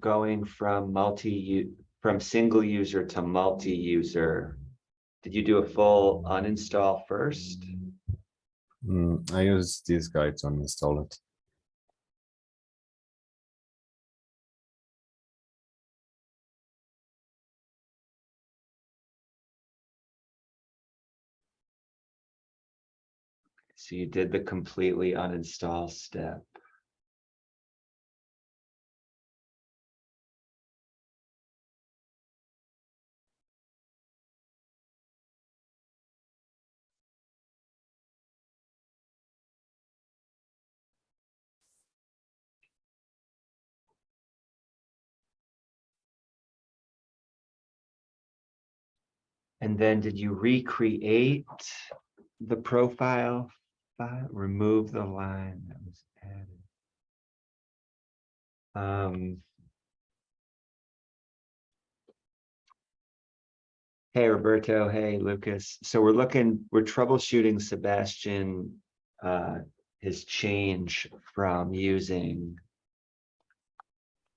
going from single user to multi-user, did you do a full uninstall first? I use this guide to uninstall it. So you did the completely uninstall step. And then did you recreate the profile file, remove the line that was added? Hey, Roberto. Hey, Lucas. So we're troubleshooting Sebastian, his change from using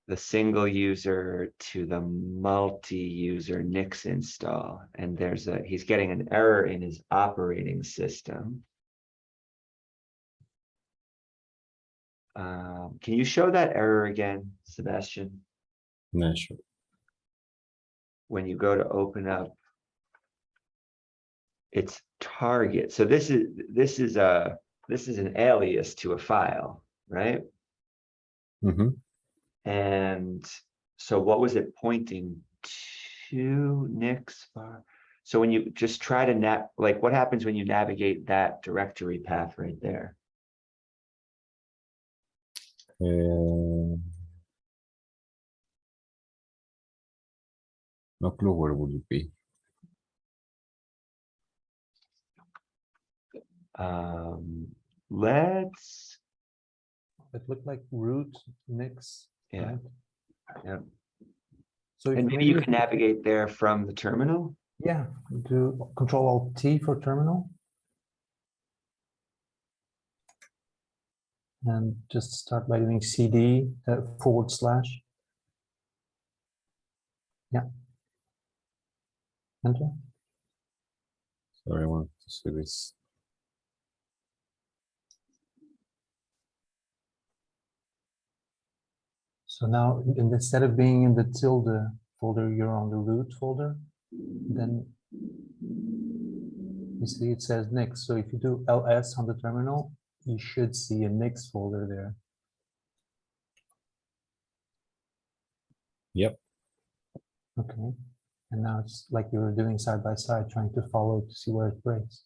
the single user to the multi-user Nix install. And he's getting an error in his operating system. Can you show that error again, Sebastian? Yeah, sure. When you go to open up its target. So this is an alias to a file, right? Mm-hmm. And so what was it pointing to, Nix? So when you just try to what happens when you navigate that directory path right there? No clue where would it be. Let's. It looked like root Nix. Yeah. Right? Yeah. So And maybe you can navigate there from the terminal. Yeah, do Control-Alt-T for terminal. And just start by doing CD /. Yeah. Enter. Sorry, I want to see this. So now, instead of being in the tilde folder, you're on the root folder. Then you see it says Nix. So if you do ls on the terminal, you should see a Nix folder there. Yep. Okay. And now it's like you were doing side by side, trying to follow to see where it breaks.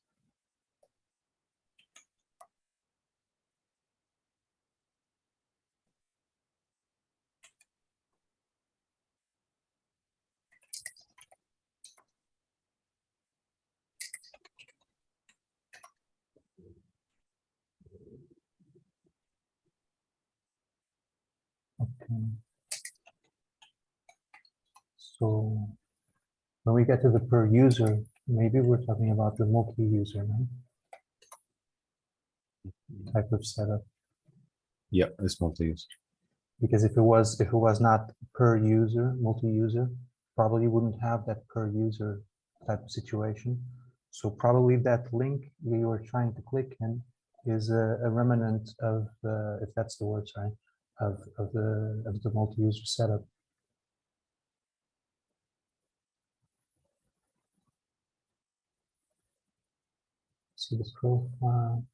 Okay. So when we get to the per user, maybe we're talking about the multi-user, no? Type of setup. Yeah, it's multi-user. Because if it was not per user, multi-user, probably wouldn't have that per user type of situation. So probably that link you were trying to click in is a remnant of, if that's the word, sorry, of the multi-user setup. See this profile.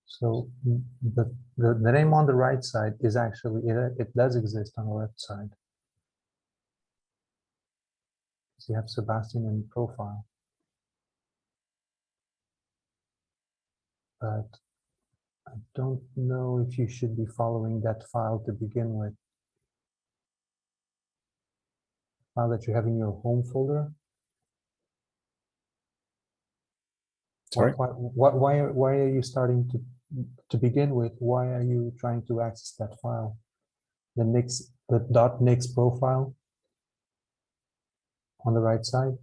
So the name on the right side is actually, it does exist on the left side. So you have Sebastian in profile. But I don't know if you should be following that file to begin with. File that you have in your home folder. Sorry? Why are you starting to begin with? Why are you trying to access that file? The .nix profile on the right side.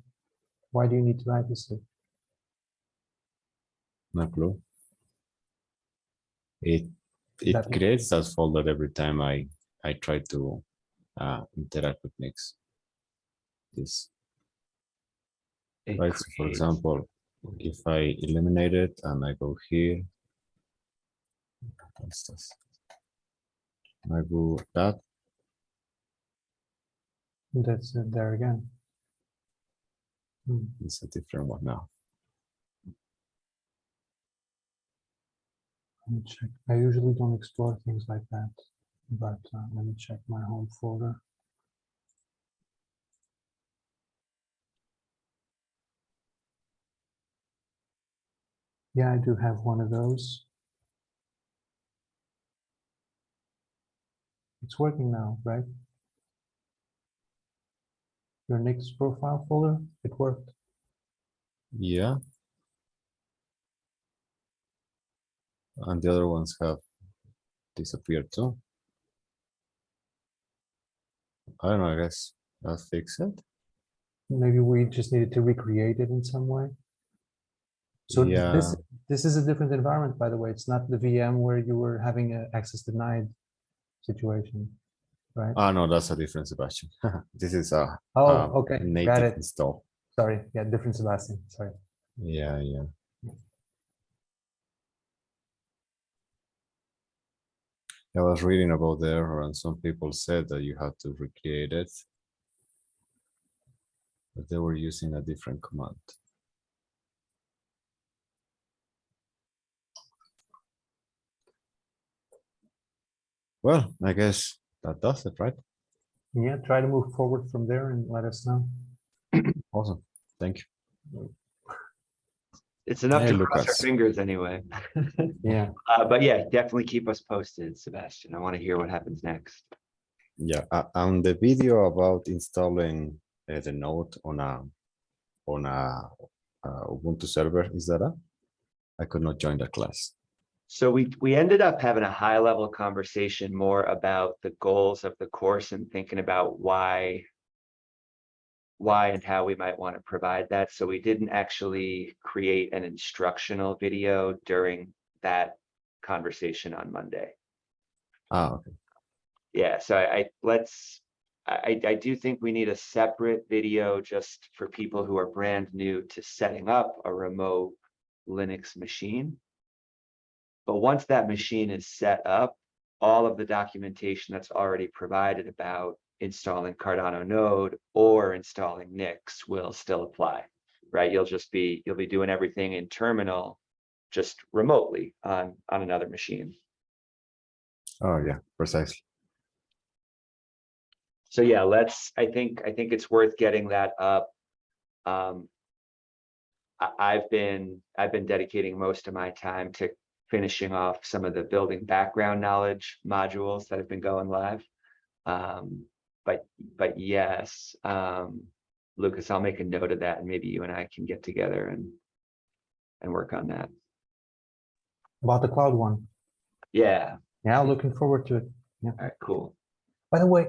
Why do you need to access it? No clue. It creates that folder every time I I try to interact with Nix. This, It right? So for creates- example, if I eliminate it and I go here, what's this? I go that, That's it there again. Hmm. it's a different one now. Let me check. I usually don't explore things like that, but let me check my home folder. Yeah, I do have one of those. It's working now, right? Your Nix profile folder, it worked. Yeah. And the other ones have disappeared too. I don't know, I guess that fix it. Maybe we just needed to recreate it in some way. So Yeah. this is a different environment, by the way. It's not the VM where you were having an access denied situation, right? Ah, no, that's a different Sebastian. This is a Oh, okay, got native it. install. Sorry, yeah, different Sebastian. Sorry. Yeah, yeah. I was reading about the error, and some people said that you had to recreate it, but they were using a different command. Well, I guess that does it, right? Yeah, try to move forward from there and let us know. Awesome. Thank you. It's enough Hey, to cross our Lucas. fingers anyway. Yeah, But yeah, definitely keep us posted, Sebastian. I want to hear what happens next. Yeah, on the video about installing the node on a Ubuntu server, is that up? I could not join the class. So we ended up having a high level conversation more about the goals of the course and thinking about why and how we might want to provide that. So we didn't actually create an instructional video during that conversation on Monday. Ah, okay. Yeah, so I do think we need a separate video just for people who are brand new to setting up a remote Linux machine. But once that machine is set up, all of the documentation that's already provided about installing Cardano node or installing Nix will still apply, right? You'll be doing everything in terminal, just remotely on another machine. Oh yeah, precisely. So yeah, I think it's worth getting that up. I've been dedicating most of my time to finishing off some of the building background knowledge modules that have been going live. But yes, Lucas, I'll make a note of that, and maybe you and I can get together and work on that. about the cloud one. Yeah. Yeah, looking forward to it. Yeah. All right, cool. By the way,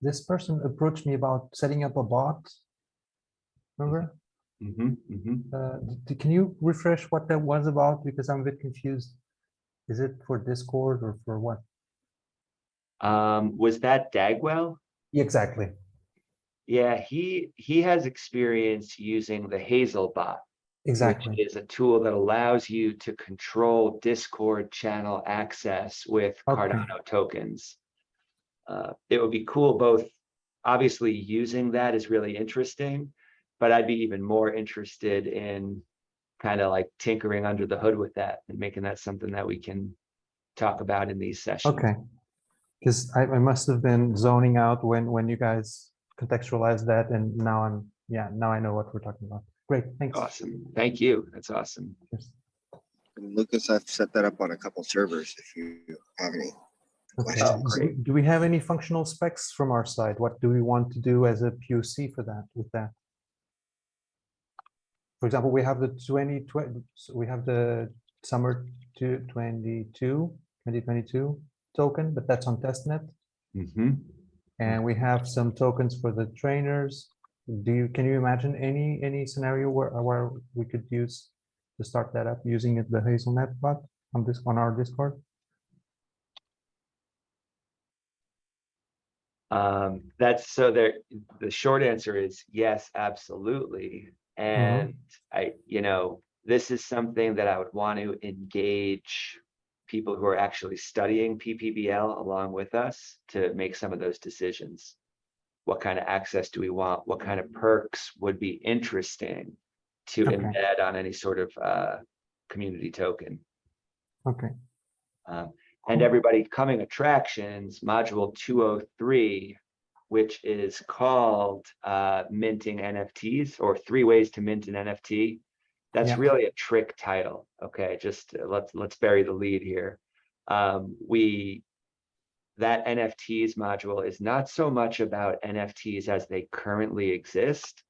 this person approached me about setting up a bot. Remember? Can you refresh what that was about? Because I'm a bit confused. Is it for Discord or for what? Was that Dagwell? Exactly. Yeah, he has experience using the Hazel bot, Exactly. which is a tool that allows you to control Discord channel access with Okay. Cardano tokens. It would be cool, both obviously using that is really interesting, but I'd be even more interested in kind of like tinkering under the hood with that and making that something that we can talk about in these sessions. Okay. Because I must have been zoning out when you guys contextualized that, and now now I know what we're talking about. Great, thanks. Awesome. Thank you. That's awesome. Cheers. And Lucas, I've set that up on a couple servers if you have any Okay. Oh, great. Do we have any functional specs from our side? What do we want to do as a POC for that with that? For example, we have the 2020, we have the summer 2022 token, but that's on testnet. And we have some tokens for the trainers. Can you imagine any scenario where we could use to start that up using the Hazelnet bot on our Discord? That's so there, the short answer is yes, absolutely. And this is something that I would want to engage people who are actually studying PPBL along with us to make some of those decisions. What kind of access do we want? What kind of perks would be interesting to Okay. embed on any sort of community token? Okay. And everybody, coming attractions, module 203, which is called minting NFTs, or 3 ways to mint an NFT. That's Yeah. really a trick title. Okay, just let's bury the lead here. That NFTs module is not so much about NFTs as they currently exist,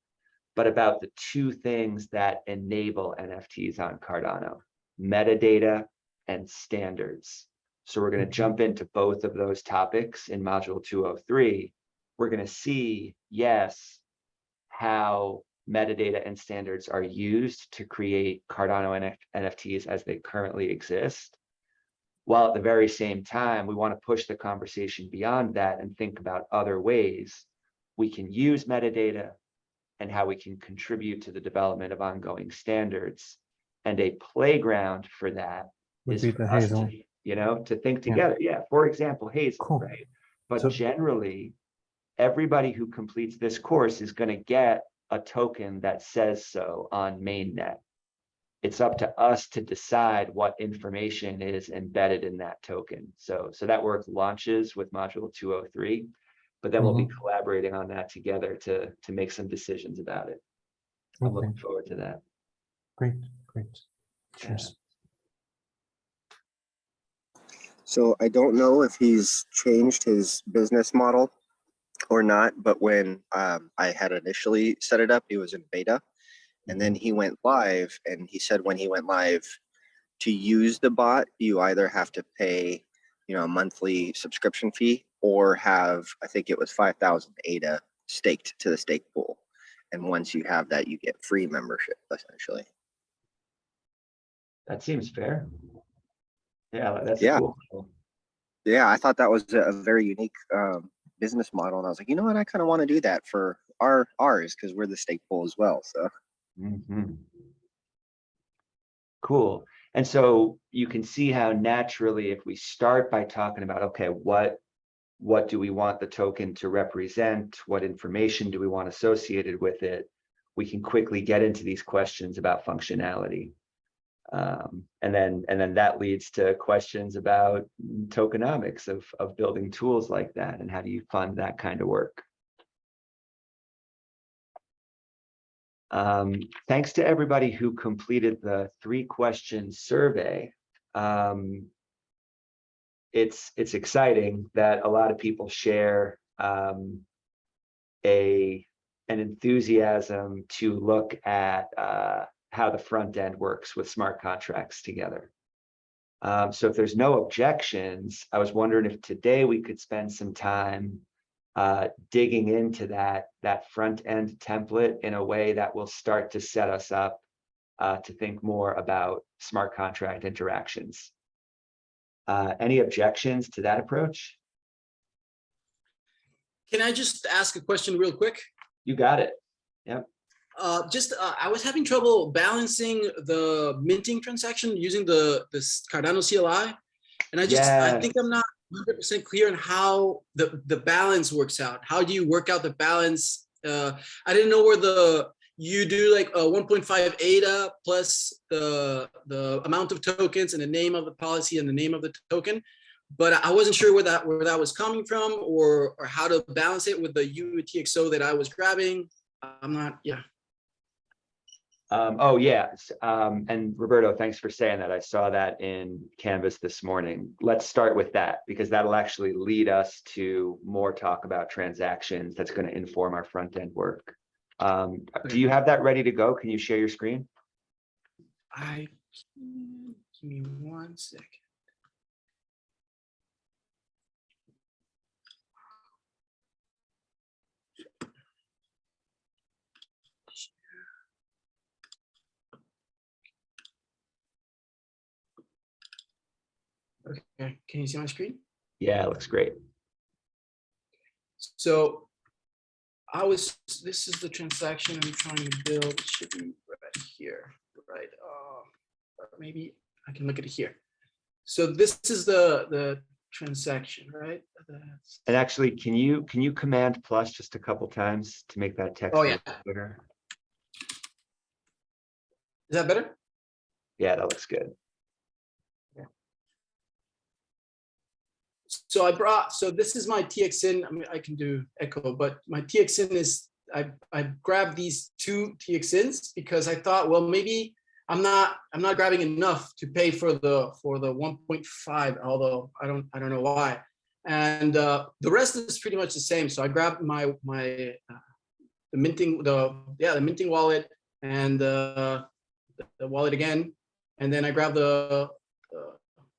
but about the 2 things that enable NFTs on Cardano: metadata and standards. So we're going to jump into both of those topics in module 203. We're going to see, yes, how metadata and standards are used to create Cardano NFTs as they currently exist, while at the very same time, we want to push the conversation beyond that and think about other ways we can use metadata and how we can contribute to the development of ongoing standards. And a playground for that Would is be for the us Hazel. to think together. Yeah, for example, Hazel, Cool. right? But So- generally, everybody who completes this course is going to get a token that says so on mainnet. It's up to us to decide what information is embedded in that token. So that work launches with module 203, but then we'll be collaborating on that together to make some decisions about it. I'm Okay. looking forward to that. Great. Great. Yeah. Cheers. So I don't know if he's changed his business model or not, but when I had initially set it up, he was in beta, and then he went live, and he said when he went live, to use the bot, you either have to pay, a monthly subscription fee, or have, I think it was 5,000 ADA staked to the stake pool. And once you have that, you get free membership, essentially. That seems fair. Yeah, that's Yeah. cool. Yeah, I thought that was a very unique business model. And I was like, you know what, I kind of want to do that for ours, because we're the stake pool as well. So Cool. And so you can see how naturally, if we start by talking about, okay, what do we want the token to represent? What information do we want associated with it? We can quickly get into these questions about functionality. And then that leads to questions about tokenomics of building tools like that, and how do you fund that kind of work. Thanks to everybody who completed the 3-question survey. It's exciting that a lot of people share an enthusiasm to look at how the front end works with smart contracts together. So if there's no objections, I was wondering if today we could spend some time digging into that front end template in a way that will start to set us up to think more about smart contract interactions. Any objections to that approach? Can I just ask a question real quick? You got it. Yep. I was having trouble balancing the minting transaction using this Cardano CLI, and I think I'm not 100% clear on how the balance works out. How do you work out the balance? I didn't know where you do like a 1.5 ADA plus the amount of tokens and the name of the policy and the name of the token, but I wasn't sure where that was coming from, or how to balance it with the UTXO that I was grabbing. I'm not, yeah. Oh, yes. And Roberto, thanks for saying that. I saw that in Canvas this morning. Let's start with that, because that'll actually lead us to more talk about transactions. That's going to inform our front end work. Do you have that ready to go? Can you share your screen? Give me 1 second. Okay, can you see my screen? Yeah, it looks great. So this is the transaction I'm trying to build. It should be right here, right? Maybe I can look at it here. So this is the transaction, right? And actually, can you command plus just a couple times to make that text Oh, a yeah. little bigger? Is that better? Yeah, that looks good. So this is my TXN. I mean, I can do echo, but my TXN is, I grabbed these two TXNs because I thought, well, maybe I'm not grabbing enough to pay for the 1.5, although I don't know why. And the rest is pretty much the same. So I grabbed the minting, the minting wallet and the wallet again, and then I grabbed the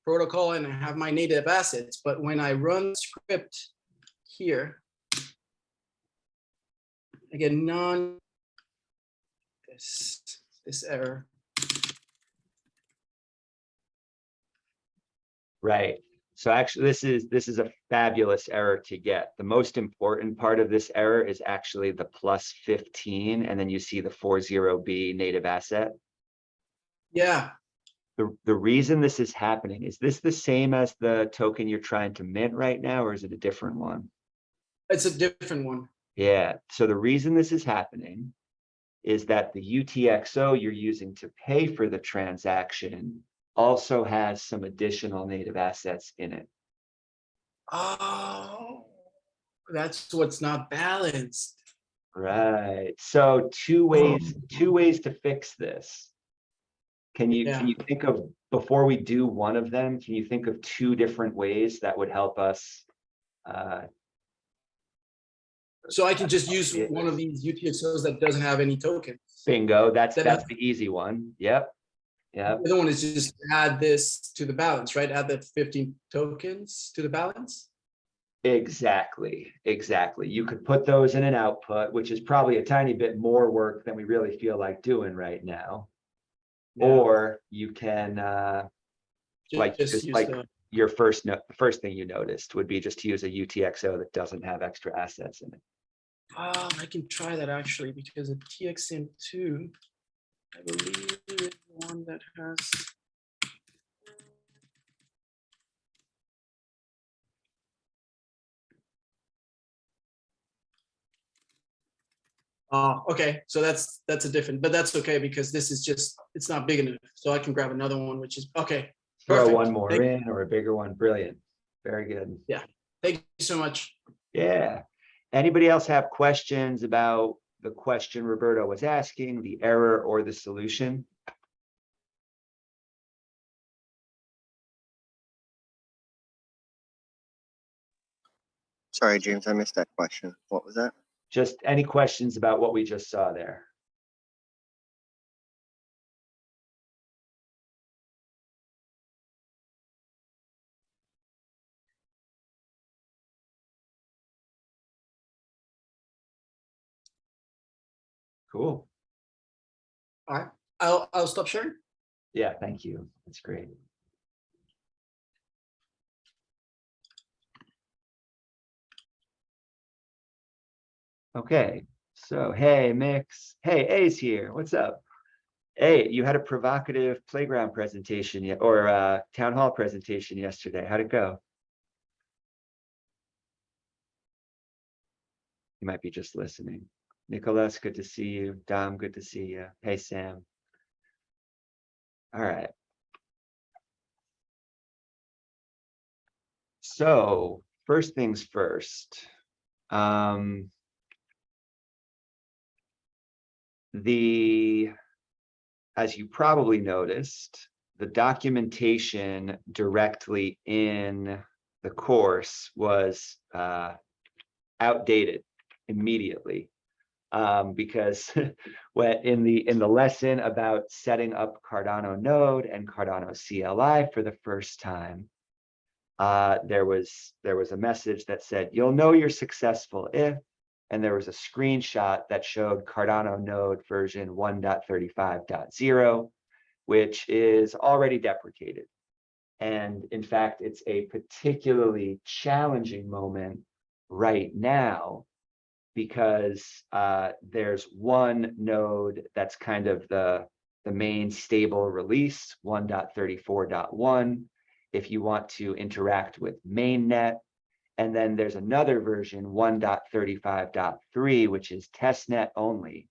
protocol and I have my native assets. But when I run script here, I get this error. Right. So actually, this is a fabulous error to get. The most important part of this error is actually the plus 15, and then you see the 40B native asset. Yeah. The reason this is happening, is this the same as the token you're trying to mint right now, or is it a different one? It's a different one. Yeah. So the reason this is happening is that the UTXO you're using to pay for the transaction also has some additional native assets in it. Oh, that's what's not balanced. Right. So two ways to fix this. Can you think of, before we do one of them, can you think of two different ways that would help us? So I can just use one of these UTXOs that doesn't have any tokens. Bingo. That's the easy one. Yep. Yep. The other one is just add this to the balance, right? Add the 15 tokens to the balance. Exactly. You could put those in an output, which is probably a tiny bit more work than we really feel like doing right now. Yeah. Or you can your first thing you noticed would be just to use a UTXO that doesn't have extra assets in it. I can try that actually, because a TXN2, I believe, is one that has. Okay, so that's a different, but that's okay because this is just, it's not big enough. So I can grab another one, which is okay. Throw Perfect. one more in, or a bigger one. Brilliant. Very good. Yeah. Thank you so much. Yeah. Anybody else have questions about the question Roberto was asking, the error or the solution? Sorry, James, I missed that question. What was that? Just any questions about what we just saw there? Cool. All right, I'll stop sharing. Yeah, thank you. That's great. Okay, so hey, Mix. Hey, A's here. What's up? Hey, you had a provocative playground presentation or town hall presentation yesterday. How'd it go? You might be just listening. Nicholas, good to see you. Dom, good to see you. Hey, Sam. All right. So first things first. As you probably noticed, the documentation directly in the course was outdated immediately, because when in the lesson about setting up Cardano node and Cardano CLI for the first time, there was a message that said, you'll know you're successful if, and there was a screenshot that showed Cardano node version 1.35.0, which is already deprecated. And in fact, it's a particularly challenging moment right now because there's one node that's kind of the main stable release, 1.34.1, if you want to interact with mainnet. And then there's another version, 1.35.3, which is testnet only.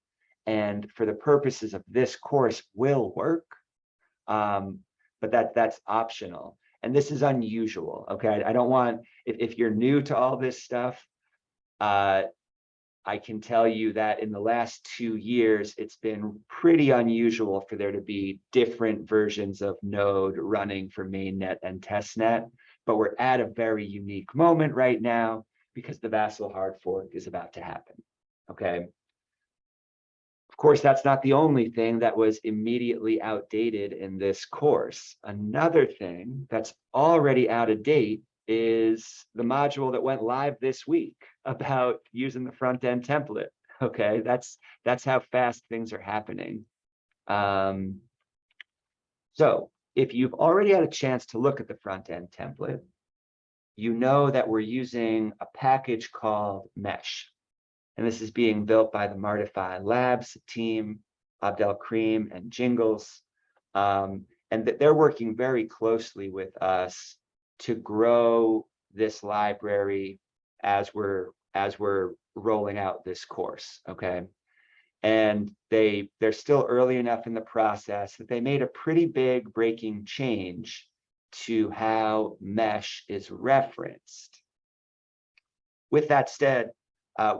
And for the purposes of this course will work, but that's optional. And this is unusual, okay? I don't want, if you're new to all this stuff, I can tell you that in the last 2 years, it's been pretty unusual for there to be different versions of Node running for mainnet and testnet, but we're at a very unique moment right now because the Vassal hard fork is about to happen, okay? Of course, that's not the only thing that was immediately outdated in this course. Another thing that's already out of date is the module that went live this week about using the front end template. Okay, that's how fast things are happening. So if you've already had a chance to look at the front end template, you know that we're using a package called Mesh. And this is being built by the Martify Labs team, Abdel Karim and Jingles. And that they're working very closely with us to grow this library as we're rolling out this course, okay? And they're still early enough in the process that they made a pretty big breaking change to how Mesh is referenced. With that said,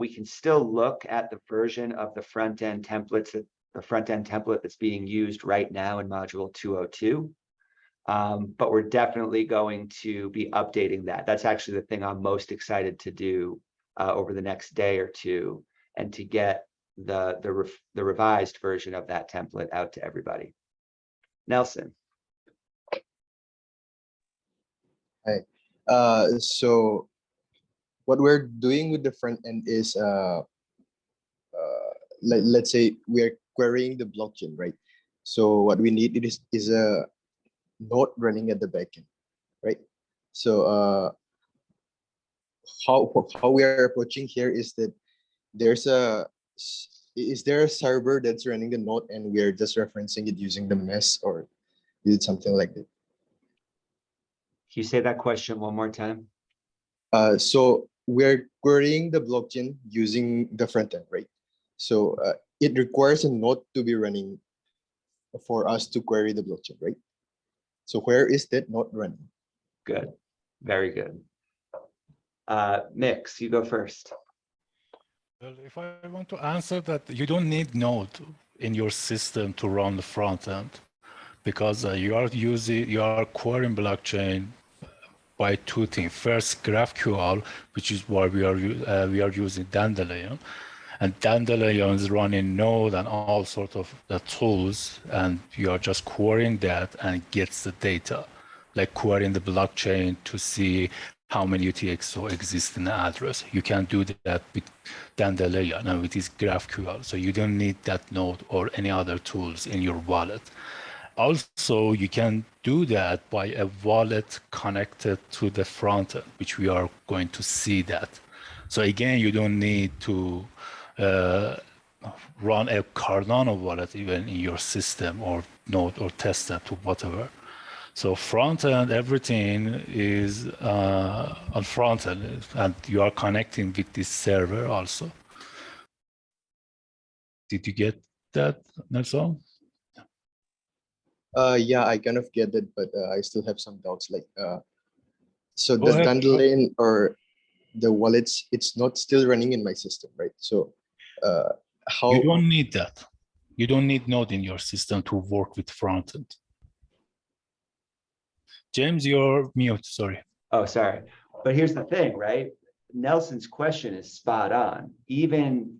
we can still look at the version of the front-end templates, the front-end template that's being used right now in module 202. But we're definitely going to be updating that. That's actually the thing I'm most excited to do over the next day or two, and to get the revised version of that template out to everybody. Nelson. Hi. So what we're doing with the front end is, let's say we're querying the blockchain, right? So what we need is a node running at the backend, right? So how we are approaching here is that is there a server that's running the node and we're just referencing it using the mesh, or is it something like that? Can you say that question one more time? So we're querying the blockchain using the front end, right? So it requires a node to be running for us to query the blockchain, right? So where is that node running? Good, very good. Mix, you go first. Well, if I want to answer that, you don't need Node in your system to run the front end, because you are querying blockchain by two things. First, GraphQL, which is why we are using Dandelion, and Dandelion is running Node and all sorts of the tools, and you are just querying that and gets the data, like querying the blockchain to see how many UTXO exist in the address. You can do that with Dandelion and with this GraphQL, so you don't need that node or any other tools in your wallet. Also, you can do that by a wallet connected to the front end, which we are going to see that. So again, you don't need to run a Cardano wallet even in your system, or node or testnet or whatever. So front end, everything is on front end, and you are connecting with this server also. Did you get that, Nelson? Yeah, I kind of get it, but I still have some doubts. Like, so Go the ahead. Dandelion or the wallets, it's not still running in my system, right? So how? You don't need that. You don't need Node in your system to work with front end. James, you're mute, sorry. Oh, sorry. But here's the thing, right? Nelson's question is spot on. Even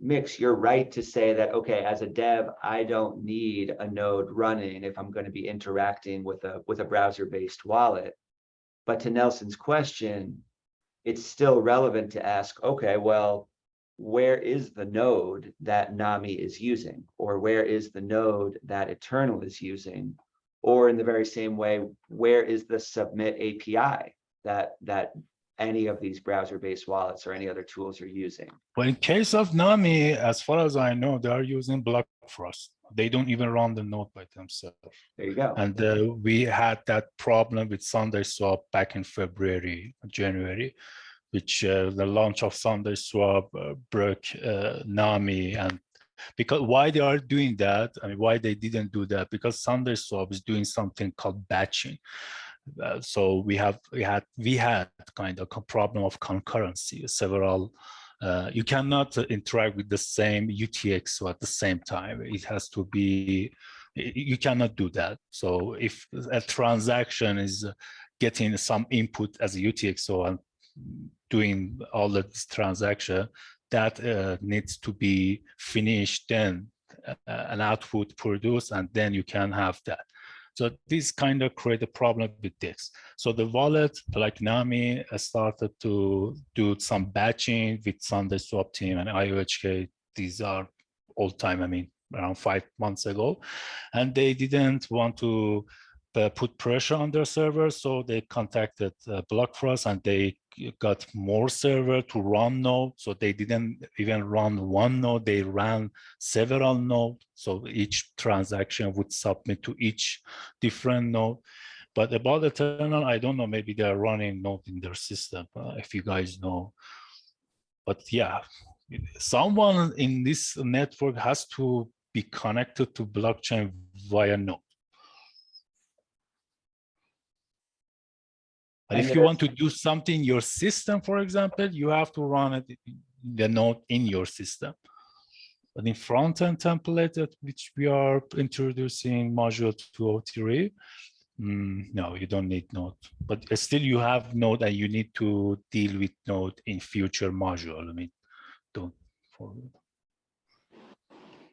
Mix, you're right to say that, okay, as a dev, I don't need a node running if I'm going to be interacting with a browser-based wallet. But to Nelson's question, it's still relevant to ask, okay, well, where is the node that Nami is using? Or where is the node that Eternal is using? Or in the very same way, where is the submit API that any of these browser-based wallets or any other tools you're using. Well, in case of Nami, as far as I know, they are using Block Frost. They don't even run the node by themselves. There you go. And we had that problem with SundaeSwap back in February, January, which the launch of SundaeSwap broke Nami. And because why they are doing that, I mean, why they didn't do that, because SundaeSwap is doing something called batching. So we had kind of a problem of concurrency. Several, you cannot interact with the same UTXO at the same time. It has to be, you cannot do that. So if a transaction is getting some input as a UTXO and doing all of this transaction, that needs to be finished, then an output produced, and then you can have that. So this kind of create a problem with this. So the wallet, like Nami, started to do some batching with SundaeSwap team and IOHK. These are old time, I mean, around 5 months ago. And they didn't want to put pressure on their servers, so they contacted Block Frost, and they got more server to run node. So they didn't even run one node, they ran several nodes. So each transaction would submit to each different node. But about Eternal, I don't know, maybe they're running node in their system, if you guys know. But yeah, someone in this network has to be connected to blockchain via node. And if you want to do something in your system, for example, you have to run it, the node in your system. But in front-end template, which we are introducing module 203, no, you don't need node. But still you have node and you need to deal with node in future module. I mean, don't forget.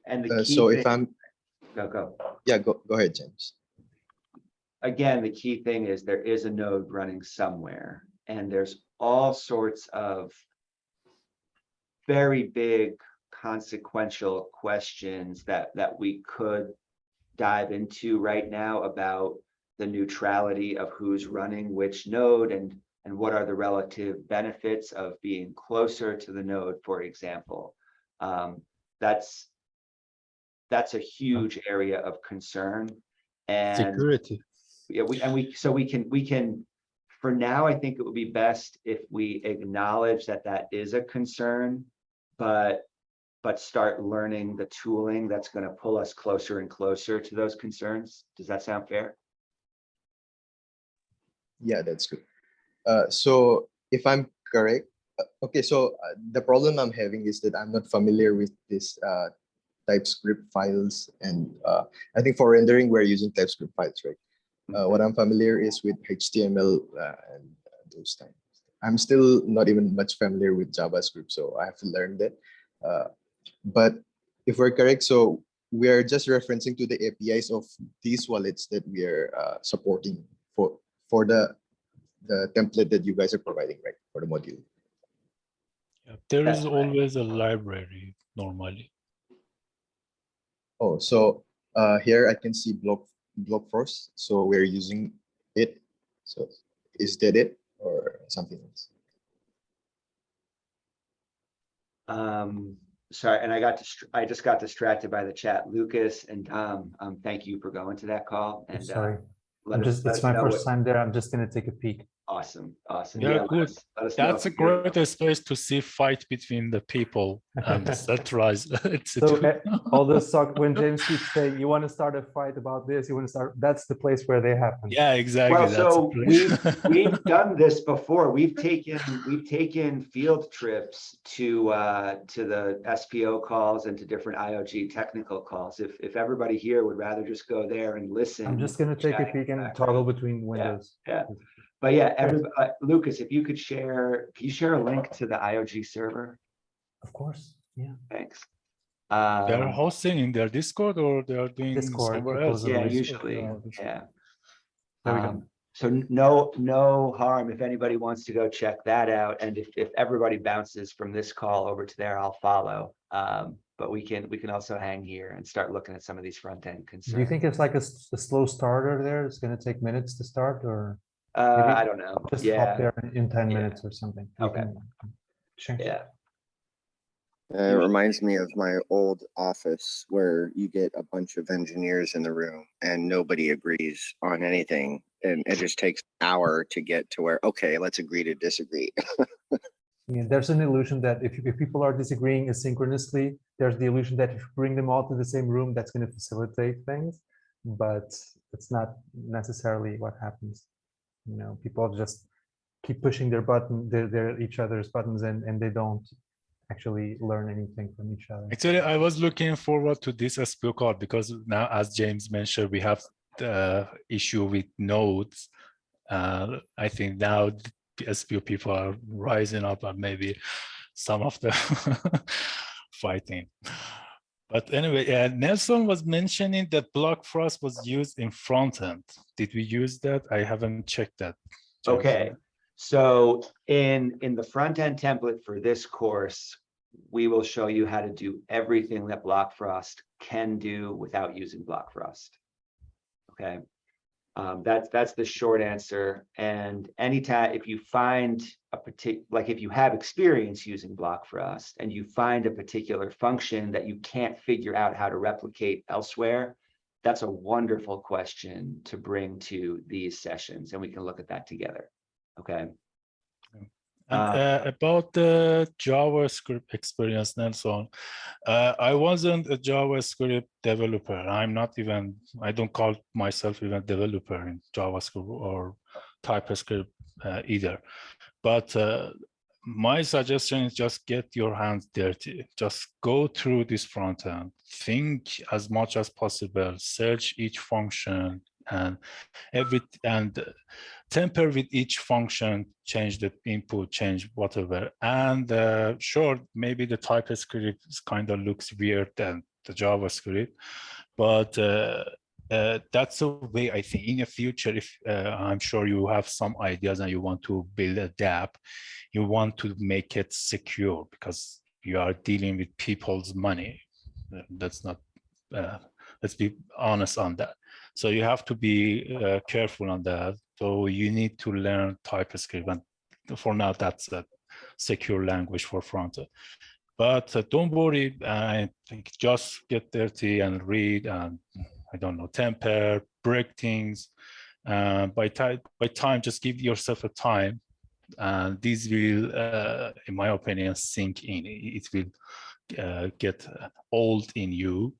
And the key So thing, if I'm, go. yeah, go ahead, James. Again, the key thing is there is a node running somewhere, and there's all sorts of very big consequential questions that we could dive into right now about the neutrality of who's running which node and what are the relative benefits of being closer to the node, for example. That's a huge area of concern. And security. Yeah, we can for now, I think it would be best if we acknowledge that is a concern, but start learning the tooling that's going to pull us closer and closer to those concerns. Does that sound fair? Yeah, that's good. So if I'm correct, okay, so the problem I'm having is that I'm not familiar with this TypeScript files, and I think for rendering we're using TypeScript files, right? What I'm familiar is with HTML and those things. I'm still not even much familiar with JavaScript, so I have to learn that. But if we're correct, so we are just referencing to the APIs of these wallets that we are supporting for the template that you guys are providing, right, for the module. Yeah, there is always a library normally. Oh, so here I can see Block Frost, so we're using it. So is that it or something else? Sorry, and I just got distracted by the chat. Lucas and Tom, thank you for going to that call. And Sorry, let it's us my know first time there. I'm just gonna take a peek. Awesome. Yeah, good. Let us know That's a if you're- great space to see fight between the people and the centralized. So all this talk, when James keeps saying, you want to start a fight about this, you want to start, that's the place where they happen. Yeah, exactly. Well, That's so a place. we've done this before. We've taken field trips to the SPO calls and to different IOG technical calls. If everybody here would rather just go there and listen. I'm just gonna take a peek and toggle between windows. Yeah. But yeah, Lucas, if you could share, can you share a link to the IOG server? Of course, yeah. Thanks. They're hosting in their Discord or they are doing Discord, somewhere else? supposedly. Yeah, usually, yeah. There we go. So no harm if anybody wants to go check that out. And if everybody bounces from this call over to there, I'll follow. But we can also hang here and start looking at some of these front end concerns. Do you think it's like a slow starter there? It's gonna take minutes to start, or? Maybe I don't know. just Yeah, hop there in 10 Yeah. minutes or something. You Okay. can check. yeah. It reminds me of my old office where you get a bunch of engineers in the room and nobody agrees on anything. And it just takes an hour to get to where, okay, let's agree to disagree. Yeah, there's an illusion that if people are disagreeing asynchronously, there's the illusion that if you bring them all to the same room, that's going to facilitate things, but it's not necessarily what happens. You know, people just keep pushing their each other's buttons, and they don't actually learn anything from each other. Actually, I was looking forward to this SPO call because now, as James mentioned, we have the issue with nodes. I think now the SPO people are rising up and maybe some of the fighting. But anyway, Nelson was mentioning that block frost was used in front end. Did we use that? I haven't checked that. James. Okay, so in the front end template for this course, we will show you how to do everything that Block Frost can do without using Block Frost. Okay, that's the short answer. And anytime if you find a particular, like if you have experience using Block Frost and you find a particular function that you can't figure out how to replicate elsewhere, that's a wonderful question to bring to these sessions, and we can look at that together. Okay. And about the JavaScript experience, Nelson, I wasn't a JavaScript developer. I don't call myself even developer in JavaScript or TypeScript either. But my suggestion is just get your hands dirty. Just go through this front end, think as much as possible, search each function and temper with each function, change the input, change whatever. And sure, maybe the TypeScript kind of looks weird than the JavaScript, but that's a way I think in the future, if I'm sure you have some ideas and you want to build a dApp, you want to make it secure because you are dealing with people's money. That's not, let's be honest on that. So you have to be careful on that. So you need to learn TypeScript, and for now, that's a secure language for frontend. But don't worry, I think just get dirty and read and I don't know, temper, break things. By time, just give yourself a time, and this will, in my opinion, sink in. It will get old in you,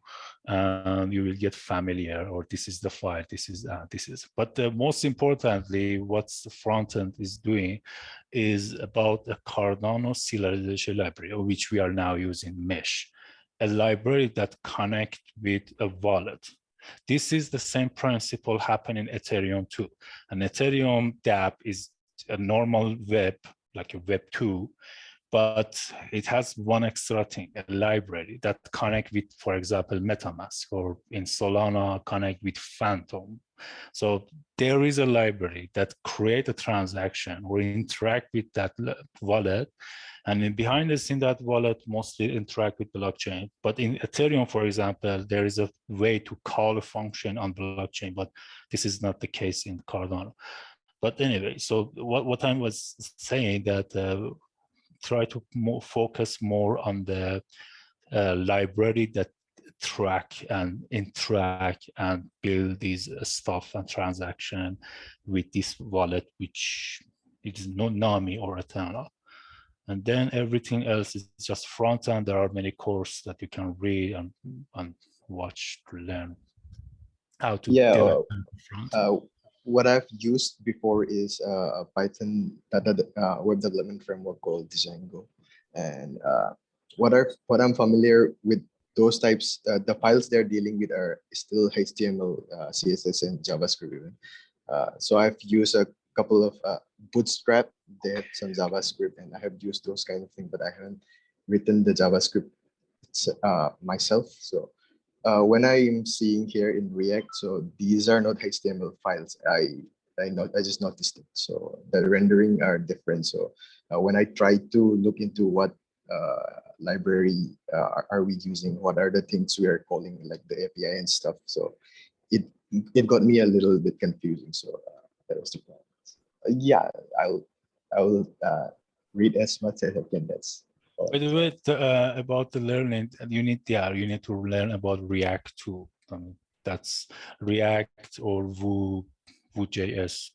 and you will get familiar, or this is the file, this is. But most importantly, what the front end is doing is about a Cardano serialization library, which we are now using Mesh, a library that connects with a wallet. This is the same principle happening in Ethereum too. An Ethereum dApp is a normal web, like a Web 2, but it has one extra thing, a library that connect with, for example, MetaMask, or in Solana connect with Phantom. So there is a library that create a transaction or interact with that wallet, and in behind the scene, that wallet mostly interact with blockchain. But in Ethereum, for example, there is a way to call a function on blockchain, but this is not the case in Cardano. But anyway, so what I was saying that try to focus more on the library that track and interact and build these stuff and transaction with this wallet, which is not Nami or Eternal. And then everything else is just front end. There are many courses that you can read and watch to learn how to develop front end. What I've used before is a Python web development framework called Django, and what I'm familiar with those types, the files they're dealing with are still HTML, CSS, and JavaScript even. So I've used a couple of Bootstrap, they have some JavaScript, and I have used those kind of things, but I haven't written the JavaScript myself. So when I'm seeing here in React, so these are not HTML files. I just noticed it. So the rendering are different. So when I try to look into what library are we using, what are the things we are calling, like the API and stuff. So it got me a little bit confusing. So that was the problem. Yeah, I will read as much as I can. That's all. By the way, about the learning, you need to learn about React too. That's React or Vue.js.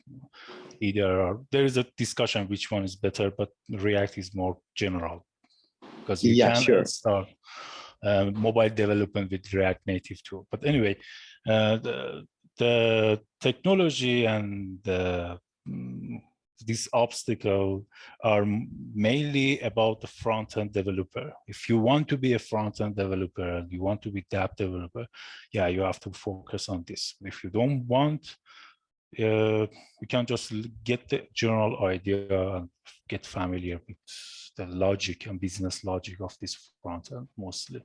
Either there is a discussion which one is better, but React is more general because you Yeah, can sure. start mobile development with React Native too. But anyway, the technology and this obstacle are mainly about the front-end developer. If you want to be a front-end developer and you want to be app developer, yeah, you have to focus on this. If you don't want, you can just get the general idea and get familiar with the logic and business logic of this front-end mostly.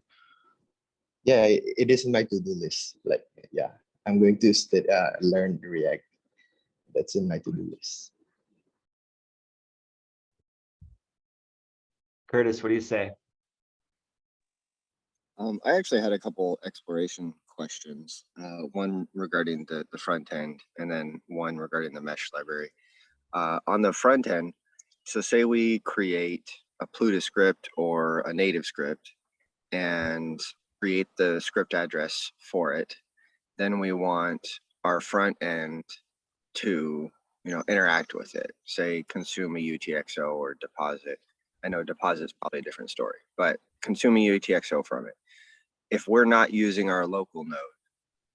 Yeah, it is in my to-do list. Like, yeah, I'm going to learn React. That's in my to-do list. Curtis, what do you say? I actually had a couple exploration questions. One regarding the front end, and then one regarding the mesh library. On the front end, so say we create a Plutus script or a native script and create the script address for it. Then we want our front end to, interact with it, say consume a UTXO or deposit. I know deposit is probably a different story, but consume a UTXO from it. If we're not using our local node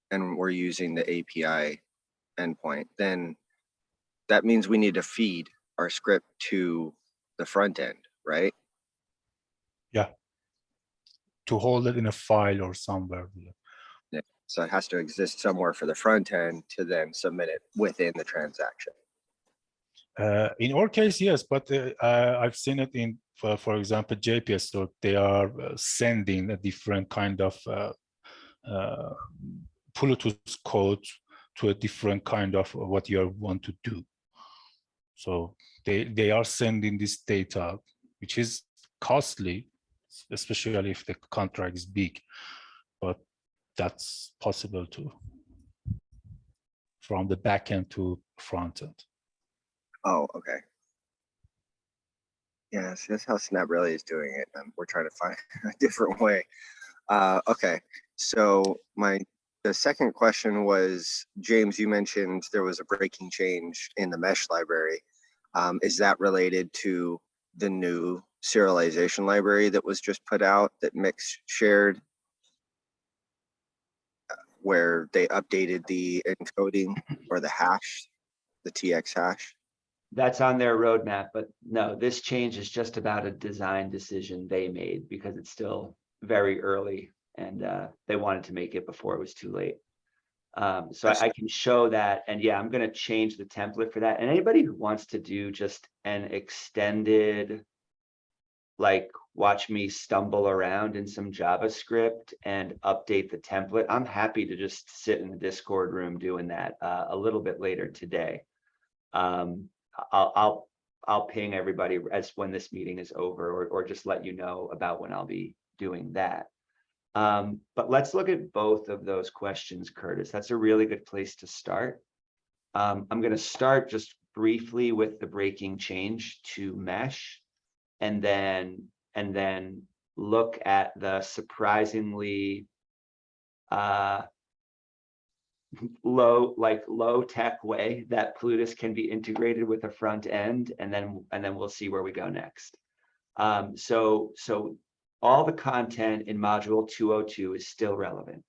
and we're using the API endpoint, then that means we need to feed our script to the front end, right? Yeah. To hold it in a file or somewhere. Yeah. So it has to exist somewhere for the front end to then submit it within the transaction. In our case, yes, but I've seen it in, for example, JPS. So they are sending a different kind of Plutus code to a different kind of what you want to do. So they are sending this data, which is costly, especially if the contract is big, but that's possible too, from the back end to front end. Oh, okay. Yeah, so that's how Snap really is doing it. We're trying to find a different way. Okay, so the second question was, James, you mentioned there was a breaking change in the mesh library. Is that related to the new serialization library that was just put out that Mix shared, where they updated the encoding or the hash, the TX hash? That's on their roadmap, but no, this change is just about a design decision they made because it's still very early and they wanted to make it before it was too late. So I can show that, and yeah, I'm going to change the template for that. And anybody who wants to do just an extended, like watch me stumble around in some JavaScript and update the template, I'm happy to just sit in the Discord room doing that a little bit later today. I'll ping everybody as when this meeting is over, or just let you know about when I'll be doing that. But let's look at both of those questions, Curtis. That's a really good place to start. I'm going to start just briefly with the breaking change to mesh, and then look at the surprisingly low tech way that Plutus can be integrated with a front end, and then we'll see where we go next. So all the content in module 202 is still relevant,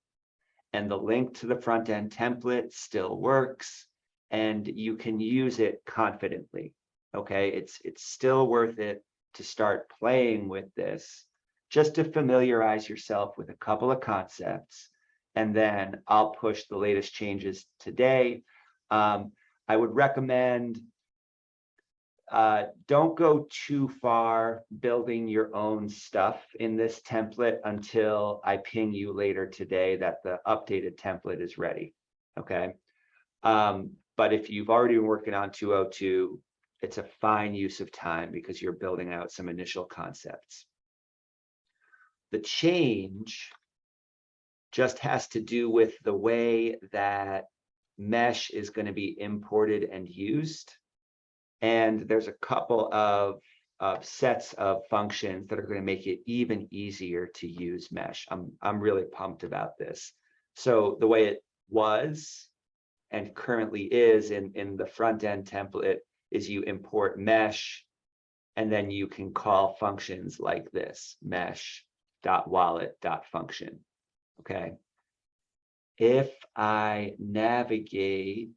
and the link to the front end template still works, and you can use it confidently. Okay, it's still worth it to start playing with this, just to familiarize yourself with a couple of concepts. And then I'll push the latest changes today. I would recommend don't go too far building your own stuff in this template until I ping you later today that the updated template is ready. Okay. But if you've already been working on 202, it's a fine use of time because you're building out some initial concepts. The change just has to do with the way that mesh is going to be imported and used. And there's a couple of sets of functions that are going to make it even easier to use mesh. I'm really pumped about this. So the way it was and currently is in the front end template is you import mesh, and then you can call functions like this, mesh.wallet.function. Okay. If I navigate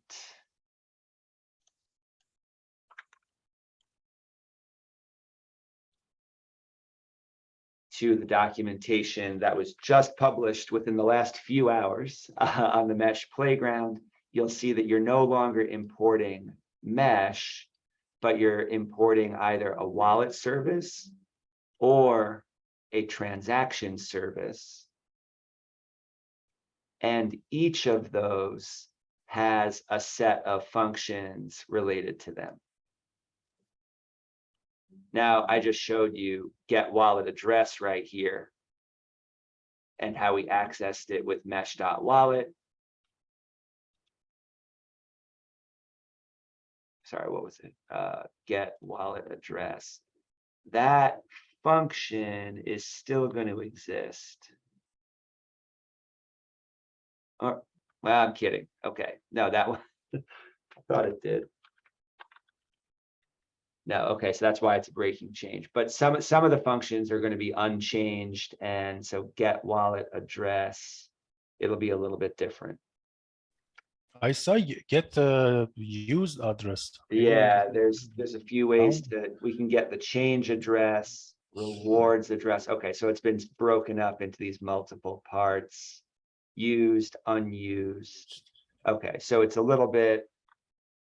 to the documentation that was just published within the last few hours on the Mesh Playground, you'll see that you're no longer importing Mesh, but you're importing either a wallet service or a transaction service. And each of those has a set of functions related to them. Now, I just showed you get wallet address right here and how we accessed it with mesh.wallet. Sorry, what was it? Get wallet address. That function is still going to exist. Or, well, I'm kidding. Okay, no, that one, I thought it did. No, okay, so that's why it's a breaking change. But some of the functions are going to be unchanged, and so get wallet address, it'll be a little bit different. I saw you get used address. Yeah, there's a few ways to, we can get the change address, rewards address. Okay, so it's been broken up into these multiple parts, used, unused. Okay, so it's a little bit,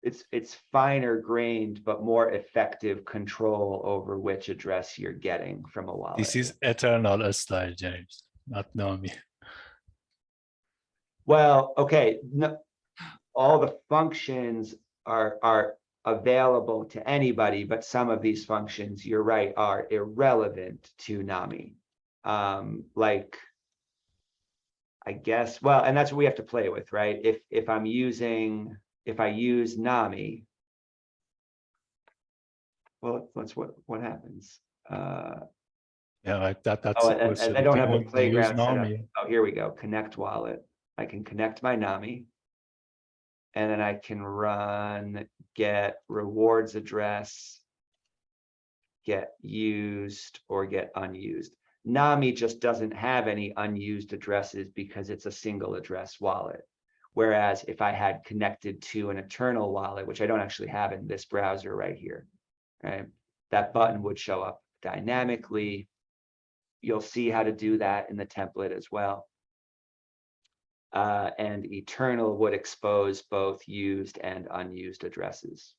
it's finer grained, but more effective control over which address you're getting from a wallet. This is eternal style, James, not Nami. Well, okay, no, all the functions are available to anybody, but some of these functions, you're right, are irrelevant to Nami. Like, I guess, well, and that's what we have to play with, right? If I use Nami, well, that's what happens. Yeah, that's Oh, the question. and I don't If you have the want to use playground set up. Nami, Oh, here we go. Connect wallet. I can connect my Nami. And then I can run get rewards address, get used, or get unused. Nami just doesn't have any unused addresses because it's a single address wallet. Whereas if I had connected to an eternal wallet, which I don't actually have in this browser right here, right? That button would show up dynamically. You'll see how to do that in the template as well. And eternal would expose both used and unused addresses.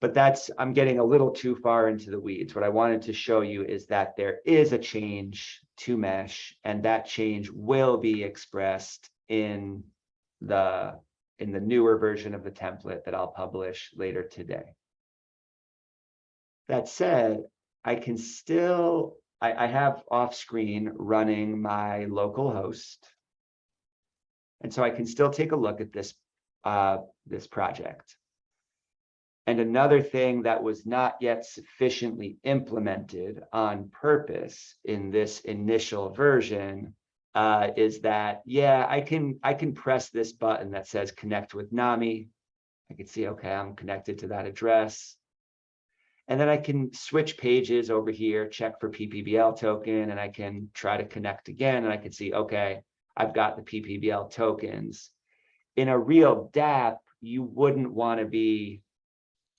But I'm getting a little too far into the weeds. What I wanted to show you is that there is a change to mesh, and that change will be expressed in the newer version of the template that I'll publish later today. That said, I can still, I have off screen running my local host. And so I can still take a look at this, this project. And another thing that was not yet sufficiently implemented on purpose in this initial version is that, yeah, I can press this button that says connect with Nami. I can see, okay, I'm connected to that address. And then I can switch pages over here, check for PPBL token, and I can try to connect again. And I can see, okay, I've got the PPBL tokens. In a real dApp, you wouldn't want to be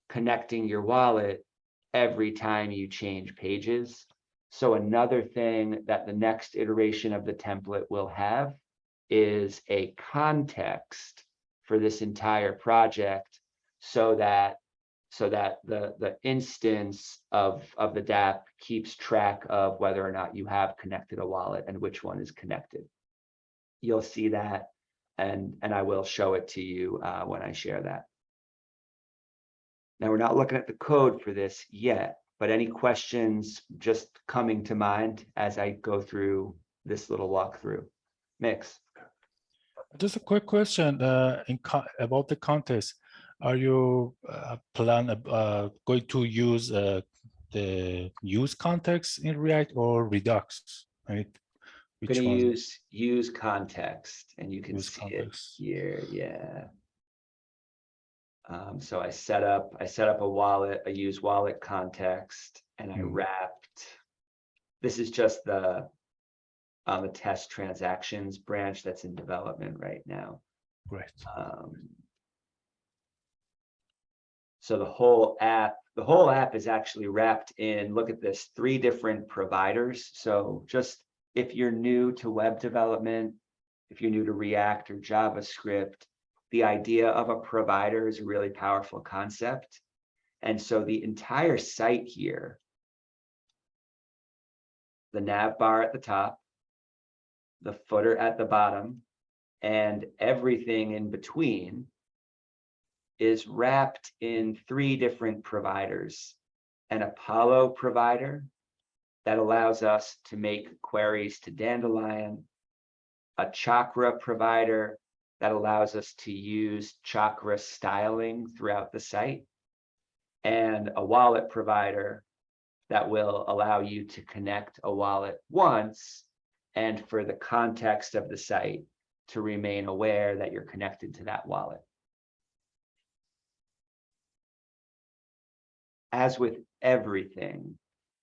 connecting your wallet every time you change pages. So another thing that the next iteration of the template will have is a context for this entire project so that the instance of the dApp keeps track of whether or not you have connected a wallet and which one is connected. You'll see that, and I will show it to you when I share that. Now, we're not looking at the code for this yet, but any questions just coming to mind as I go through this little walkthrough? Mix. Just a quick question about the context. Are you going to use the use context in React or Redux? I mean, I'm which gonna one? use context, and you can Use see it context. here, yeah. So I set up a wallet, a use wallet context, and I wrapped. This is just the test transactions branch that's in development right now. Great. So the whole app is actually wrapped in, look at this, 3 different providers. So just if you're new to web development, if you're new to React or JavaScript, the idea of a provider is a really powerful concept. And so the entire site here, the nav bar at the top, the footer at the bottom, and everything in between is wrapped in 3 different providers. An Apollo provider that allows us to make queries to Dandelion, a Chakra provider that allows us to use Chakra styling throughout the site, and a wallet provider that will allow you to connect a wallet once, and for the context of the site to remain aware that you're connected to that wallet. As with everything,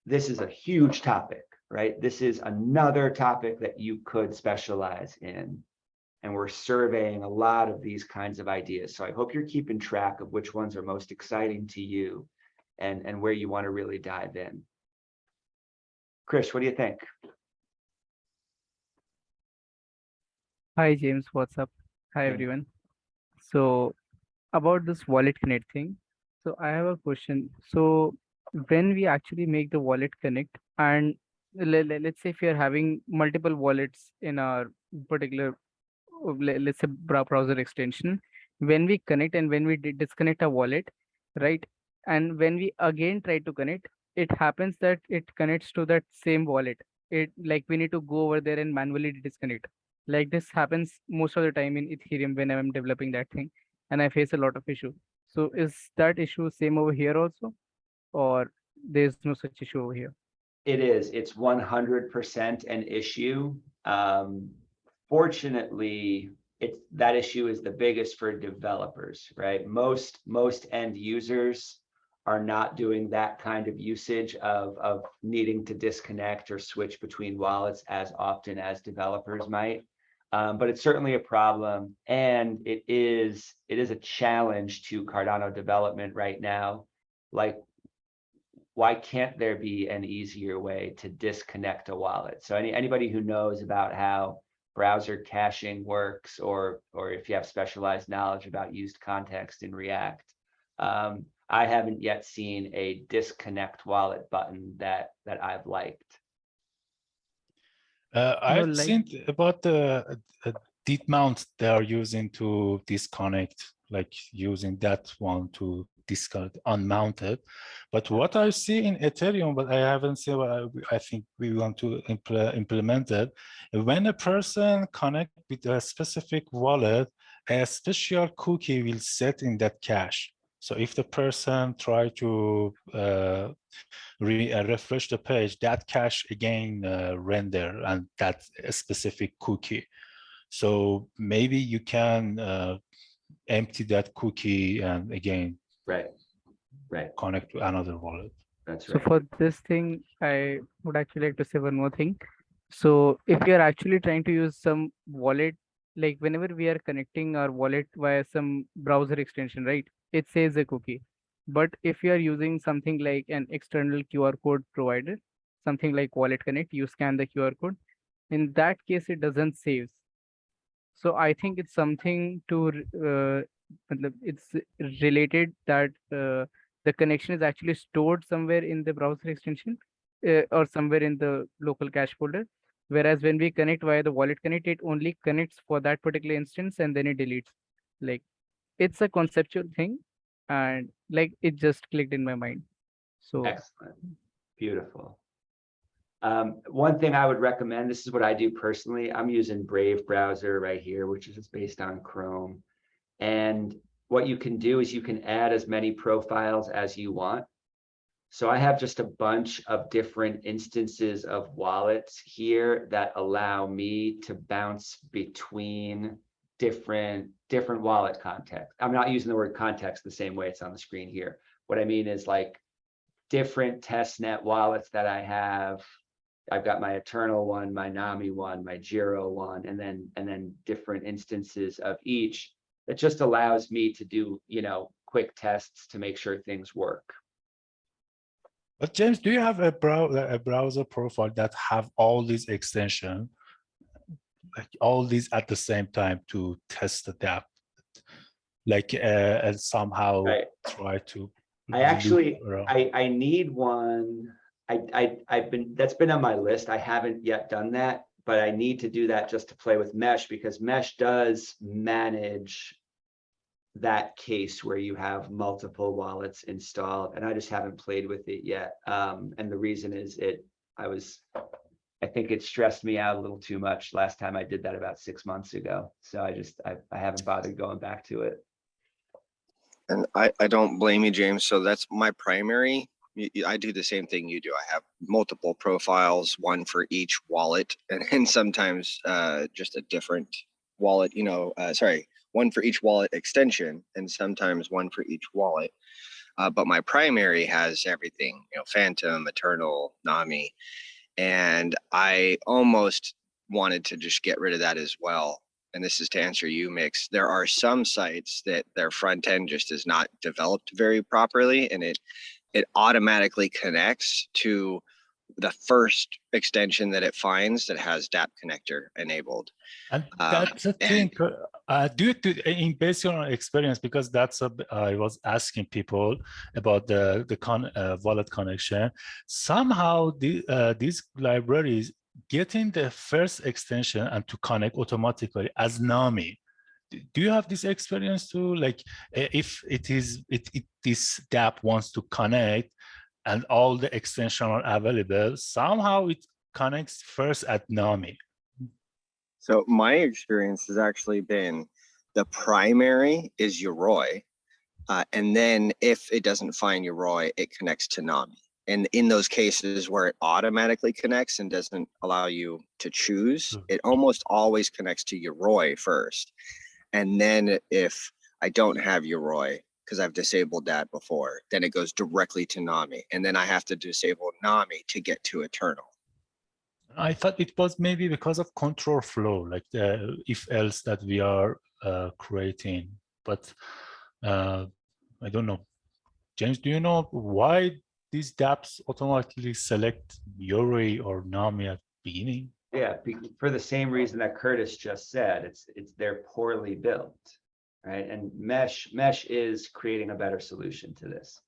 this is a huge topic, right? This is another topic that you could specialize in. And we're surveying a lot of these kinds of ideas. So I hope you're keeping track of which ones are most exciting to you and where you want to really dive in. Chris, what do you think? Hi James, what's up? Hi Hey. everyone. So about this wallet connect thing, so I have a question. So when we actually make the wallet connect, and let's say if you're having multiple wallets in our particular, let's say browser extension, when we connect and when we disconnect a wallet, right? And when we again try to connect, it happens that it connects to that same wallet. It like we need to go over there and manually disconnect. Like this happens most of the time in Ethereum when I'm developing that thing, and I face a lot of issue. So is that issue same over here also, or there's no such issue over here? It is. It's 100% an issue. Fortunately, that issue is the biggest for developers, right? Most end users are not doing that kind of usage of needing to disconnect or switch between wallets as often as developers might. But it's certainly a problem, and it is a challenge to Cardano development right now. Like, why can't there be an easier way to disconnect a wallet? So anybody who knows about how browser caching works, or if you have specialized knowledge about used context in React, I haven't yet seen a disconnect wallet button that I've liked. I've like- seen about the deep mount they are using to disconnect, like using that one to disconnect unmounted. But what I see in Ethereum, but I haven't seen what I think we want to implement it. When a person connect with a specific wallet, a special cookie will set in that cache. So if the person try to refresh the page, that cache again render and that specific cookie. So maybe you can empty that cookie and again Right. connect to another wallet. That's So right. for this thing, I would actually like to say one more thing. So if you're actually trying to use some wallet, like whenever we are connecting our wallet via some browser extension, right? It says a cookie. But if you are using something like an external QR code provider, something like Wallet Connect, you scan the QR code. In that case, it doesn't save. So I think it's something to it's related that the connection is actually stored somewhere in the browser extension or somewhere in the local cache folder. Whereas when we connect via the Wallet Connect, it only connects for that particular instance and then it deletes. Like it's a conceptual thing, and like it just clicked in my mind. So Excellent. Beautiful. One thing I would recommend, this is what I do personally. I'm using Brave browser right here, which is based on Chrome. And what you can do is you can add as many profiles as you want. So I have just a bunch of different instances of wallets here that allow me to bounce between different wallet contexts. I'm not using the word context the same way it's on the screen here. What I mean is like different testnet wallets that I have. I've got my Eternal one, my Nami one, my Giro one, and then different instances of each. That just allows me to do, quick tests to make sure things work. But James, do you have a browser profile that have all these extensions, like all these at the same time to test the depth, like and somehow Right. try to? I need one. That's been on my list. I haven't yet done that, but I need to do that just to play with Mesh, because Mesh does manage that case where you have multiple wallets installed, and I just haven't played with it yet. And the reason is I think it stressed me out a little too much last time I did that about 6 months ago. So I haven't bothered going back to it. And I don't blame you, James. So that's my primary. I do the same thing you do. I have multiple profiles, one for each wallet, and sometimes just a different wallet, one for each wallet extension, and sometimes one for each wallet. But my primary has everything, Phantom, Eternal, Nami. And I almost wanted to just get rid of that as well. And this is to answer you, Mix. There are some sites that their front end just is not developed very properly, and it automatically connects to the first extension that it finds that has DApp connector enabled. And that's the thing, based on experience, because I was asking people about the wallet connection. Somehow these libraries getting the first extension and to connect automatically as Nami. Do you have this experience too? Like if this DApp wants to connect and all the extensions are available, somehow it connects first at Nami. So my experience has actually been the primary is Yoroi. And then if it doesn't find Yoroi, it connects to Nami. And in those cases where it automatically connects and doesn't allow you to choose, it almost always connects to Yoroi first. And then if I don't have Yoroi, because I've disabled that before, then it goes directly to Nami. And then I have to disable Nami to get to Eternal. I thought it was maybe because of control flow, like the if else that we are creating, but I don't know. James, do you know why these dApps automatically select Yoroi or Nami at the beginning? Yeah, for the same reason that Curtis just said, they're poorly built, right? And Mesh is creating a better solution to this.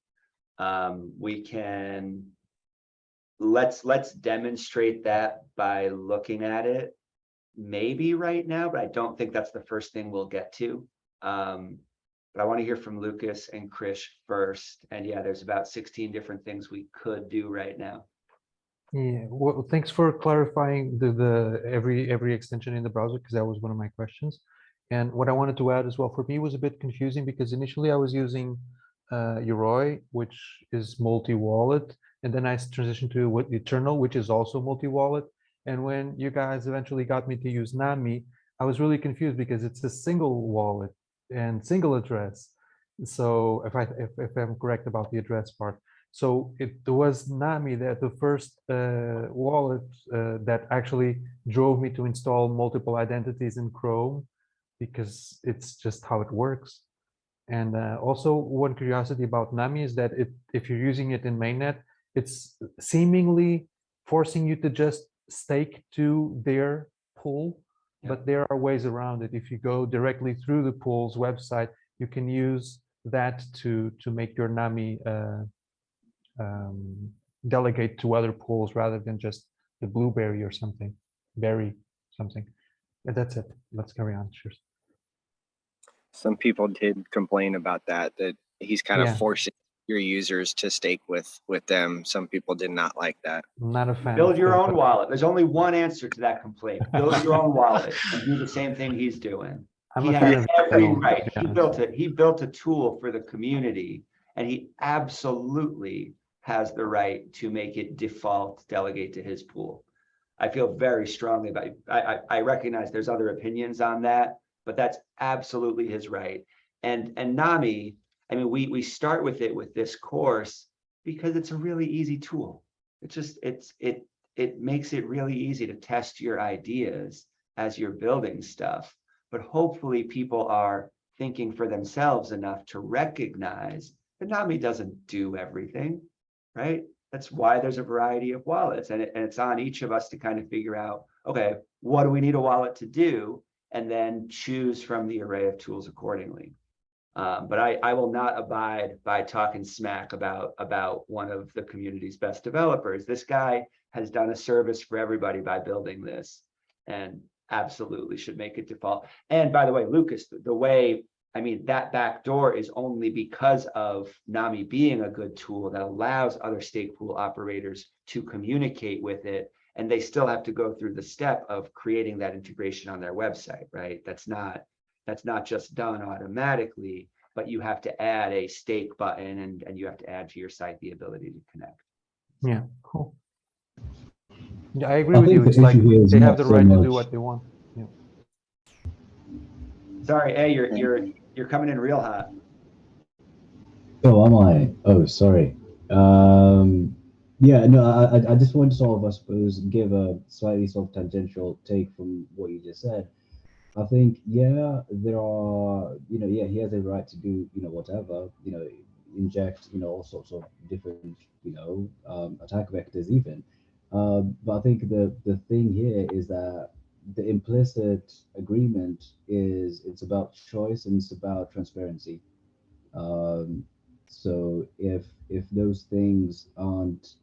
We can let's demonstrate that by looking at it maybe right now, but I don't think that's the first thing we'll get to. But I want to hear from Lucas and Krish first. And yeah, there's about 16 different things we could do right now. Yeah, well, thanks for clarifying the every extension in the browser, because that was one of my questions. And what I wanted to add as well, for me, was a bit confusing because initially I was using Yoroi, which is multi-wallet, and then I transitioned to Eternal, which is also multi-wallet. And when you guys eventually got me to use Nami, I was really confused because it's a single wallet and single address. So if I'm correct about the address part. So it was Nami that the first wallet that actually drove me to install multiple identities in Chrome, because it's just how it works. And also one curiosity about Nami is that if you're using it in mainnet, it's seemingly forcing you to just stake to their pool, but there are ways around it. If you go directly through the pool's website, you can use that to make your Nami delegate to other pools rather than just the Blueberry or something, Berry something. And that's it. Let's carry on. Cheers. Some people did complain about that he's kind of forcing your users to stake with them. Some people did not like that. I'm not a fan. Build of your it, own but wallet. There's only one answer to that complaint. Build your own wallet and do the same thing he's doing. I'm He a has fan of every Venmo, to right. be He honest. built a tool for the community, and he absolutely has the right to make it default delegate to his pool. I feel very strongly about it. I recognize there's other opinions on that, but that's absolutely his right. And NAMI, I mean, we start with it with this course because it's a really easy tool. It's just it makes it really easy to test your ideas as you're building stuff. But hopefully people are thinking for themselves enough to recognize that NAMI doesn't do everything, right? That's why there's a variety of wallets, and it's on each of us to kind of figure out, okay, what do we need a wallet to do? And then choose from the array of tools accordingly. But I will not abide by talking smack about one of the community's best developers. This guy has done a service for everybody by building this, and absolutely should make it default. And by the way, Lucas, the way, I mean, that backdoor is only because of NAMI being a good tool that allows other stake pool operators to communicate with it, and they still have to go through the step of creating that integration on their website, right? That's not just done automatically, but you have to add a stake button, and you have to add to your site the ability to connect. Yeah, cool. Yeah, I agree I with think you. the It's like issue here is they have not the so right to do much- what they want. Yeah. Sorry, hey, you're coming in real hot. Oh, am I? Oh, sorry. Yeah, no, I just want to sort of, I suppose, give a slightly sort of tangential take from what you just said. I think, yeah, there are, yeah, he has a right to do, whatever, inject, all sorts of different, attack vectors even. But I think the thing here is that the implicit agreement is it's about choice and it's about transparency. So if those things aren't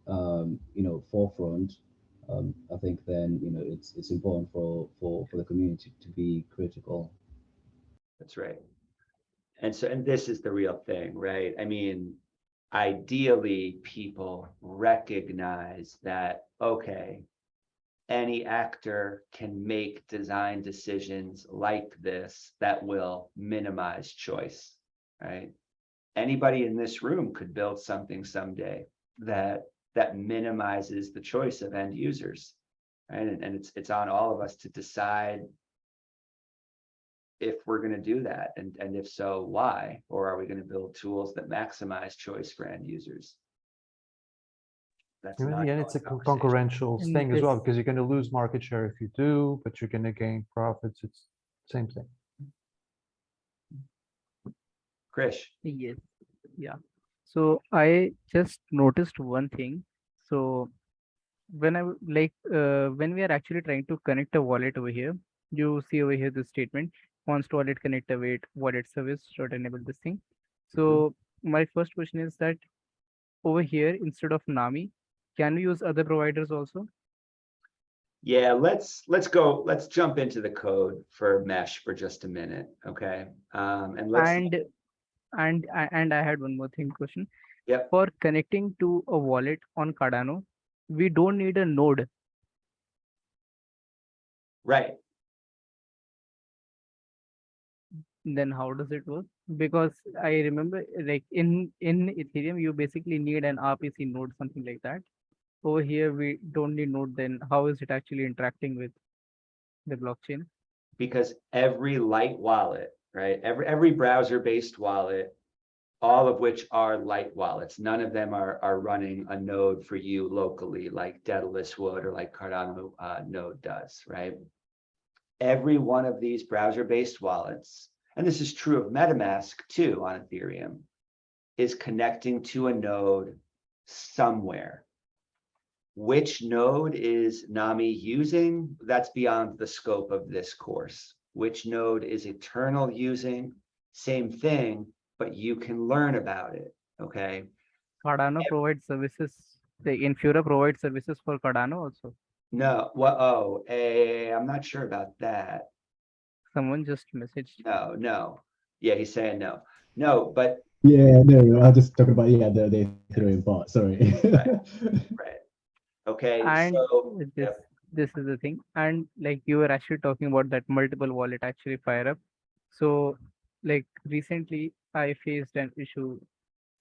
forefront, I think then it's important for the community to be critical. That's right. And this is the real thing, right? I mean, ideally people recognize that, okay, any actor can make design decisions like this that will minimize choice, right? Anybody in this room could build something someday that minimizes the choice of end users, right? And it's on all of us to decide if we're going to do that, and if so, why? Or are we going to build tools that maximize choice for end users? That's In not the end, it's a conversation. concurrential And thing as well, this- because you're going to lose market share if you do, but you're going to gain profits. It's same thing. Krish, Yes. Yeah. So I just noticed one thing. So when when we are actually trying to connect a wallet over here, you see over here the statement const wallet connect await wallet service should enable this thing. So my first question is that over here instead of NAMI, can we use other providers also? yeah, let's jump into the code for mesh for just a minute, okay? And let's, And I had one more thing question. yep, For connecting to a wallet on Cardano, we don't need a node. right. Then how does it work? Because I remember like in Ethereum, you basically need an RPC node, something like that. Over here, we don't need node. Then how is it actually interacting with the blockchain? Because every light wallet, right? Every browser-based wallet, all of which are light wallets, none of them are running a node for you locally like Daedalus would or like Cardano node does, right? Every one of these browser-based wallets, and this is true of MetaMask too on Ethereum, is connecting to a node somewhere. Which node is NAMI using? That's beyond the scope of this course. Which node is Eternal using? Same thing, but you can learn about it, okay? Cardano provides services. The Infura provides services for Cardano also. No, well, I'm not sure about that. Someone just messaged. No. Yeah, he's saying no. No, but Yeah, no, I'm just talking about the Ethereum part. Sorry. right. Okay, And so this yep. this is the thing. And like you were actually talking about that multiple wallet actually fire up. So like recently I faced an issue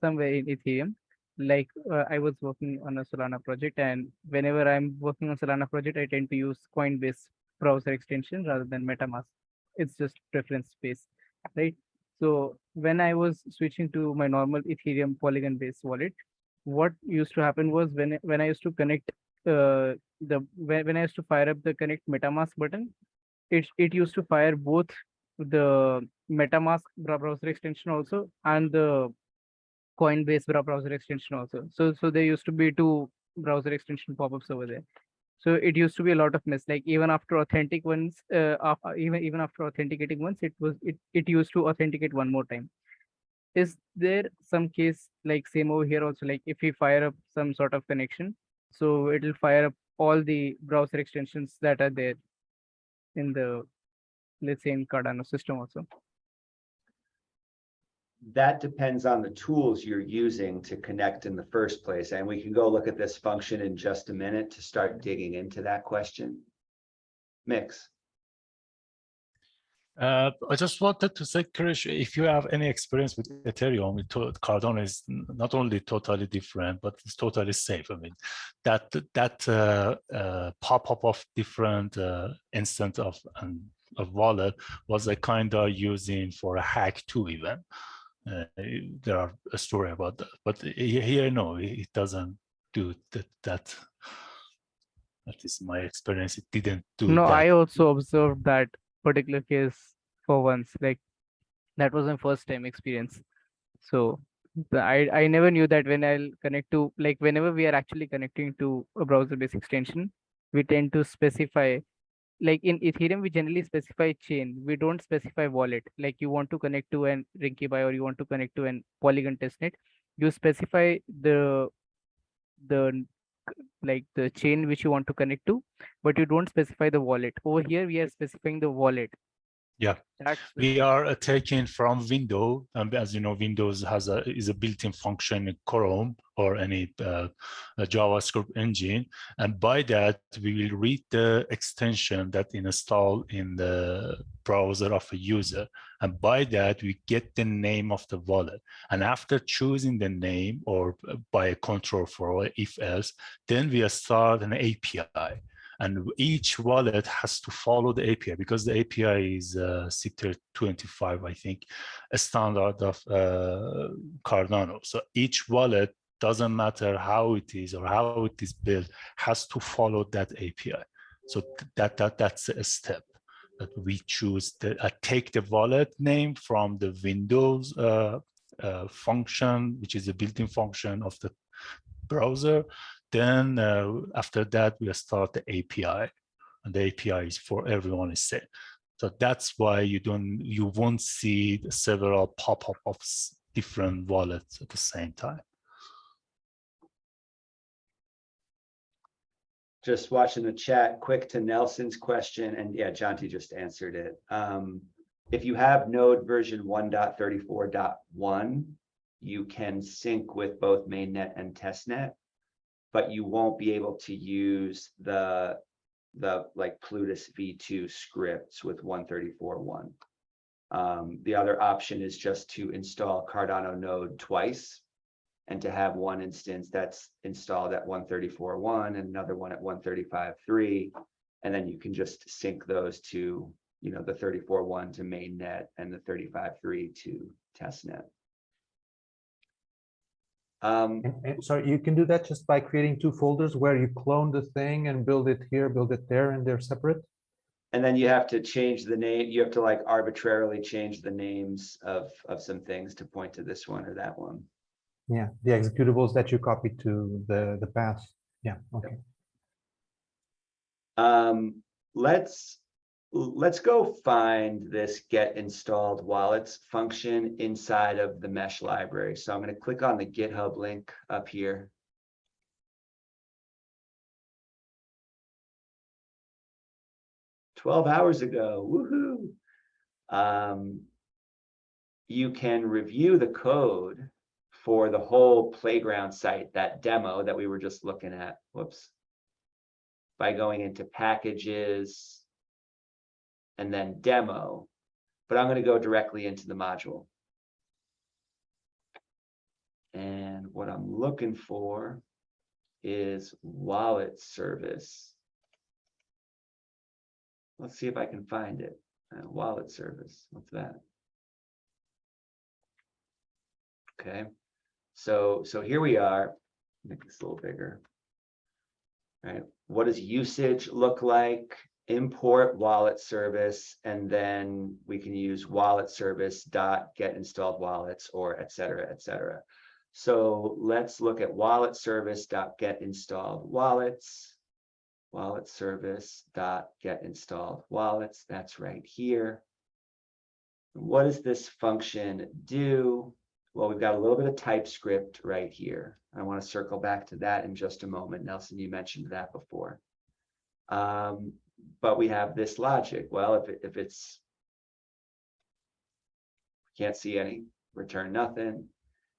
somewhere in Ethereum. Like I was working on a Solana project, and whenever I'm working on Solana project, I tend to use Coinbase browser extension rather than MetaMask. It's just preference based, right? So when I was switching to my normal Ethereum Polygon based wallet, what used to happen was when I used to connect when I used to fire up the connect MetaMask button, it used to fire both the MetaMask browser extension also and the Coinbase browser extension also. So there used to be two browser extension pop-ups over there. So it used to be a lot of mess. Like even after authentic ones, even after authenticating once, it used to authenticate one more time. Is there some case like same over here also? Like if we fire up some sort of connection, so it'll fire up all the browser extensions that are there in the, let's say, in Cardano system also. That depends on the tools you're using to connect in the first place. And we can go look at this function in just a minute to start digging into that question. Mix. I just wanted to say, Krish, if you have any experience with Ethereum, Cardano is not only totally different, but it's totally safe. I mean, that pop-up of different instance of wallet was a kind of using for a hack too, even. There are a story about that, but here, no, it doesn't do that. That is my experience. It didn't do No, that. I also observed that particular case for once. Like that was my first time experience. So I never knew that when I'll connect to, like whenever we are actually connecting to a browser based extension, we tend to specify, like in Ethereum, we generally specify chain. We don't specify wallet. Like you want to connect to an Rinkibai or you want to connect to an Polygon testnet, you specify the like the chain which you want to connect to, but you don't specify the wallet. Over here, we are specifying the wallet. Yeah, That's the we thing. are taking from Windows, and as you know, Windows is a built-in function in Chrome or any a JavaScript engine, and by that we will read the extension that installed in the browser of a user, and by that we get the name of the wallet. And after choosing the name or by a control for if else, then we start an API. And each wallet has to follow the API because the API is sector 25, I think, a standard of Cardano. So each wallet, doesn't matter how it is or how it is built, has to follow that API. So that's a step that we choose. Take the wallet name from the Windows function, which is a built-in function of the browser. Then after that, we start the API, and the API is for everyone is set. So that's why you won't see several pop-up of different wallets at the same time. Just watching the chat, quick to Nelson's question, and yeah, Jonty just answered it. If you have node version 1.34.1, you can sync with both mainnet and testnet, but you won't be able to use the like Plutus v2 scripts with 1.34.1. The other option is just to install Cardano node twice, and to have one instance that's installed at 1.34.1 and another one at 1.35.3, and then you can just sync those to, you know, the 34.1 to mainnet and the 35.3 to testnet. And so you can do that just by creating two folders where you clone the thing and build it here, build it there, and they're separate. And then you have to change the name. You have to like arbitrarily change the names of some things to point to this one or that one. Yeah, the executables that you copied to the path. Yeah, okay. Let's go find this get installed wallets function inside of the mesh library. So I'm going to click on the GitHub link up here. "12 hours ago, woohoo!" you can review the code for the whole playground site, that demo that we were just looking at, whoops, by going into packages and then demo, but I'm going to go directly into the module. And what I'm looking for is wallet service. Let's see if I can find it. Wallet service, what's that? Okay, so here we are. Make this a little bigger. All right, what does usage look like? Import wallet service, and then we can use wallet service dot get installed wallets, or et cetera, et cetera. So let's look at wallet service dot get installed wallets. Wallet service dot get installed wallets. That's right here. What does this function do? Well, we've got a little bit of TypeScript right here. I want to circle back to that in just a moment. Nelson, you mentioned that before. But we have this logic. Well, if it's, can't see any, return nothing.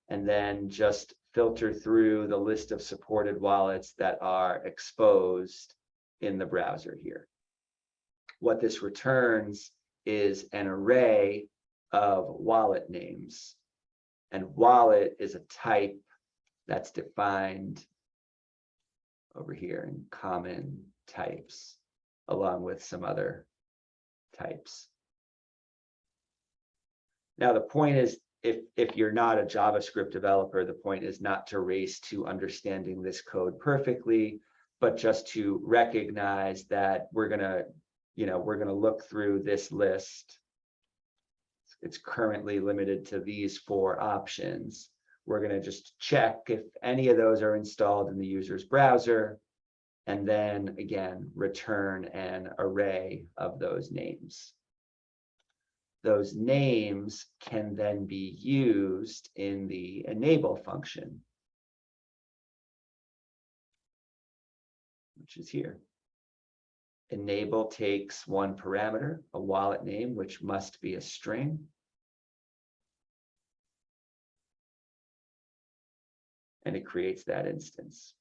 And then just filter through the list of supported wallets that are exposed in the browser here. What this returns is an array of wallet names. And wallet is a type that's defined over here in common types, along with some other types. Now, the point is, if you're not a JavaScript developer, the point is not to race to understanding this code perfectly, but just to recognize that we're gonna look through this list. It's currently limited to these 4 options. We're going to just check if any of those are installed in the user's browser, and then again, return an array of those names. Those names can then be used in the enable function, which is here. Enable takes one parameter, a wallet name, which must be a string. And it creates that instance.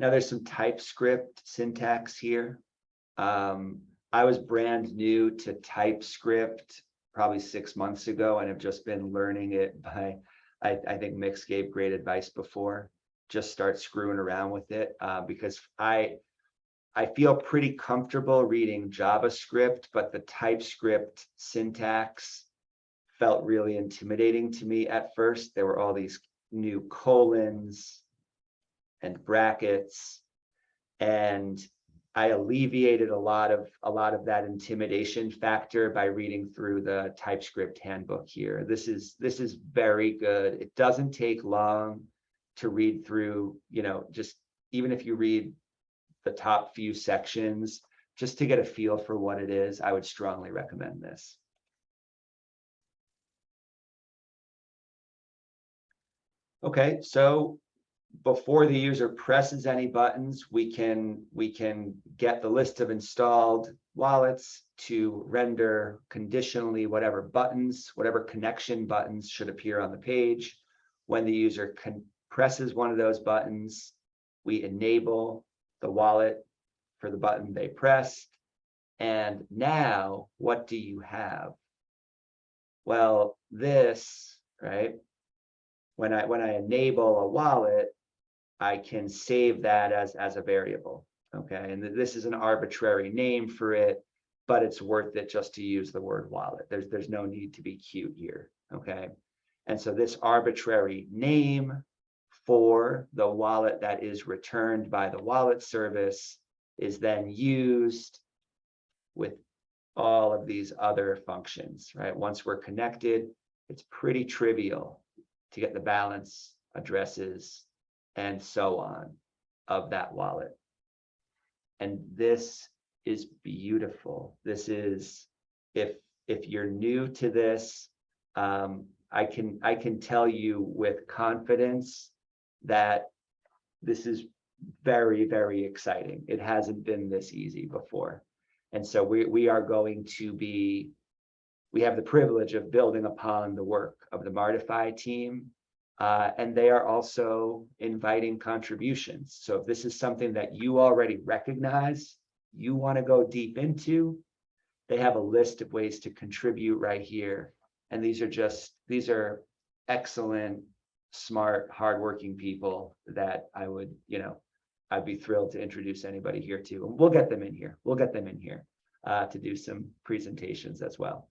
Now there's some TypeScript syntax here. I was brand new to TypeScript probably 6 months ago, and have just been learning it by, I think Mix gave great advice before. Just start screwing around with it, because I feel pretty comfortable reading JavaScript, but the TypeScript syntax felt really intimidating to me at first. There were all these new colons and brackets, and I alleviated a lot of that intimidation factor by reading through the TypeScript handbook here. This is very good. It doesn't take long to read through, just even if you read the top few sections, just to get a feel for what it is, I would strongly recommend this. Okay, so before the user presses any buttons, we can get the list of installed wallets to render conditionally whatever buttons, whatever connection buttons should appear on the page. When the user presses one of those buttons, we enable the wallet for the button they pressed. And now, what do you have? Well, this, right? When I enable a wallet, I can save that as a variable, okay? And this is an arbitrary name for it, but it's worth it just to use the word wallet. There's no need to be cute here, okay? And so this arbitrary name for the wallet that is returned by the wallet service is then used with all of these other functions, right? Once we're connected, it's pretty trivial to get the balance, addresses, and so on of that wallet. And this is beautiful. This is, if you're new to this, I can tell you with confidence that this is very, very exciting. It hasn't been this easy before. And so we are going to be, we have the privilege of building upon the work of the Martify team. And they are also inviting contributions. So if this is something that you already recognize, you want to go deep into, they have a list of ways to contribute right here. And these are excellent, smart, hardworking people that I would, I'd be thrilled to introduce anybody here to. And we'll get them in here. We'll get them in here to do some presentations as well.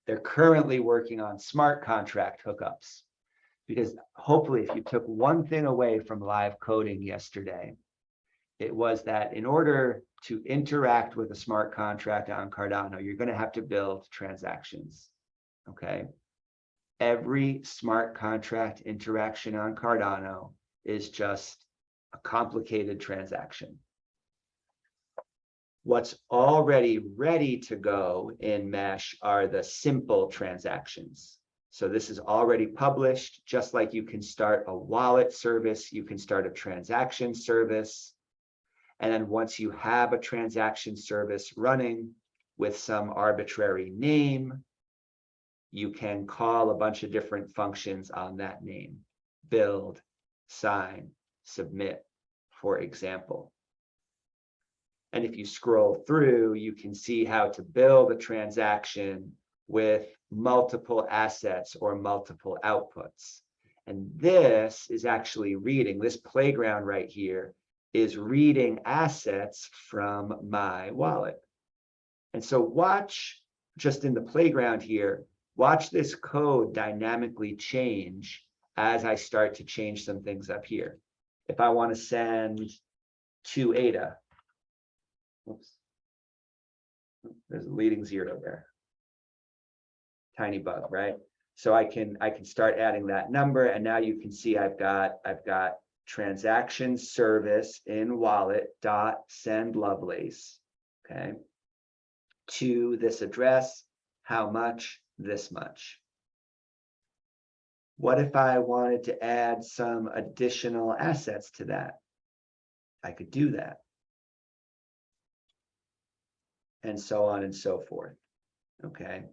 They're currently working on smart contract hookups, because hopefully if you took one thing away from live coding yesterday, it was that in order to interact with a smart contract on Cardano, you're going to have to build transactions. Okay. Every smart contract interaction on Cardano is just a complicated transaction. What's already ready to go in Mesh are the simple transactions. So this is already published, just like you can start a wallet service, you can start a transaction service. And then once you have a transaction service running with some arbitrary name, you can call a bunch of different functions on that name. Build, sign, submit, for example. And if you scroll through, you can see how to build a transaction with multiple assets or multiple outputs. And this is actually reading, this playground right here is reading assets from my wallet. And so watch, just in the playground here, watch this code dynamically change as I start to change some things up here. If I want to send to ADA, oops, there's a leading zero there. Tiny bug, right? So I can start adding that number, and now you can see I've got transaction service in wallet dot send Lovelace, okay, to this address, how much, this much. What if I wanted to add some additional assets to that? I could do that. And so on and so forth, okay?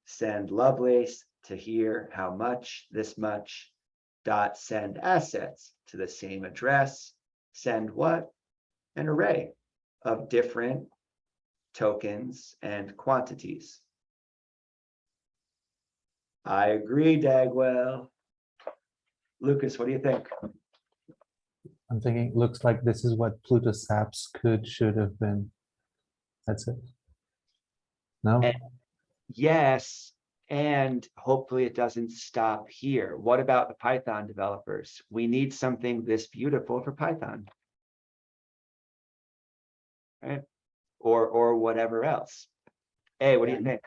Send Lovelace to here, how much, this much, dot send assets to the same address. Send what? An array of different tokens and quantities. I agree, Dagwell. Lucas, what do you think? I'm thinking, looks like this is what Plutus apps should have been. That's it. No? And yes, and hopefully it doesn't stop here. What about the Python developers? We need something this beautiful for Python, right? Or whatever else. Hey, what do you think?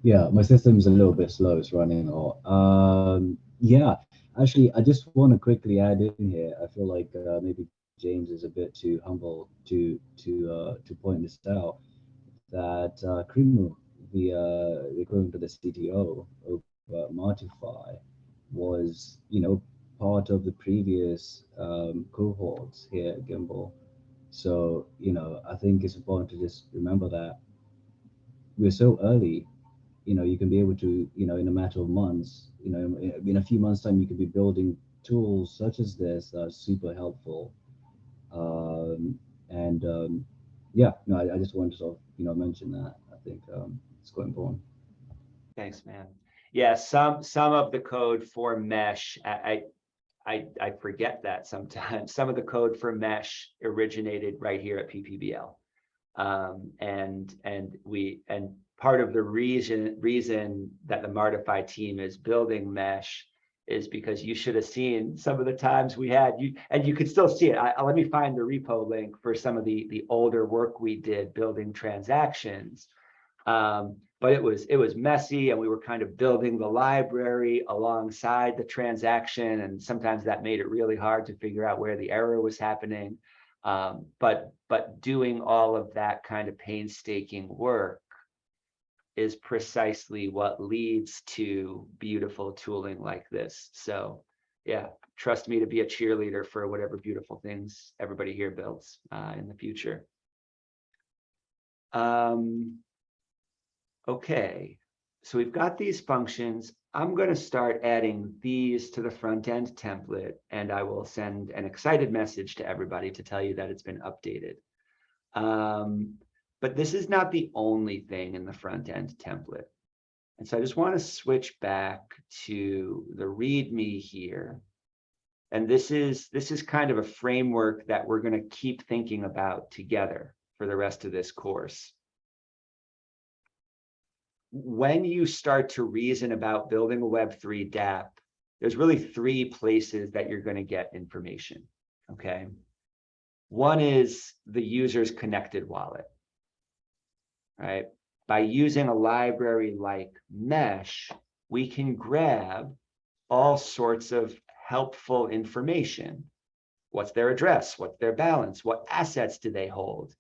Yeah, my system's a little bit slow. It's running. Yeah, actually, I just want to quickly add in here. I feel like maybe James is a bit too humble to point this out. That Krimu, the equivalent to the CTO of Martify, was part of the previous cohorts here at Gimbal. So I think it's important to just remember that we're so early. You can be able to, in a matter of months, in a few months' time, you could be building tools such as this that are super helpful. Yeah, no, I just wanted to sort of, mention that. I think it's quite important. Thanks, man. Yeah, some of the code for Mesh, I forget that sometimes. Some of the code for Mesh originated right here at PPBL. And part of the reason that the Martify team is building Mesh is because you should have seen some of the times we had and you could still see it. Let me find the repo link for some of the older work we did building transactions. But it was messy, and we were kind of building the library alongside the transaction, and sometimes that made it really hard to figure out where the error was happening. But doing all of that kind of painstaking work is precisely what leads to beautiful tooling like this. So yeah, trust me to be a cheerleader for whatever beautiful things everybody here builds in the future. Okay, so we've got these functions. I'm going to start adding these to the front end template, and I will send an excited message to everybody to tell you that it's been updated. But this is not the only thing in the front end template. And so I just want to switch back to the README here. And this is kind of a framework that we're going to keep thinking about together for the rest of this course. When you start to reason about building a Web3 dApp, there's really three places that you're going to get information, okay? One is the user's connected wallet, right? By using a library like Mesh, we can grab all sorts of helpful information. What's their address? What's their balance? What assets do they hold?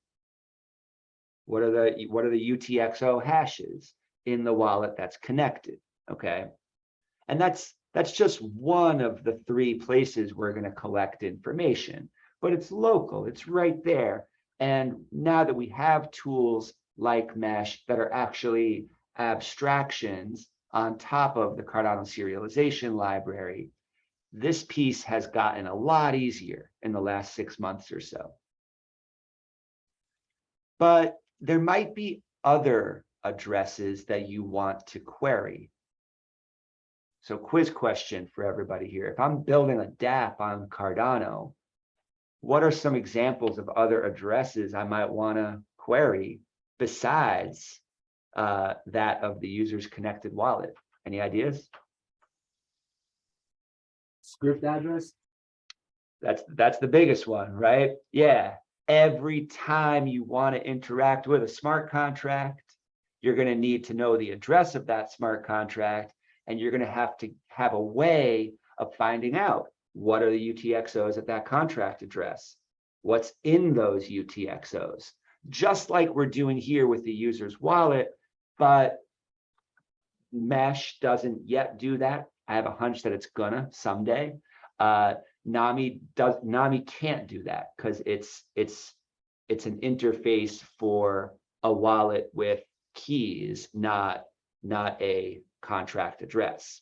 What are the UTXO hashes in the wallet that's connected, okay? And that's just one of the three places we're going to collect information, but it's local, it's right there. And now that we have tools like Mesh that are actually abstractions on top of the Cardano serialization library, this piece has gotten a lot easier in the last 6 months or so. But there might be other addresses that you want to query. So quiz question for everybody here. If I'm building a dApp on Cardano, what are some examples of other addresses I might want to query besides that of the user's connected wallet? Any ideas? Script address? That's the biggest one, right? Yeah. Every time you want to interact with a smart contract, you're going to need to know the address of that smart contract, and you're going to have a way of finding out what are the UTXOs at that contract address, what's in those UTXOs, just like we're doing here with the user's wallet, but Mesh doesn't yet do that. I have a hunch that it's gonna someday. Nami can't do that because it's an interface for a wallet with keys, not a contract address.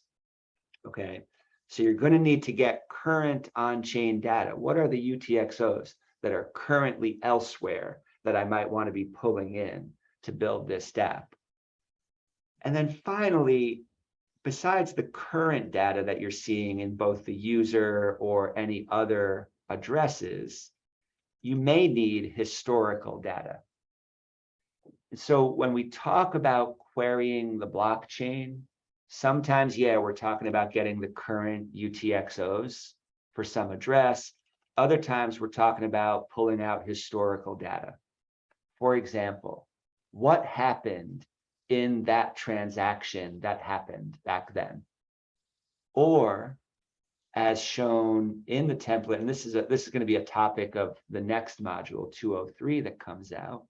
Okay, so you're going to need to get current on-chain data. What are the UTXOs that are currently elsewhere that I might want to be pulling in to build this dApp? And then finally, besides the current data that you're seeing in both the user or any other addresses, you may need historical data. So when we talk about querying the blockchain, sometimes, yeah, we're talking about getting the current UTXOs for some address. Other times we're talking about pulling out historical data. For example, what happened in that transaction that happened back then? Or as shown in the template, and this is going to be a topic of the next module 203 that comes out.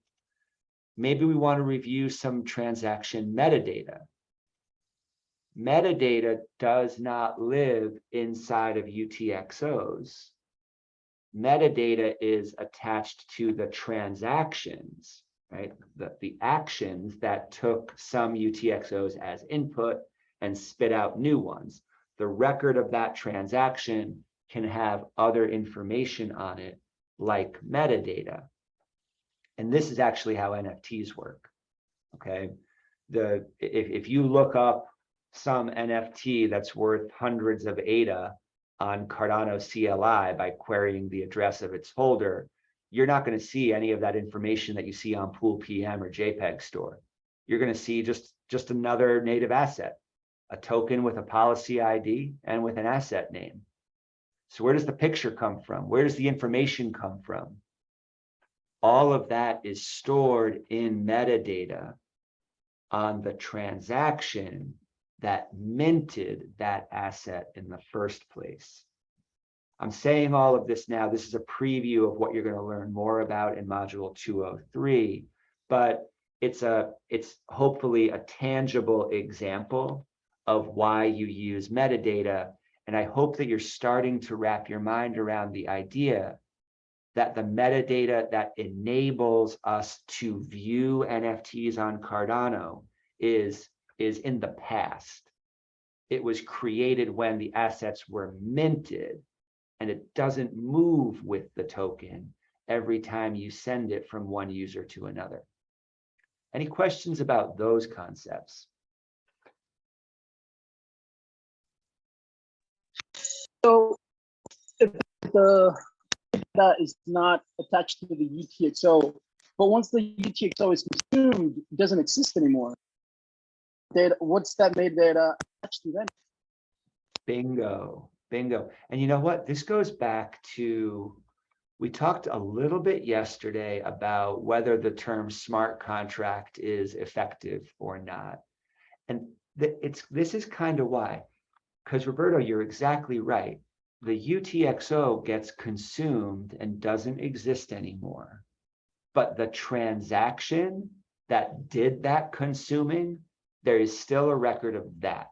Maybe we want to review some transaction metadata. Metadata does not live inside of UTXOs. Metadata is attached to the transactions, right? The actions that took some UTXOs as input and spit out new ones. The record of that transaction can have other information on it, like metadata. And this is actually how NFTs work, okay? If you look up some NFT that's worth hundreds of ADA on Cardano CLI by querying the address of its holder, you're not going to see any of that information that you see on Pool PM or JPEG Store. You're going to see just another native asset, a token with a policy ID and with an asset name. So where does the picture come from? Where does the information come from? All of that is stored in metadata on the transaction that minted that asset in the first place. I'm saying all of this now. This is a preview of what you're going to learn more about in module 203. But it's hopefully a tangible example of why you use metadata. And I hope that you're starting to wrap your mind around the idea that the metadata that enables us to view NFTs on Cardano is in the past. It was created when the assets were minted, and it doesn't move with the token every time you send it from one user to another. Any questions about those concepts? So if the data is not attached to the UTXO, but once the UTXO is consumed, it doesn't exist anymore. Data, what's that metadata attached to then? Bingo, bingo. And you know what? This goes back to, we talked a little bit yesterday about whether the term smart contract is effective or not. And this is kind of why, because Roberto, you're exactly right. The UTXO gets consumed and doesn't exist anymore. But the transaction that did that consuming, there is still a record of that.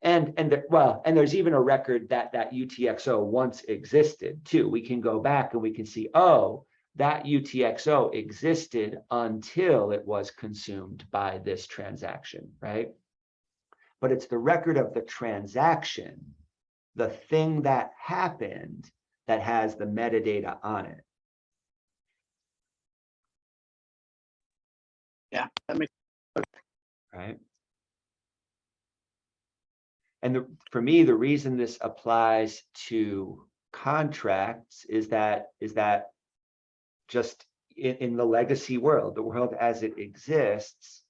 And there's even a record that UTXO once existed too. We can go back and we can see, oh, that UTXO existed until it was consumed by this transaction, right? But it's the record of the transaction, the thing that happened, that has the metadata on it. Yeah, that makes sense. Right. And for me, the reason this applies to contracts is that just in the legacy world, the world as it exists,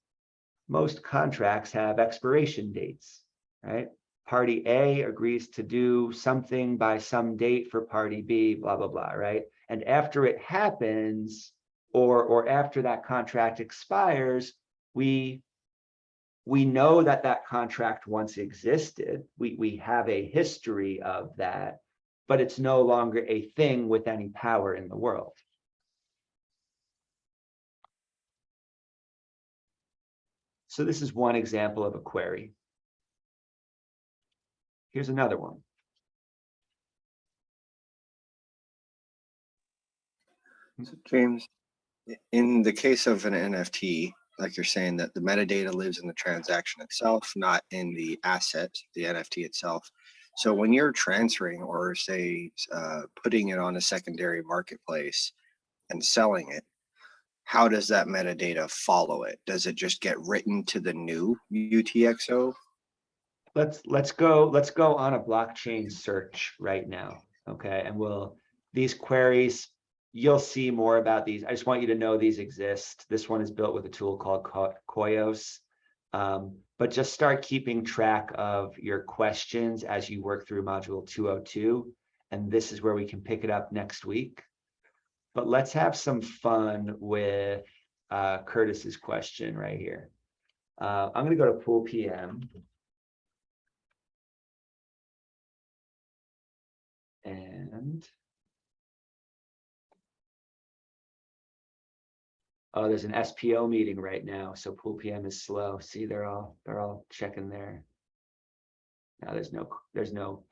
most contracts have expiration dates, right? Party A agrees to do something by some date for party B, blah, blah, blah, right? And after it happens, or after that contract expires, we know that contract once existed. We have a history of that, but it's no longer a thing with any power in the world. So this is one example of a query. Here's another one. So James, in the case of an NFT, like you're saying that the metadata lives in the transaction itself, not in the asset, the NFT itself. So when you're transferring or say putting it on a secondary marketplace and selling it, how does that metadata follow it? Does it just get written to the new UTXO? Let's go on a blockchain search right now. Okay, and these queries, you'll see more about these. I just want you to know these exist. This one is built with a tool called Koios. But just start keeping track of your questions as you work through module 202. And this is where we can pick it up next week. But let's have some fun with Curtis's question right here. I'm going to go to Pool PM. And oh, there's an SPO meeting right now, so Pool PM is slow. See, they're all checking there. Now there's no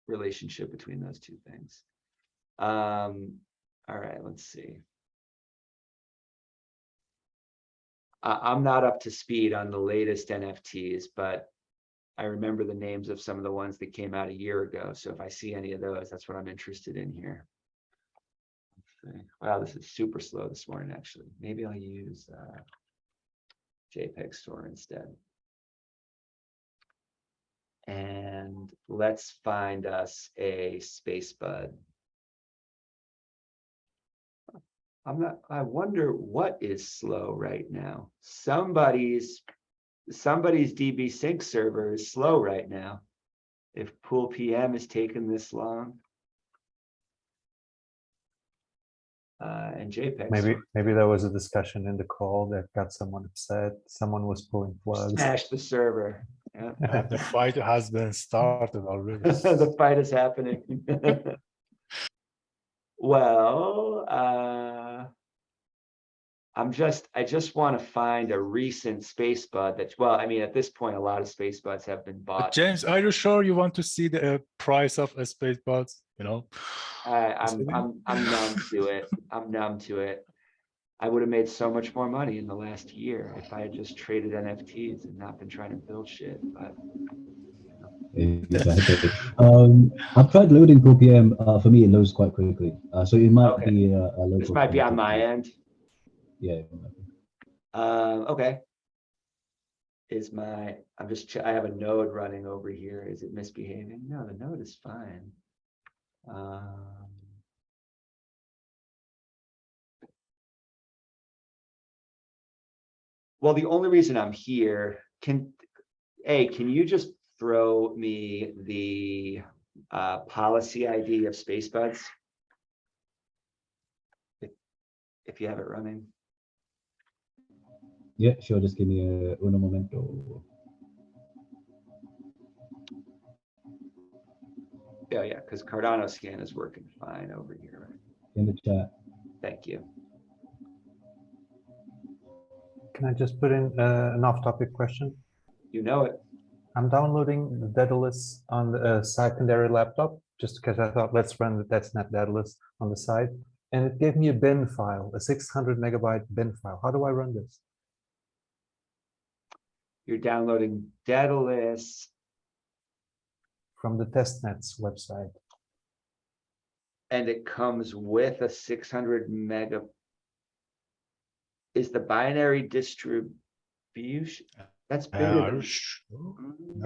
relationship between those two things. All right, let's see. I'm not up to speed on the latest NFTs, but I remember the names of some of the ones that came out a year ago. So if I see any of those, that's what I'm interested in here. Wow, this is super slow this morning, actually. Maybe I'll use JPEG Store instead. And let's find us a space bud. I wonder what is slow right now. Somebody's DB Sync server is slow right now. If Pool PM is taking this long. And JPEG. Maybe there was a discussion in the call that got someone upset. Someone was pulling plugs. Smash the server. Yeah. The fight has been started already. The fight is happening. Well, I just want to find a recent space bud that's, well, I mean, at this point, a lot of space buds have been But bought. James, are you sure you want to see the price of a space buds? You know, I'm numb to it. I'm numb to it. I would have made so much more money in the last year if I had just traded NFTs and not been trying to build shit, but. Exactly. I've tried loading ProPM. For me, it loads quite quickly. So it might Okay. be a local. This might be on my connectivity. end. Yeah. It might be. Okay. I have a node running over here. Is it misbehaving? No, the node is fine. Well, the only reason I'm here, can you just throw me the policy ID of SpaceBuds? If you have it running. Yeah, sure. Just give me uno momento. Yeah, because Cardano scan is working fine over here. In the chat. Thank you. Can I just put in an off-topic question? You know it. I'm downloading the Daedalus on the secondary laptop just because I thought let's run the testnet Daedalus on the side, and it gave me a bin file, a 600 megabyte bin file. How do I run this? You're downloading Daedalus from the testnet's website, and it comes with a 600 mega. Is the binary distribution? That's bigger than. Sure?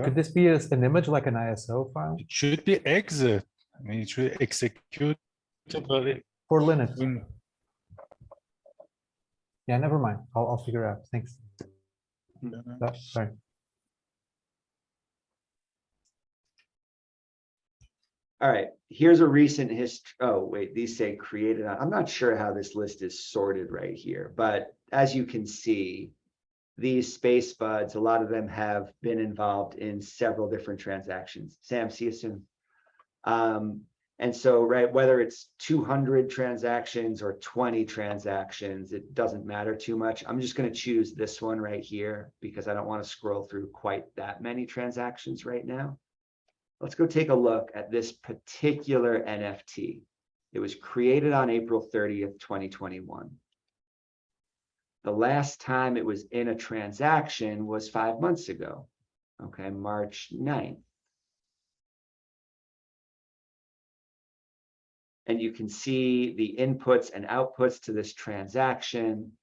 Could this be an image like an ISO file? It should be exit. I mean, it should execute for Linux. Yeah, never mind. I'll figure out. Thanks. Sorry. All right, here's a recent history. Oh, wait, these say created. I'm not sure how this list is sorted right here, but as you can see, these space buds, a lot of them have been involved in several different transactions. Sam, see you soon. And so, right, whether it's 200 transactions or 20 transactions, it doesn't matter too much. I'm just going to choose this one right here because I don't want to scroll through quite that many transactions right now. Let's go take a look at this particular NFT. It was created on April 30th, 2021. The last time it was in a transaction was 5 months ago, okay, March 9th. And you can see the inputs and outputs to this transaction.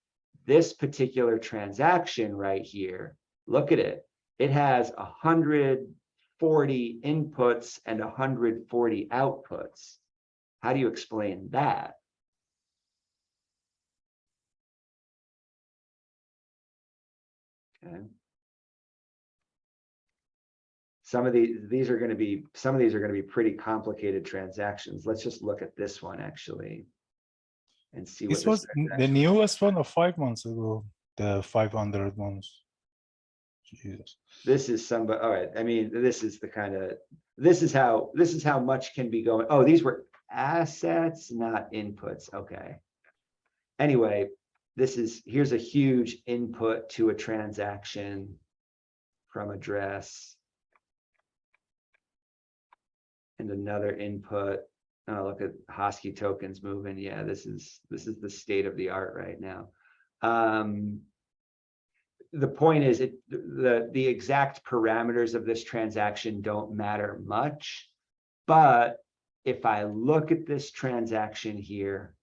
This particular transaction right here, look at it. It has 140 inputs and 140 outputs. How do you explain that? Okay. Some of these are going to be pretty complicated transactions. Let's just look at this one actually and see what this was the newest one of 5 months ago, the 500 ones. Jesus. This is somebody, all right. I mean, this is how much can be going. Oh, these were assets, not inputs. Okay. Anyway, here's a huge input to a transaction from address. And another input. Oh, look at Hosky tokens moving. Yeah, this is the state of the art right now. The point is, the exact parameters of this transaction don't matter much, but if I look at this transaction here,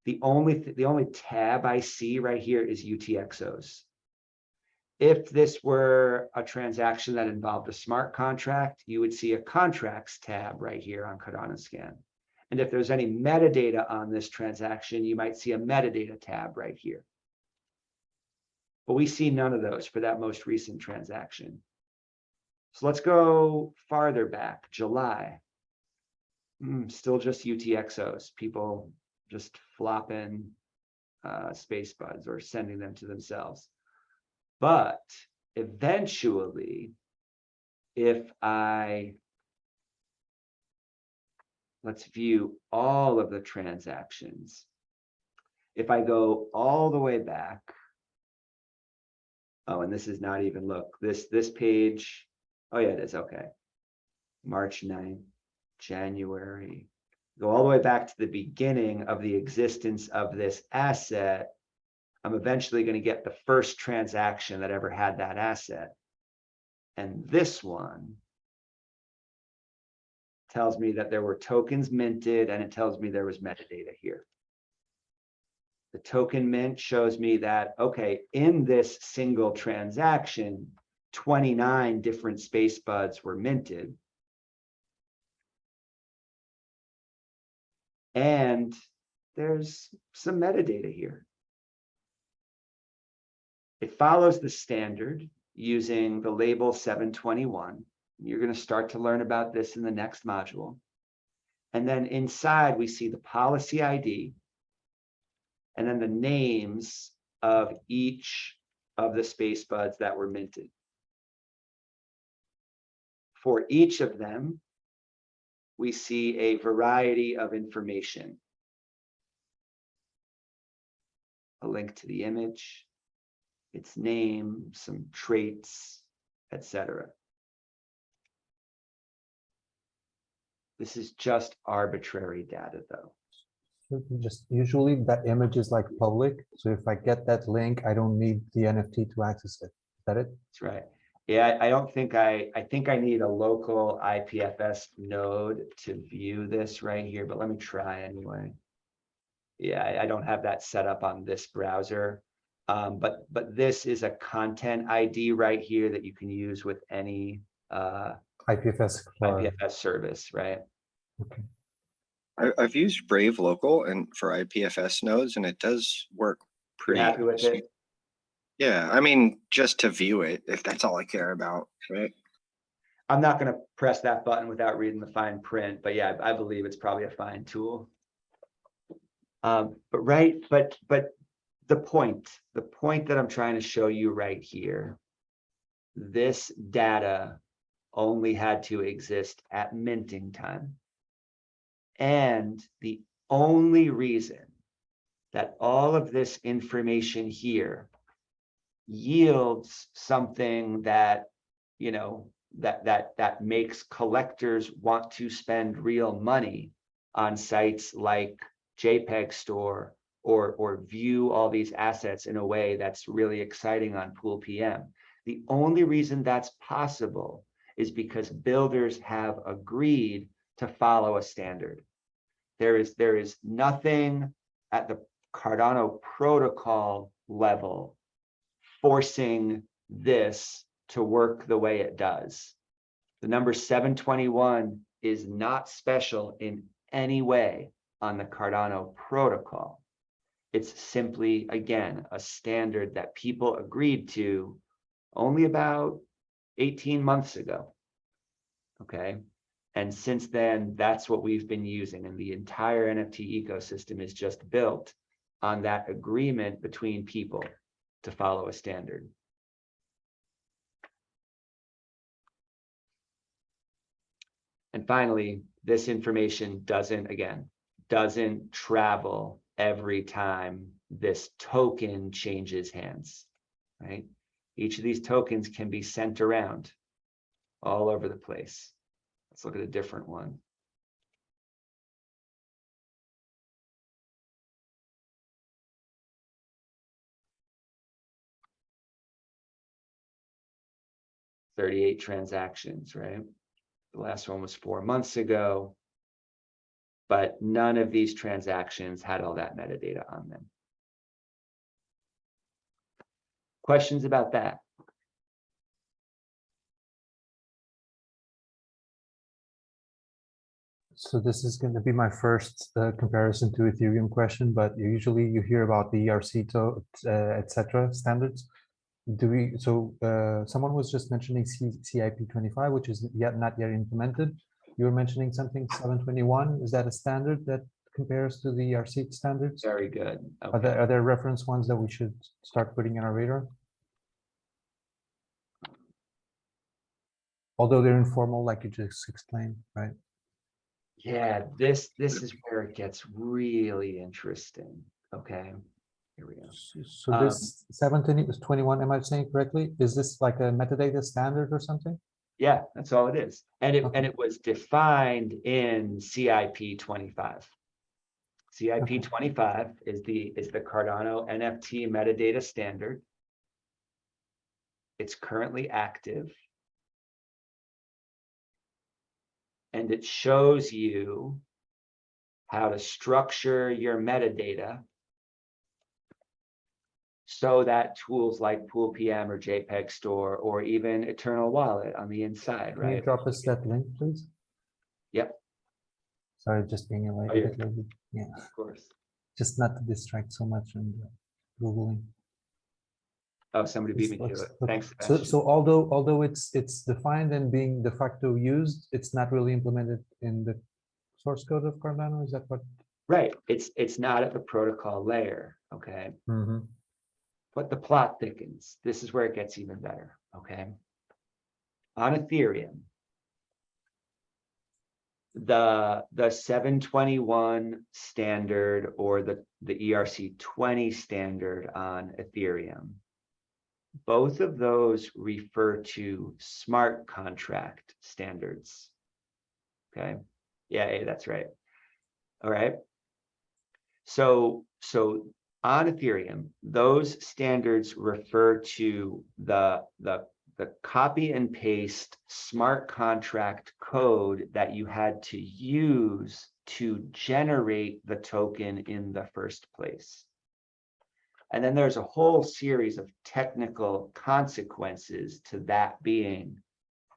the only tab I see right here is UTXOs. If this were a transaction that involved a smart contract, you would see a contracts tab right here on Cardano Scan. And if there's any metadata on this transaction, you might see a metadata tab right here. But we see none of those for that most recent transaction. So let's go farther back, July. Still just UTXOs, people just flopping space buds or sending them to themselves. But eventually, let's view all of the transactions. if I go all the way back. Oh, and this is not even, look, this page. Oh yeah, it is, okay. March 9th, January. Go all the way back to the beginning of the existence of this asset. I'm eventually going to get the first transaction that ever had that asset. And this one tells me that there were tokens minted, and it tells me there was metadata here. The token mint shows me that, okay, in this single transaction, 29 different space buds were minted. And there's some metadata here. It follows the standard using the label 721. You're going to start to learn about this in the next module. And then inside, we see the policy ID, and then the names of each of the space buds that were minted. For each of them, we see a variety of information. A link to the image, its name, some traits, etc. This is just arbitrary data, though. Just usually that image is like public. So if I get that link, I don't need the NFT to access it. Is that it? That's right. Yeah, I don't think I think I need a local IPFS node to view this right here, but let me try anyway. Yeah, I don't have that set up on this browser. But this is a content ID right here that you can use with any IPFS service, right? Okay. I've used Brave Local and for IPFS nodes, and it does work You're pretty. happy with it? Yeah, I mean, just to view it, if that's all I care about, right? I'm not going to press that button without reading the fine print, but yeah, I believe it's probably a fine tool. But the point that I'm trying to show you right here, this data only had to exist at minting time. And the only reason that all of this information here yields something that, you know, that makes collectors want to spend real money on sites like JPEG Store or view all these assets in a way that's really exciting on Pool PM. The only reason that's possible is because builders have agreed to follow a standard. There is nothing at the Cardano protocol level forcing this to work the way it does. The number 721 is not special in any way on the Cardano protocol. It's simply, again, a standard that people agreed to only about 18 months ago. Okay. And since then, that's what we've been using. And the entire NFT ecosystem is just built on that agreement between people to follow a standard. And finally, this information doesn't travel every time this token changes hands, right? Each of these tokens can be sent around all over the place. Let's look at a different one. $38 transactions, right? The last one was 4 months ago, but none of these transactions had all that metadata on them. Questions about that? So this is going to be my first comparison to Ethereum question, but usually you hear about the ERC etc. standards. Someone was just mentioning CIP25, which is not yet implemented. You were mentioning something 721. Is that a standard that compares to the ERC standards? Very good. Okay. Are there reference ones that we should start putting in our radar? Although they're informal, like you just explained, right? Yeah, this is where it gets really interesting. Okay, here we go. So this 1721, am I saying correctly? Is this like a metadata standard or something? Yeah, that's all it is. And Okay. it was defined in CIP 25. CIP Okay. 25 is the Cardano NFT metadata standard. It's currently active. And it shows you how to structure your metadata so that tools like Pool PM or JPEG Store or even Eternal Wallet on the inside, Can you right? drop us that link, please? Yep, Sorry, just being a Oh, yeah. bit lazy. Yeah, of course. just not to distract so much and Googling. Oh, somebody beat me to Let's it. look. Thanks, So, Sebastian. although it's defined and being de facto used, it's not really implemented in the source code of Cardano. Is that what? Right, it's not at the protocol layer, okay? Mhm. But the plot thickens. This is where it gets even better, okay? On Ethereum, the 721 standard or the ERC20 standard on Ethereum, both of those refer to smart contract standards. Okay, yeah, that's right. All right. So on Ethereum, those standards refer to the copy and paste smart contract code that you had to use to generate the token in the first place. And then there's a whole series of technical consequences to that being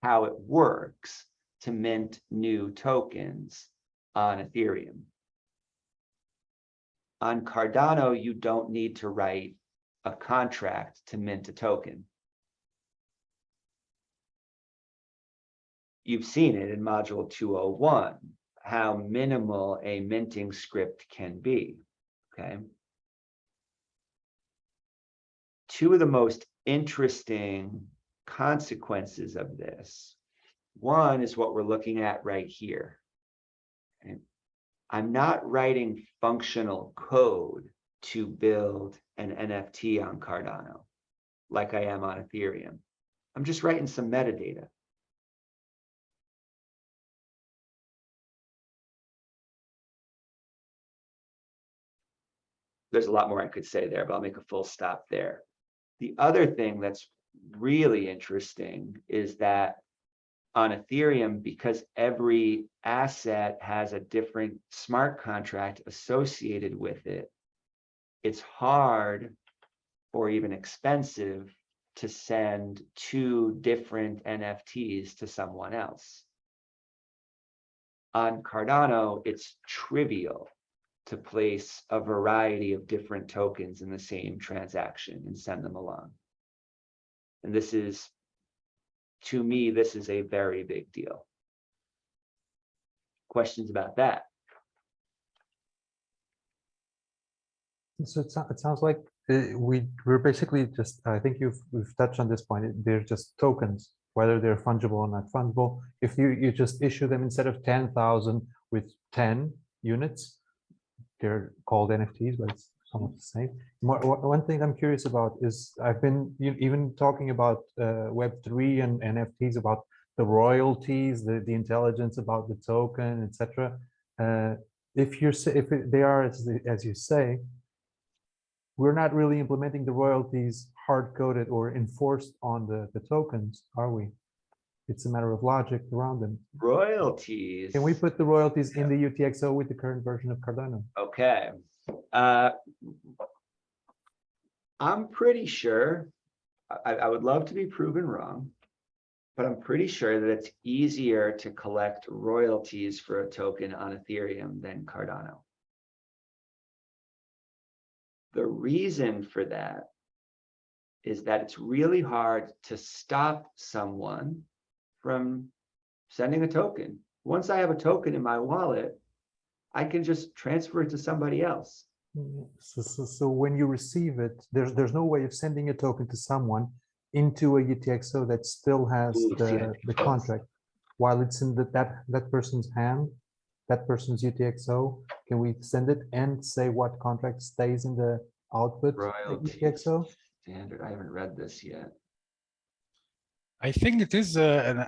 how it works to mint new tokens on Ethereum. On Cardano, you don't need to write a contract to mint a token. You've seen it in module 201, how minimal a minting script can be, okay? Two of the most interesting consequences of this, one is what we're looking at right here. Okay? I'm not writing functional code to build an NFT on Cardano like I am on Ethereum. I'm just writing some metadata. There's a lot more I could say there, but I'll make a full stop there. The other thing that's really interesting is that on Ethereum, because every asset has a different smart contract associated with it, it's hard or even expensive to send two different NFTs to someone else. On Cardano, it's trivial to place a variety of different tokens in the same transaction and send them along. And this is, to me, this is a very big deal. Questions about that? So it sounds like we're basically just, I think we've touched on this point. They're just tokens, whether they're fungible or not fungible. If you just issue them instead of 10,000 with 10 units, they're called NFTs, but it's somewhat the same. One thing I'm curious about is I've been even talking about Web3 and NFTs, about the royalties, the intelligence about the token, etc. If they are as you say, we're not really implementing the royalties hard-coded or enforced on the tokens, are we? It's a matter of logic around them. Royalties. Can we put the royalties in the UTXO with the current version of Cardano? Okay. I'm pretty sure, I would love to be proven wrong, but I'm pretty sure that it's easier to collect royalties for a token on Ethereum than Cardano. The reason for that is that it's really hard to stop someone from sending a token. Once I have a token in my wallet, I can just transfer it to somebody else. So when you receive it, there's no way of sending a token to someone into a UTXO that still has the contract while it's in that person's hand. that person's UTXO, can we send it and say what contract stays in the output Royalties UTXO? standard. I haven't read this yet. I think it is an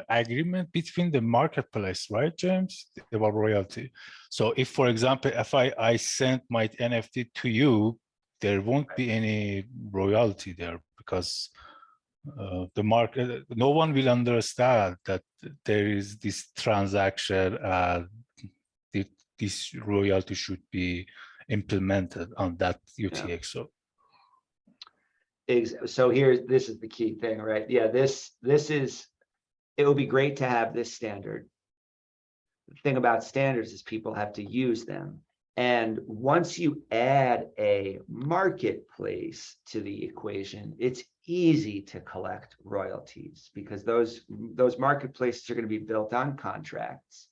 agreement between the marketplace, right, James, about royalty. So if, for example, if I send my NFT to you, there won't be any royalty there because the market, no one will understand that there is this transaction and this royalty should be implemented on that UTXO. So this is the key thing, right? Yeah, this is, it would be great to have this standard. The thing about standards is people have to use them. And once you add a marketplace to the equation, it's easy to collect royalties because those marketplaces are going to be built on contracts.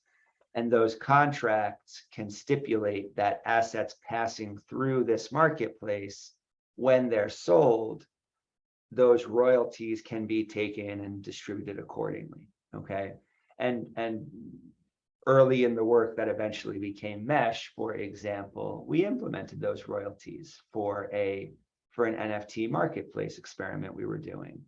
And those contracts can stipulate that assets passing through this marketplace, when they're sold, those royalties can be taken and distributed accordingly. Okay. And early in the work that eventually became Mesh, for example, we implemented those royalties for an NFT marketplace experiment we were doing.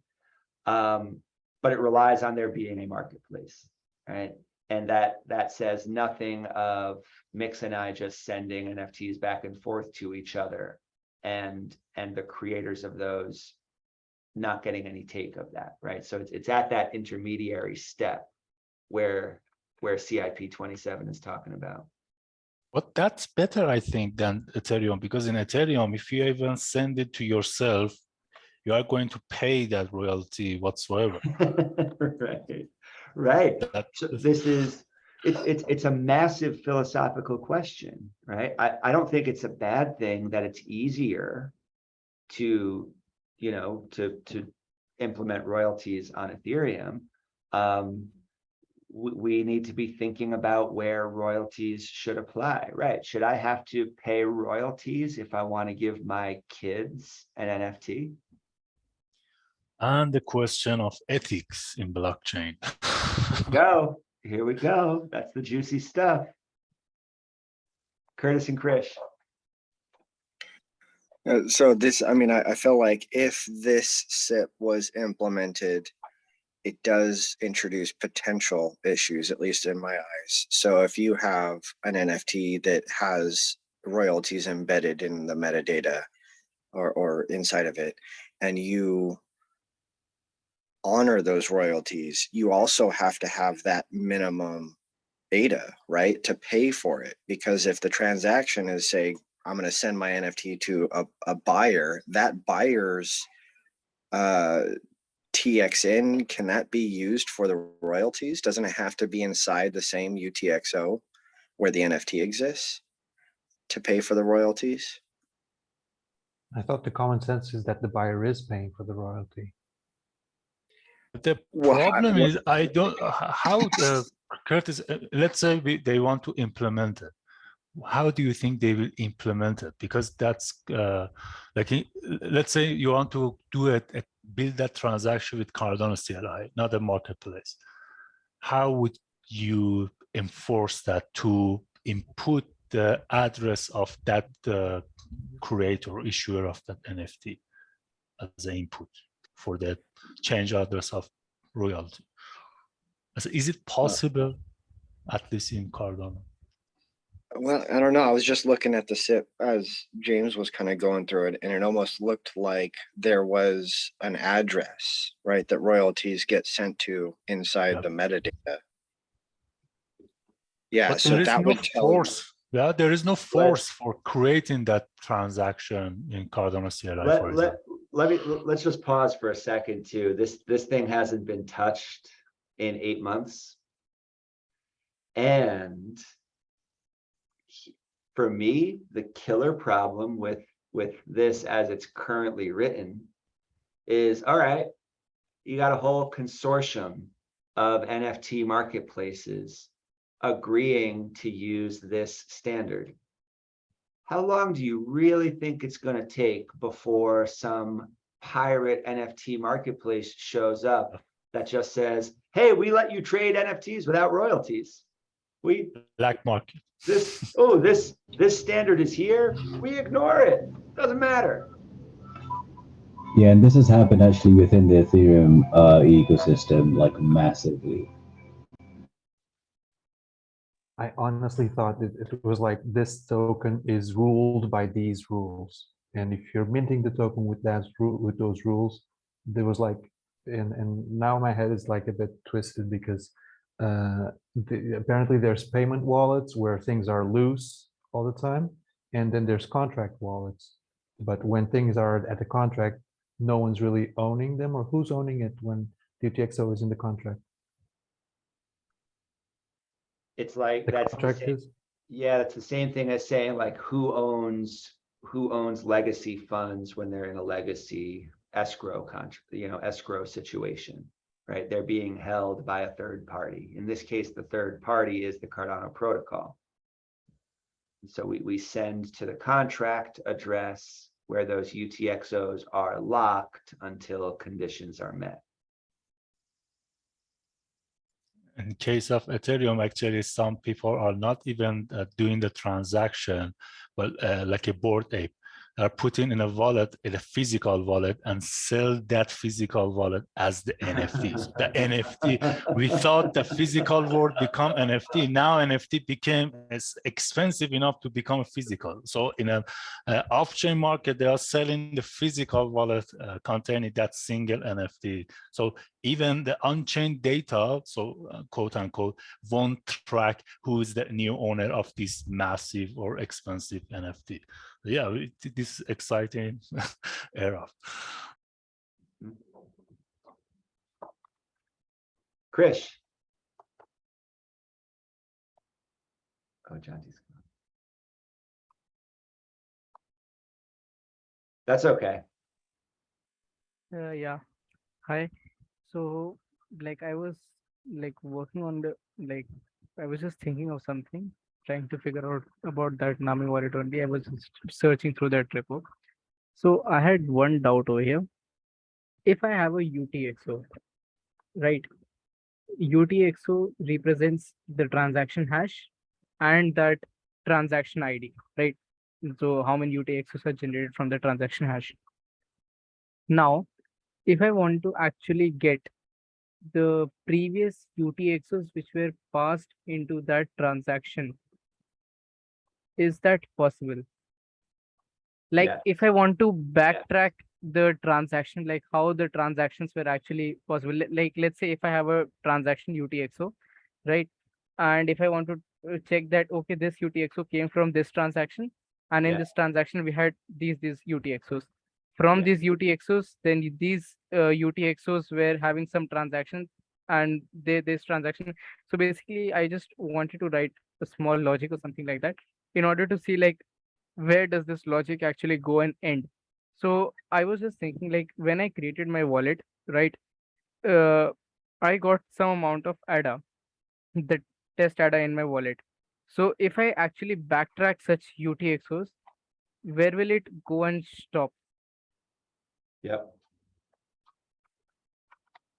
But it relies on there being a marketplace, right? And that says nothing of Mix and I just sending NFTs back and forth to each other and the creators of those not getting any take of that, right? So it's at that intermediary step where CIP 27 is talking about. But that's better, I think, than Ethereum, because in Ethereum, if you even send it to yourself, you are going to pay that royalty whatsoever. Right. So it's a massive philosophical question, right? I don't think it's a bad thing that it's easier to implement royalties on Ethereum. We need to be thinking about where royalties should apply, right? Should I have to pay royalties if I want to give my kids an NFT? And the question of ethics in blockchain. Here we go. That's the juicy stuff. Curtis and Krish. So this, I mean, I feel like if this SIP was implemented, it does introduce potential issues, at least in my eyes. So if you have an NFT that has royalties embedded in the metadata or inside of it, and you honor those royalties, you also have to have that minimum data, right, to pay for it. Because if the transaction is, say, I'm going to send my NFT to a buyer, that buyer's TXN, can that be used for the royalties? Doesn't it have to be inside the same UTXO where the NFT exists to pay for the royalties? I thought the common sense is that the buyer is paying for the royalty. The problem is, I don't, how, Curtis, let's say they want to implement it. How do you think they will implement it? Because that's like, let's say you want to do it, build that transaction with Cardano CLI, not a marketplace. How would you enforce that to input the address of that creator or issuer of that NFT as an input for the change address of royalty? So is it possible, at least in Cardano? Well, I don't know. I was just looking at the SIP as James was kind of going through it, and it almost looked like there was an address, right, that royalties get sent to inside the metadata. Yeah, but so that would tell you. Yeah, there is no force for creating that transaction in Cardano CLI, for example. Let's just pause for a second too. This thing hasn't been touched in 8 months. And for me, the killer problem with this as it's currently written is, all right, you got a whole consortium of NFT marketplaces agreeing to use this standard. How long do you really think it's going to take before some pirate NFT marketplace shows up that just says, hey, we let you trade NFTs without royalties? We, Black market. this standard is here. We ignore it. Doesn't matter. Yeah, and this has happened actually within the Ethereum ecosystem, like massively. I honestly thought that it was like this token is ruled by these rules, and if you're minting the token with with those rules, there was like, and now my head is like a bit twisted because apparently there's payment wallets where things are loose all the time, and then there's contract wallets. But when things are at the contract, no one's really owning them, or who's owning it when the UTXO is in the contract? It's like, The that's the contract same, is. yeah, that's the same thing as saying like who owns legacy funds when they're in a legacy escrow contract, escrow situation, right? They're being held by a third party. In this case, the third party is the Cardano protocol. So we send to the contract address where those UTXOs are locked until conditions are met. In case of Ethereum, actually, some people are not even doing the transaction, but like a Bored Ape, are putting in a wallet, in a physical wallet, and sell that physical wallet as the NFTs. The NFT, we thought the physical world become NFT. Now NFT became expensive enough to become physical. So in an off-chain market, they are selling the physical wallet containing that single NFT. So even the on-chain data, so quote unquote, won't track who is the new owner of this massive or expensive NFT. Yeah, this exciting era. Krish. Oh, Jonty's gone. That's okay. Yeah. Hi. So, like, I was like working on I was just thinking of something, trying to figure out about that Nami wallet only. I was just searching through that repo. So I had one doubt over here. If I have a UTXO, right? UTXO represents the transaction hash and that transaction ID, right? So how many UTXOs are generated from the transaction hash? Now, if I want to actually get the previous UTXOs which were passed into that transaction, is that possible? Like Yeah. if I want to backtrack the transaction, like how the transactions were actually possible. Like let's say if I have a transaction UTXO, right? And if I want to check that, okay, this UTXO came from this transaction, and in Yeah. this transaction we had these UTXOs. From Yeah. these UTXOs, then these UTXOs were having some transactions, and this transaction. So basically, I just wanted to write a small logic or something like that in order to see like where does this logic actually go and end. So I was just thinking like when I created my wallet, right? Uh, I got some amount of ADA, the test ADA in my wallet. So if I actually backtrack such UTXOs, where will it go and stop? Yep.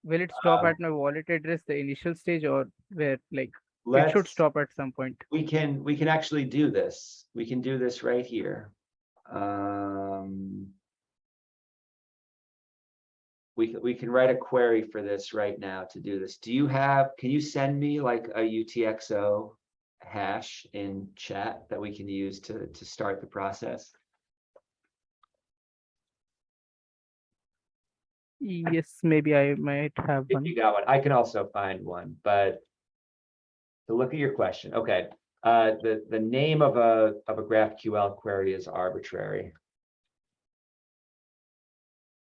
Will it stop at my wallet address, the initial stage, or where like it should Let's, stop at some point? we can actually do this. We can do this right here. We can write a query for this right now to do this. Can you send me like a UTXO hash in chat that we can use to start the process? Yes, maybe I might have If one. you got one, I can also find one, but to look at your question, okay. The name of a GraphQL query is arbitrary.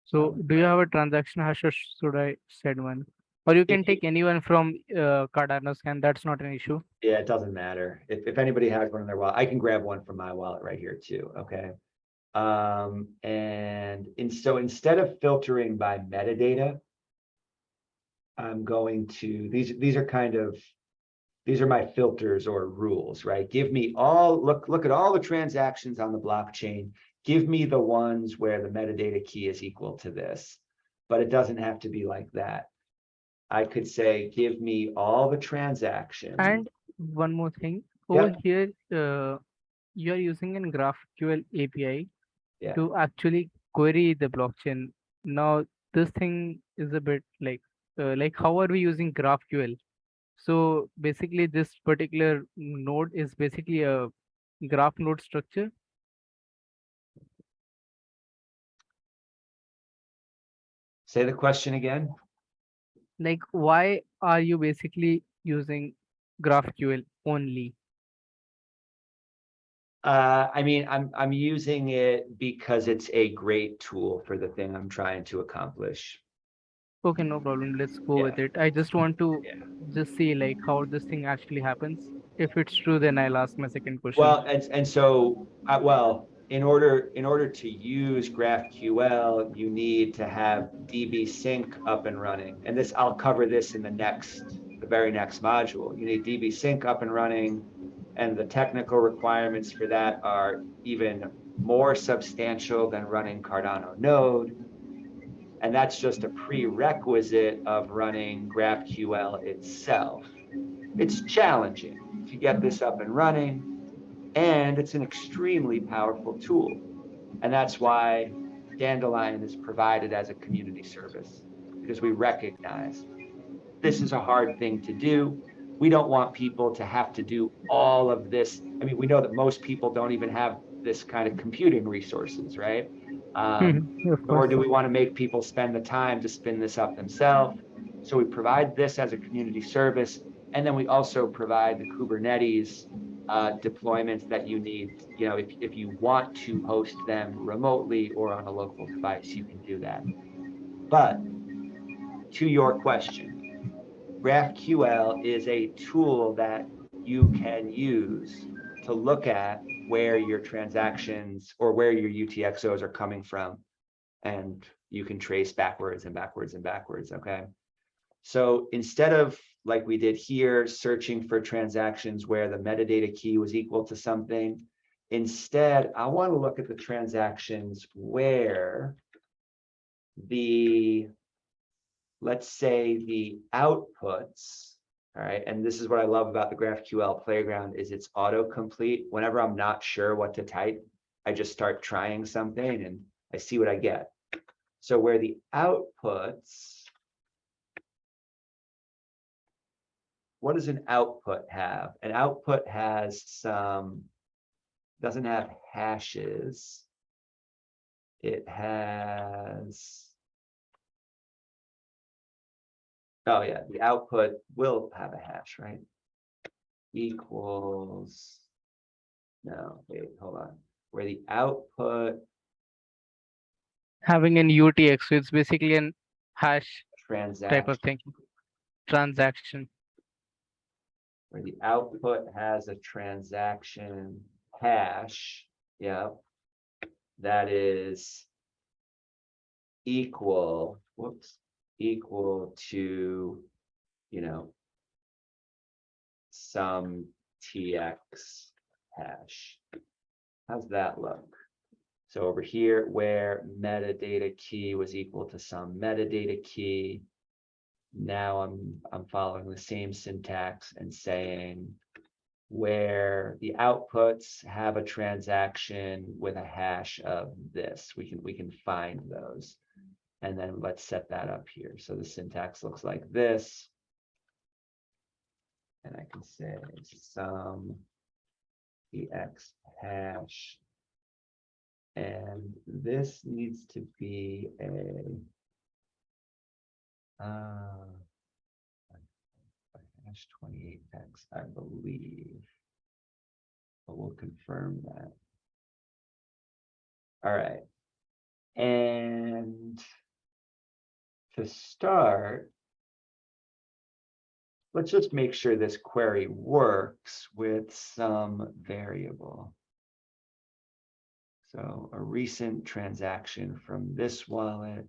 So do you have a transaction hash or should I set one? Or you can take anyone from Cardano scan, that's not an issue. Yeah, it doesn't matter. If anybody has one in their wallet, I can grab one from my wallet right here too, okay? So instead of filtering by metadata, I'm going to, these are my filters or rules, right? Give me look at all the transactions on the blockchain. Give me the ones where the metadata key is equal to this, but it doesn't have to be like that. I could say, give me all the transactions. And one more thing. Yeah. Over here, you are using an GraphQL API Yeah. to actually query the blockchain. Now, this thing is a bit like how are we using GraphQL? So basically, this particular node is basically a graph node structure. Say the question again. Like, why are you basically using GraphQL only? I mean, I'm using it because it's a great tool for the thing I'm trying to accomplish. Okay, no problem. Let's go with it. I just want to just see like how this thing actually happens. If it's true, then I'll ask my second question. Well, and so, well, in order to use GraphQL, you need to have DB sync up and running. And this, I'll cover this in the very next module. You need DB sync up and running, and the technical requirements for that are even more substantial than running Cardano node. And that's just a prerequisite of running GraphQL itself. It's challenging to get this up and running, and it's an extremely powerful tool. And that's why Dandelion is provided as a community service, because we recognize this is a hard thing to do. We don't want people to have to do all of this. I mean, we know that most people don't even have this kind of computing resources, right? Of Nor course. do we want to make people spend the time to spin this up themselves. So we provide this as a community service. And then we also provide the Kubernetes deployments that you need. You know, if you want to host them remotely or on a local device, you can do that. But to your question, GraphQL is a tool that you can use to look at where your transactions or where your UTXOs are coming from. And you can trace backwards and backwards and backwards, okay? So instead of, like we did here, searching for transactions where the metadata key was equal to something, instead, I want to look at the transactions where the, let's say the outputs, all right, and this is what I love about the GraphQL playground is it's autocomplete. Whenever I'm not sure what to type, I just start trying something and I see what I get. So where the outputs, what does an output have? An output has some, doesn't have hashes. It has, oh yeah, the output will have a hash, right? Equals, no, wait, hold on. Where the output Having an UTX, so it's basically an hash type of transaction, thing. Transaction. where the output has a transaction hash, yeah, that is equal, whoops, equal to, you know, some TX hash. How's that look? So over here, where metadata key was equal to some metadata key, now I'm following the same syntax and saying where the outputs have a transaction with a hash of this, we can find those. And then let's set that up here. So the syntax looks like this. And I can say some TX hash. And this needs to be a hash 28x, I believe. But we'll confirm that. All right. And to start, let's just make sure this query works with some variable. So a recent transaction from this wallet.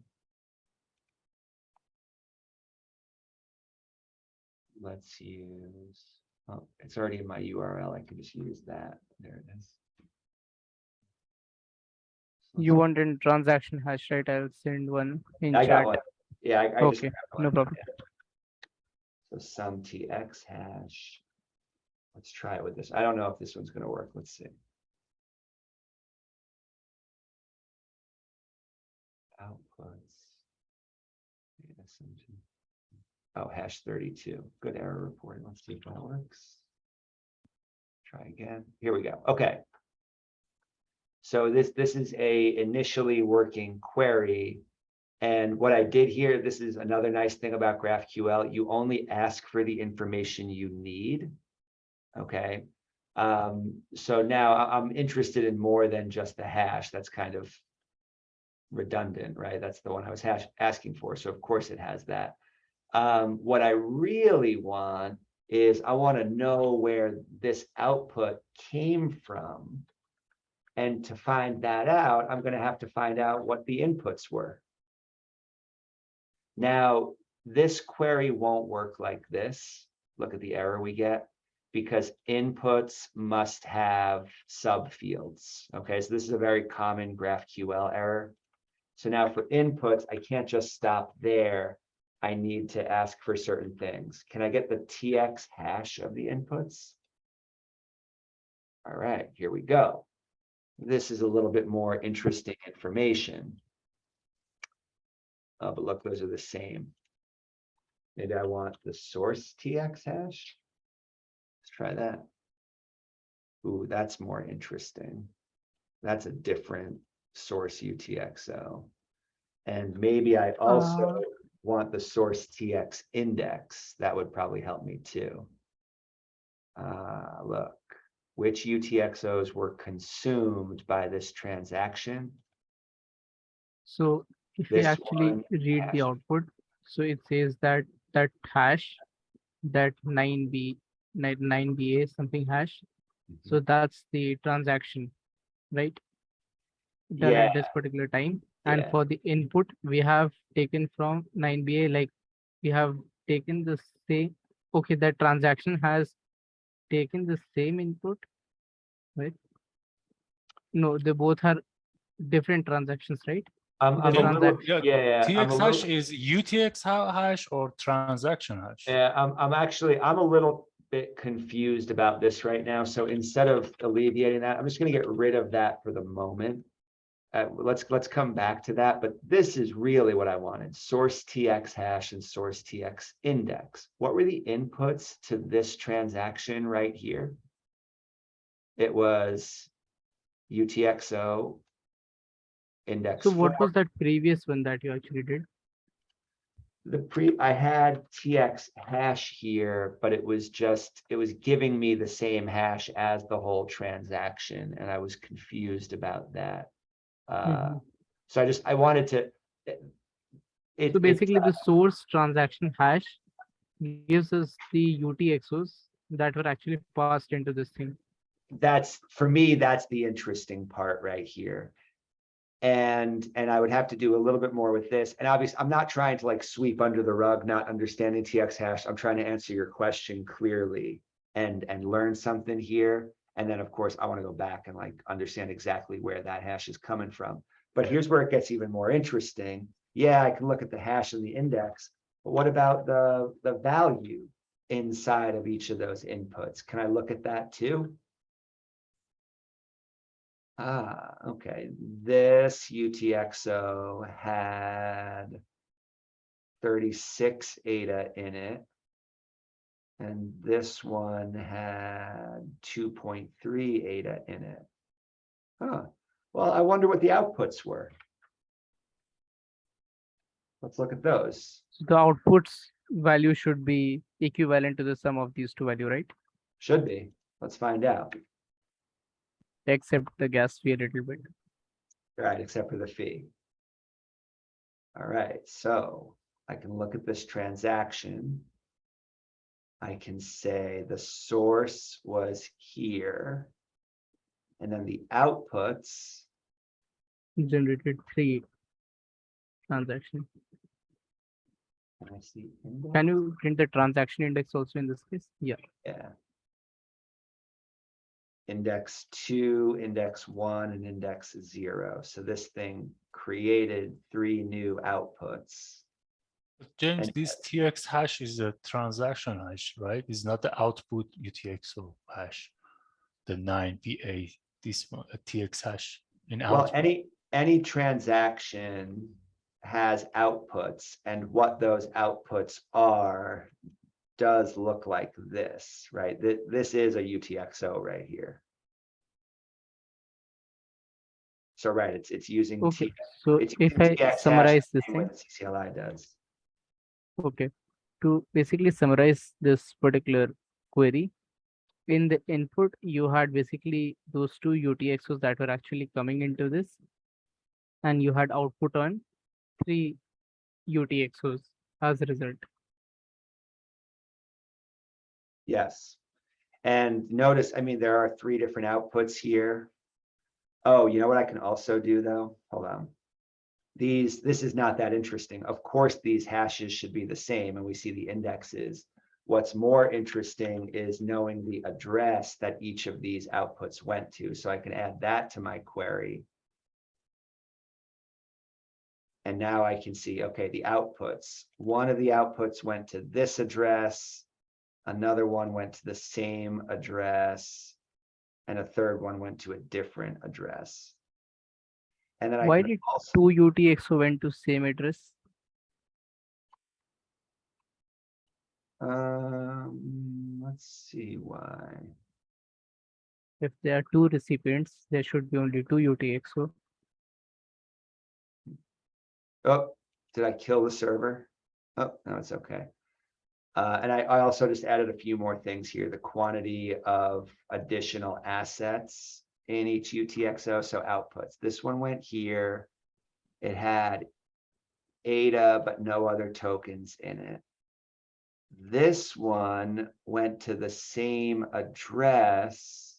Let's use, oh, it's already in my URL. I can just use that. There it is. So You want a transaction hash, right? I'll send one in I chat. got one. Yeah, I just Okay, grabbed one. no problem. Yeah. So some TX hash. Let's try it with this. I don't know if this one's going to work. Let's see. Outputs. Oh, hash 32. Good error reporting. Let's see if that works. Try again. Here we go. Okay. So this is a initially working query. And what I did here, this is another nice thing about GraphQL. You only ask for the information you need. Okay. So now I'm interested in more than just the hash. That's kind of redundant, right? That's the one I was asking for. So of course it has that. What I really want is I want to know where this output came from. And to find that out, I'm going to have to find out what the inputs were. Now, this query won't work like this. Look at the error we get, because inputs must have subfields. Okay, so this is a very common GraphQL error. So now for inputs, I can't just stop there. I need to ask for certain things. Can I get the TX hash of the inputs? All right, here we go. This is a little bit more interesting information. But look, those are the same. Maybe I want the source TX hash. Let's try that. Ooh, that's more interesting. That's a different source UTXO. And maybe I also want the source TX index. That would probably help me too. Look, which UTXOs were consumed by this transaction? So if we This actually one, read hash. the output, so it says that that hash, that 9BA something hash. So that's the transaction, right? Done Yeah, at this particular time. And yeah. for the input, we have taken from 9BA, like we have taken the same, okay, that transaction has taken the same input, right? No, they both are different transactions, right? I'm The a little, transaction. yeah, I'm a TX hash little, is UTX hash or transaction hash? yeah, I'm a little bit confused about this right now. So instead of alleviating that, I'm just going to get rid of that for the moment. Let's come back to that, but this is really what I wanted: source TX hash and source TX index. What were the inputs to this transaction right here? It was UTXO index So 4. what was that previous one that you actually did? I had TX hash here, but it was giving me the same hash as the whole transaction, and I was confused about that. So I wanted to. So basically, the source transaction hash gives us the UTXOs that were actually passed into this thing. That's, for me, that's the interesting part right here. And I would have to do a little bit more with this. And obviously, I'm not trying to like sweep under the rug, not understanding TX hash. I'm trying to answer your question clearly and learn something here. And then of course, I want to go back and like understand exactly where that hash is coming from. But here's where it gets even more interesting. Yeah, I can look at the hash and the index, but what about the value inside of each of those inputs? Can I look at that too? Okay. This UTXO had 36 ADA in it. And this one had 2.3 ADA in it. Well, I wonder what the outputs were. Let's look at those. So the outputs value should be equivalent to the sum of these two values, right? Should be. Let's find out. Except the gas fee a little bit. Right, except for the fee. All right, so I can look at this transaction. I can say the source was here. And then the outputs. Generated 3 transactions. Can I see index? Can you print the transaction index also in this case? Yeah. Yeah. Index 2, index 1, and index 0. So this thing created 3 new outputs. James, And- this TX hash is a transaction hash, right? It's not the output UTXO hash, the 9PA, this one, a TX hash in Well, output. any transaction has outputs, and what those outputs are does look like this, right? This is a UTXO right here. So right, it's using Okay, T, so it's if using I TX hash summarize the this same way thing, that CCLI does. okay, to basically summarize this particular query, in the input, you had basically those two UTXOs that were actually coming into this, and you had output on 3 UTXOs as a result. Yes. And notice, I mean, there are 3 different outputs here. Oh, you know what I can also do though? Hold on. This is not that interesting. Of course, these hashes should be the same and we see the indexes. What's more interesting is knowing the address that each of these outputs went to. So I can add that to my query. And now I can see, okay, the outputs. One of the outputs went to this address. Another one went to the same address. And a third one went to a different address. And then I Why can did also, 2 UTXO went to same address? let's see why. If there are 2 recipients, there should be only 2 UTXO. Oh, did I kill the server? Oh, no, it's okay. And I also just added a few more things here. The quantity of additional assets in each UTXO, so outputs. This one went here. It had ADA, but no other tokens in it. This one went to the same address.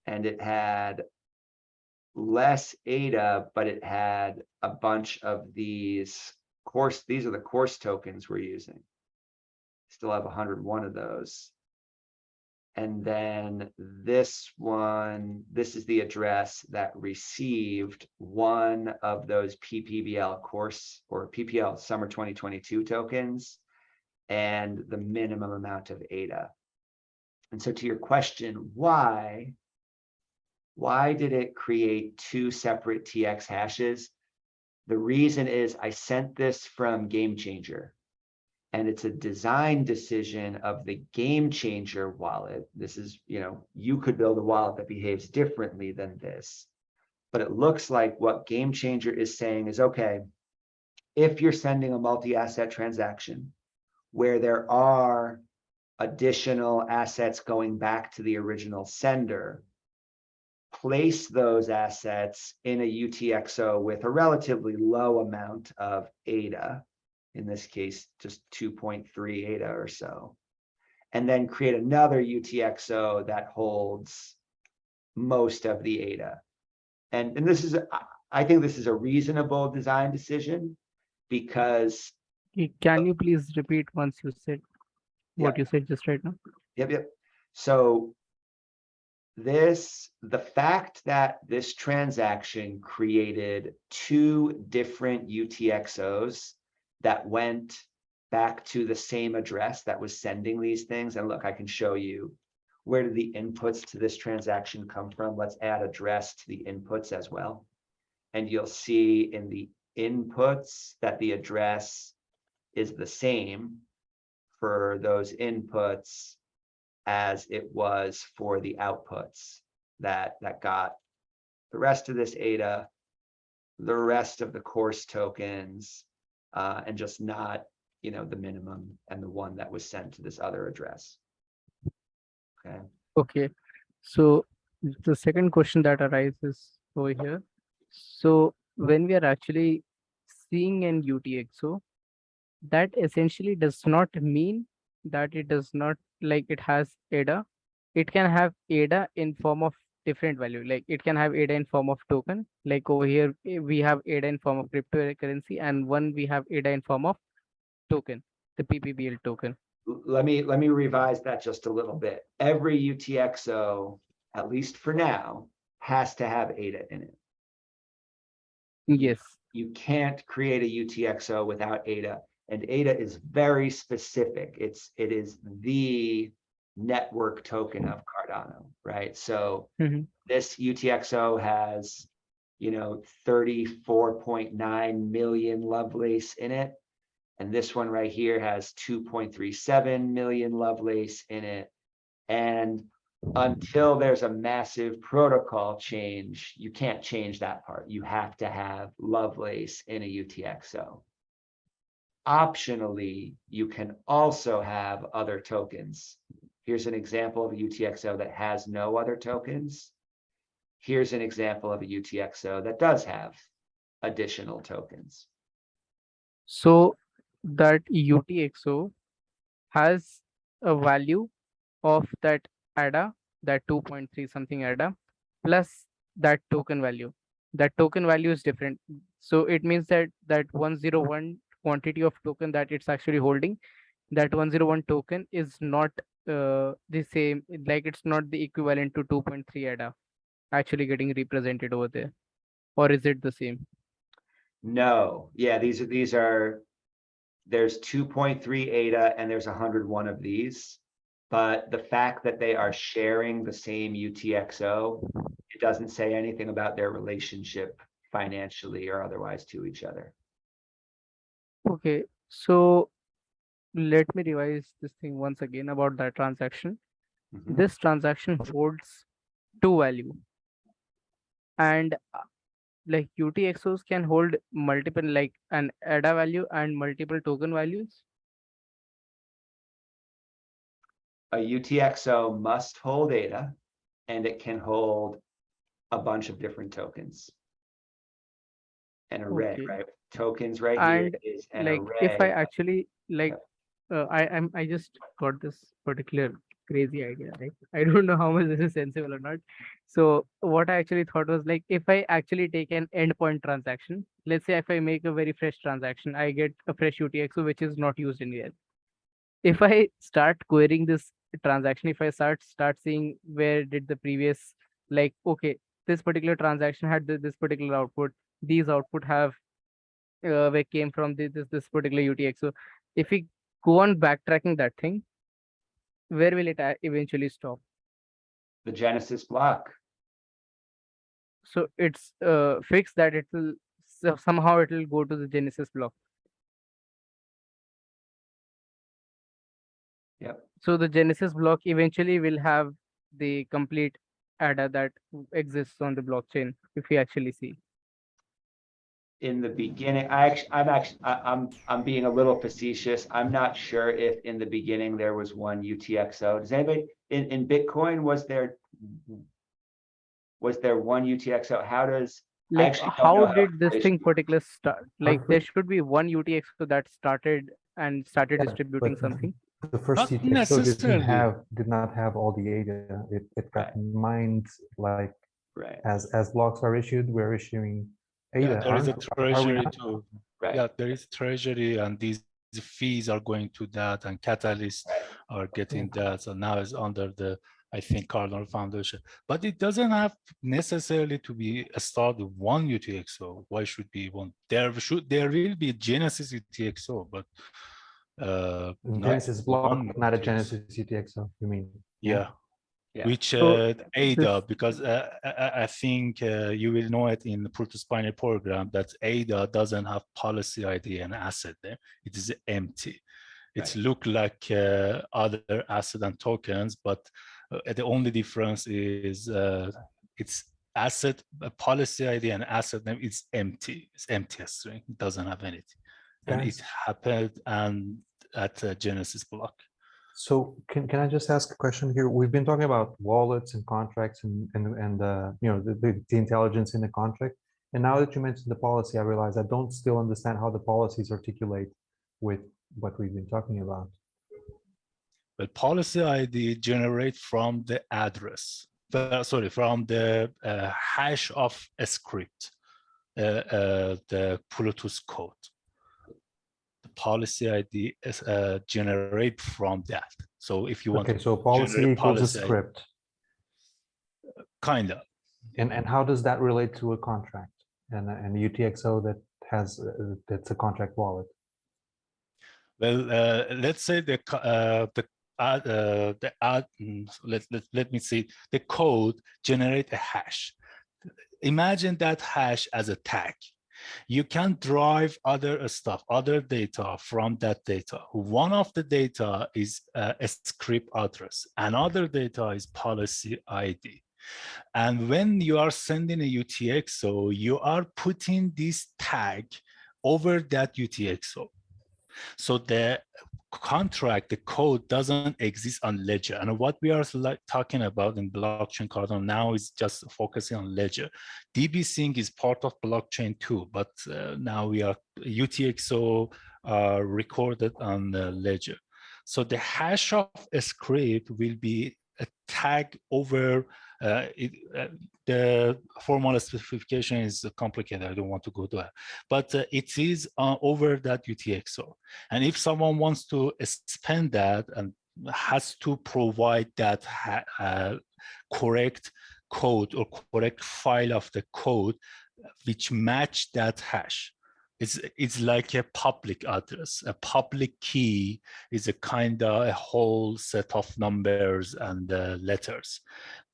And it had less ADA, but it had a bunch of these course. These are the course tokens we're using. Still have 101 of those. And then this one, this is the address that received one of those PPBL course or PPL summer 2022 tokens and the minimum amount of ADA. And so to your question, why did it create 2 separate TX hashes? The reason is I sent this from Game Changer, and it's a design decision of the Game Changer wallet. This is, you could build a wallet that behaves differently than this, but it looks like what Game Changer is saying is, okay, if you're sending a multi-asset transaction where there are additional assets going back to the original sender, place those assets in a UTXO with a relatively low amount of ADA, in this case, just 2.3 ADA or so, and then create another UTXO that holds most of the ADA. And this is, I think this is a reasonable design decision because. Can you please repeat once you said what you said just right now? Yep. So the fact that this transaction created 2 different UTXOs that went back to the same address that was sending these things. And look, I can show you where did the inputs to this transaction come from. Let's add address to the inputs as well. And you'll see in the inputs that the address is the same for those inputs as it was for the outputs that got the rest of this ADA, the rest of the course tokens, and just not, the minimum and the one that was sent to this other address. Okay. Okay, so the second question that arises over here. So when we are actually seeing an UTXO, that essentially does not mean that it does not like it has ADA. It can have ADA in form of different value. Like it can have ADA in form of token. Like over here, we have ADA in form of cryptocurrency, and one we have ADA in form of token, the PPBL token. Let me revise that just a little bit. Every UTXO, at least for now, has to have ADA in it. Yes. you can't create a UTXO without ADA. And ADA is very specific. It is the network token of Cardano, right? So this UTXO has, 34.9 million Lovelace in it. And this one right here has 2.37 million Lovelace in it. And until there's a massive protocol change, you can't change that part. You have to have Lovelace in a UTXO. Optionally, you can also have other tokens. Here's an example of a UTXO that has no other tokens. Here's an example of a UTXO that does have additional tokens. So that UTXO has a value of that ADA, that 2.3 something ADA, plus that token value. That token value is different. So it means that 101 quantity of token that it's actually holding, that 101 token is not the same, like it's not the equivalent to 2.3 ADA actually getting represented over there. Or is it the same? No, yeah, these are, there's 2.3 ADA and there's 101 of these. But the fact that they are sharing the same UTXO, it doesn't say anything about their relationship financially or otherwise to each other. Okay, so let me revise this thing once again about that transaction. This transaction holds two value, and like UTXOs can hold multiple, like an ADA value and multiple token values. A UTXO must hold ADA and it can hold a bunch of different tokens. An array, Okay. right? Tokens right And here is an like array. if I actually like I just got this particular crazy idea, right? I don't know how much this is sensible or not. So what I actually thought was, like, if I actually take an endpoint transaction, let's say if I make a very fresh transaction, I get a fresh UTXO which is not used anywhere. If I start querying this transaction, if I start seeing where did the previous, like, okay, this particular transaction had this particular output, these output have where came from this particular UTXO. If we go on backtracking that thing, where will it eventually stop? The Genesis block. So it's fixed that it will somehow it will go to the Genesis block. Yep. So the Genesis block eventually will have the complete ADA that exists on the blockchain, if we actually see. In the beginning, I'm being a little facetious. I'm not sure if in the beginning there was one UTXO. Does anybody in Bitcoin, was there one UTXO? How does, I Like, actually don't know how did this thing operational- particular start? Like, there should be one UTXO that started distributing but something. The first Not UTXO necessarily. did not have all the ADA. It got mined, like, Right. as blocks are issued, we're issuing ADA. Yeah, there is a are we treasury not? too. Right. Yeah, there is treasury, and these fees are going to that, and catalysts are getting that. So now it's under the, I think, Cardinal Foundation. But it doesn't have necessarily to be a start with one UTXO. Why should be one? There will be Genesis UTXO, but Genesis block, one not a UTXO. Genesis UTXO, you mean? Yeah. Yeah. Which So ADA, because I think you will know it in the Plutus Binary program that ADA doesn't have policy ID and asset there. It is empty. It's Right. look like other asset and tokens, but the only difference is it's asset policy ID and asset name is empty. It's empty string. It doesn't have anything, and it Guys. happened and at Genesis block. So can I just ask a question here? We've been talking about wallets and contracts and the intelligence in the contract. And now that you mentioned the policy, I realize I don't still understand how the policies articulate with what we've been talking about. But policy ID generate from the address. Sorry, from the hash of a script, the Plutus code. The policy ID is generate from that. So if you want Okay, to so policy generate equals a policy ID, script. kind of. And how does that relate to a contract and a UTXO that has that's a contract wallet. Well, let's say let me see, the code generate a hash. Imagine that hash as a tag. You can drive other stuff, other data from that data. One of the data is a script address. Another data is policy ID. And when you are sending a UTXO, you are putting this tag over that UTXO. So the contract, the code doesn't exist on Ledger. And what we are talking about in blockchain Cardano now is just focusing on Ledger. DB-Sync is part of blockchain too, but now we are UTXO recorded on Ledger. So the hash of a script will be a tag over the formal specification is complicated. I don't want to go to that, but it is over that UTXO. And if someone wants to expand that and has to provide that correct code or correct file of the code which match that hash. It's like a public address. A public key is a kind of a whole set of numbers and letters.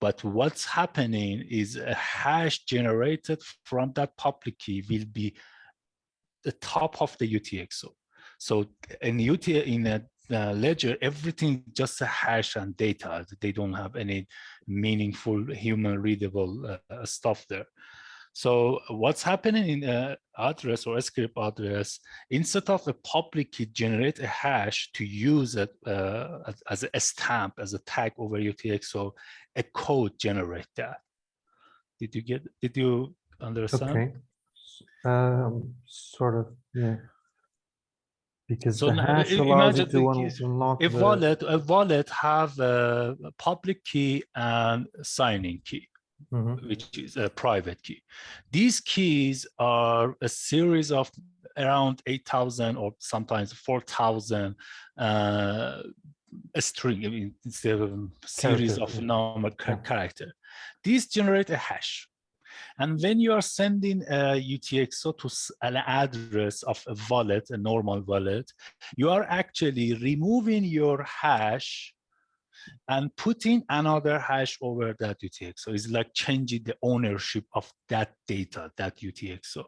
But what's happening is a hash generated from that public key will be the top of the UTXO. So in a Ledger, everything just a hash and data. They don't have any meaningful human readable stuff there. So what's happening in address or a script address, instead of a public key generate a hash to use it as a stamp, as a tag over UTXO, a code generate that. Did you understand? Okay. Sort of, yeah. Because so the hash allows you to unlock a wallet have a public key and signing key. Which is a private key. These keys are a series of around 8,000 or sometimes 4,000 a string. I mean, it's a series of normal character. These generate a hash. And when you are sending a UTXO to an address of a wallet, a normal wallet, you are actually removing your hash and putting another hash over that UTXO. It's like changing the ownership of that data, that UTXO.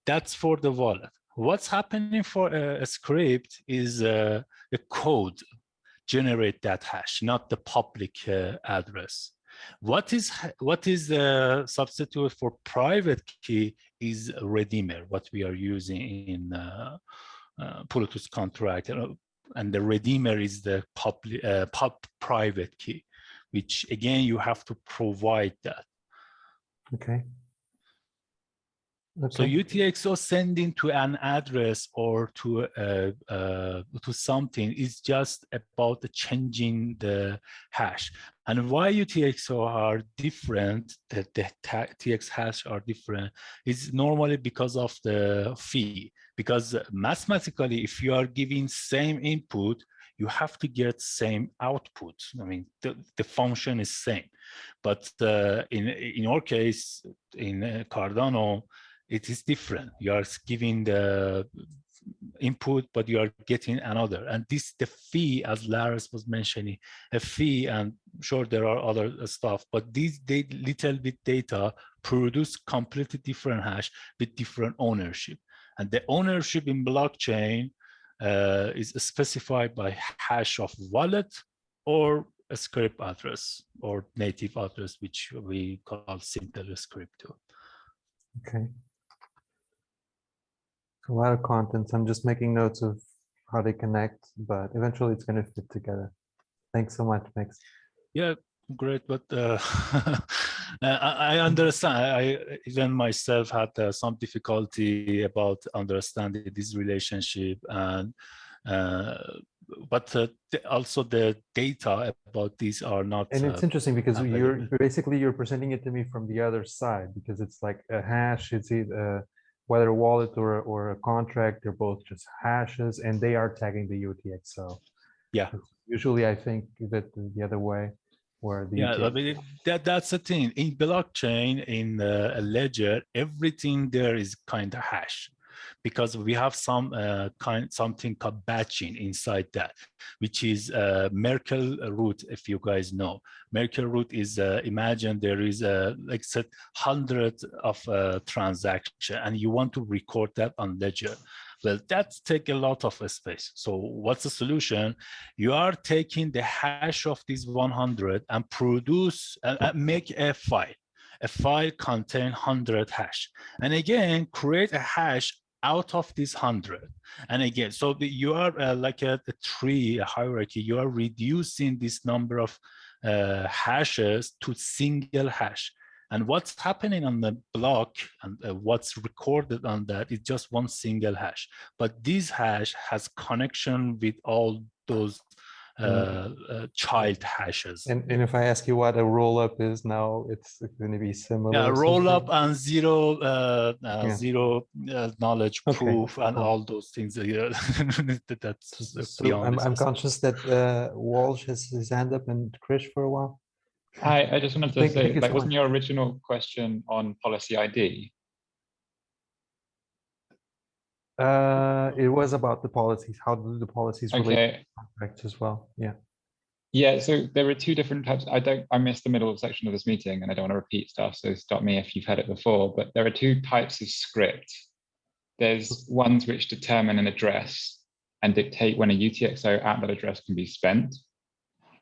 That's for the wallet. What's happening for a script is the code generate that hash, not the public address. What is the substitute for private key is redeemer, what we are using in Plutus contract. And the redeemer is the private key, which again, you have to provide that. Okay. So UTXO sending to an address or to something is just about the changing the hash. And why UTXO are different, that the TX hash are different, is normally because of the fee. Because mathematically, if you are giving same input, you have to get same output. I mean, the function is same. But in our case, in Cardano, it is different. You are giving the input, but you are getting another. And this, the fee, as Laris was mentioning, a fee, and sure there are other stuff, but these little bit data produce completely different hash with different ownership. And the ownership in blockchain is specified by hash of wallet or a script address or native address, which we call simple script too. Okay. A lot of contents. I'm just making notes of how they connect, but eventually it's going to fit together. Thanks so much, Mix. Yeah, great. But I understand. I even myself had some difficulty about understanding this relationship, and but also the data about these are not. And it's interesting because available. you're presenting it to me from the other side, because it's like a hash. It's either whether a wallet or a contract, they're both just hashes, and they are tagging the UTXO. Yeah. Usually I think that the other way. where the Yeah, I UTX mean, that's the thing. In blockchain, in a ledger, everything there is kind of hash, because we have something called batching inside that, which is Merkle root. If you guys know, Merkle root is imagine there is like said hundreds of transactions, and you want to record that on ledger. Well, that take a lot of space. So what's the solution? You are taking the hash of these 100 and produce make a file. A file contain 100 hash, and again create a hash out of this 100. And again, so you are like a tree, a hierarchy. You are reducing this number of hashes to single hash. And what's happening on the block and what's recorded on that is just one single hash. But this hash has connection with all those child hashes. And if I ask you what a roll-up is now, it's going to be similar. Yeah, or roll up something? and zero knowledge Okay, proof and cool. all those things. That's So beyond I'm this. conscious that Walsh has his hand up and Krish for a while. Hi, I just wanted to Think say, it's like, wasn't fine. your original question on policy ID? It was about the policies. How do the policies relate Okay. to contracts as well? Yeah. Yeah, so there are two different types. I missed the middle section of this meeting and I don't want to repeat stuff, so stop me if you've heard it before, but there are two types of script. There's ones which determine an address and dictate when a UTXO at that address can be spent.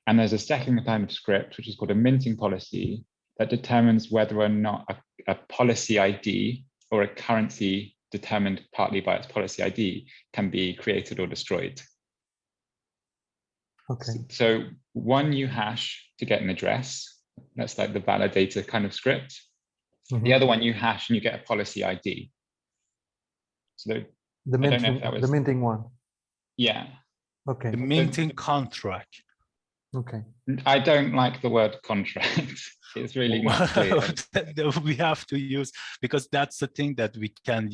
And there's a second kind of script, which is called a minting policy, that determines whether or not a policy ID or a currency determined partly by its policy ID can be created or destroyed. Okay. So one you hash to get an address. That's like the validator kind of script. The other one you hash and you get a policy ID. So The I don't know minting, if that was, the minting one. yeah. Okay. The minting contract. Okay. I don't like the word contract. It's really not clear. We have to use, because that's the thing that we can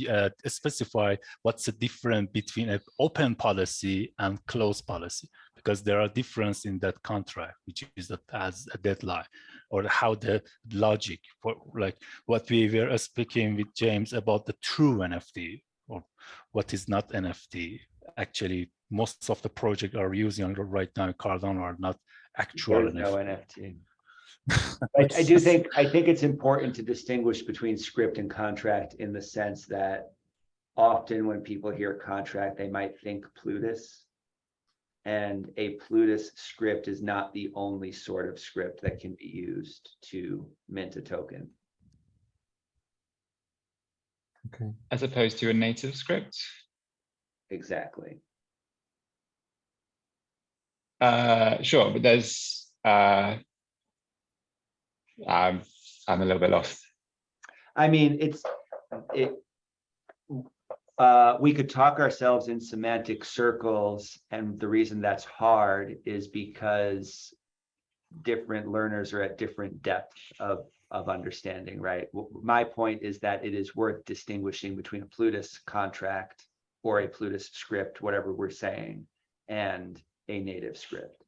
specify what's the difference between an open policy and closed policy, because there are difference in that contract, which is that as a deadline, or how the logic for, like what we were speaking with James about the true NFT or what is not NFT. Actually, most of the projects are using right now Cardano are not actual There's no NFT. NFT. I think it's important to distinguish between script and contract in the sense that often when people hear contract, they might think Plutus. And a Plutus script is not the only sort of script that can be used to mint a token. Okay. As opposed to a native script? Exactly. Sure, but there's I'm a little bit lost. I mean, we could talk ourselves in semantic circles, and the reason that's hard is because different learners are at different depth of understanding, right? My point is that it is worth distinguishing between a Plutus contract or a Plutus script, whatever we're saying, and a native script.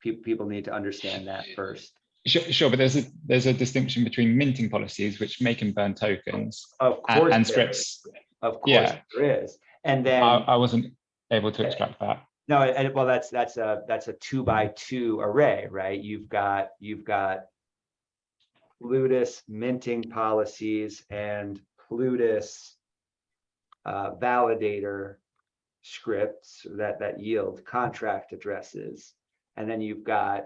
People need to understand that first. Sure, but there's a distinction between minting policies, which make and burn tokens, of course, and scripts. Of course, yeah, there is. And then I wasn't able to extract that. No, and well, that's a 2x2 array, right? You've got Plutus minting policies and Plutus validator scripts that yield contract addresses, and then you've got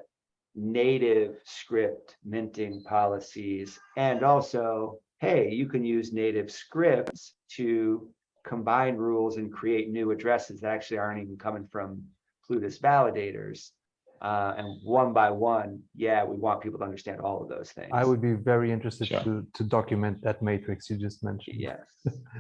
native script minting policies, and also, hey, you can use native scripts to combine rules and create new addresses that actually aren't even coming from Plutus validators. And one by one, yeah, we want people to understand all of those things. I would be very interested Sure. to document that matrix you just mentioned. Yes.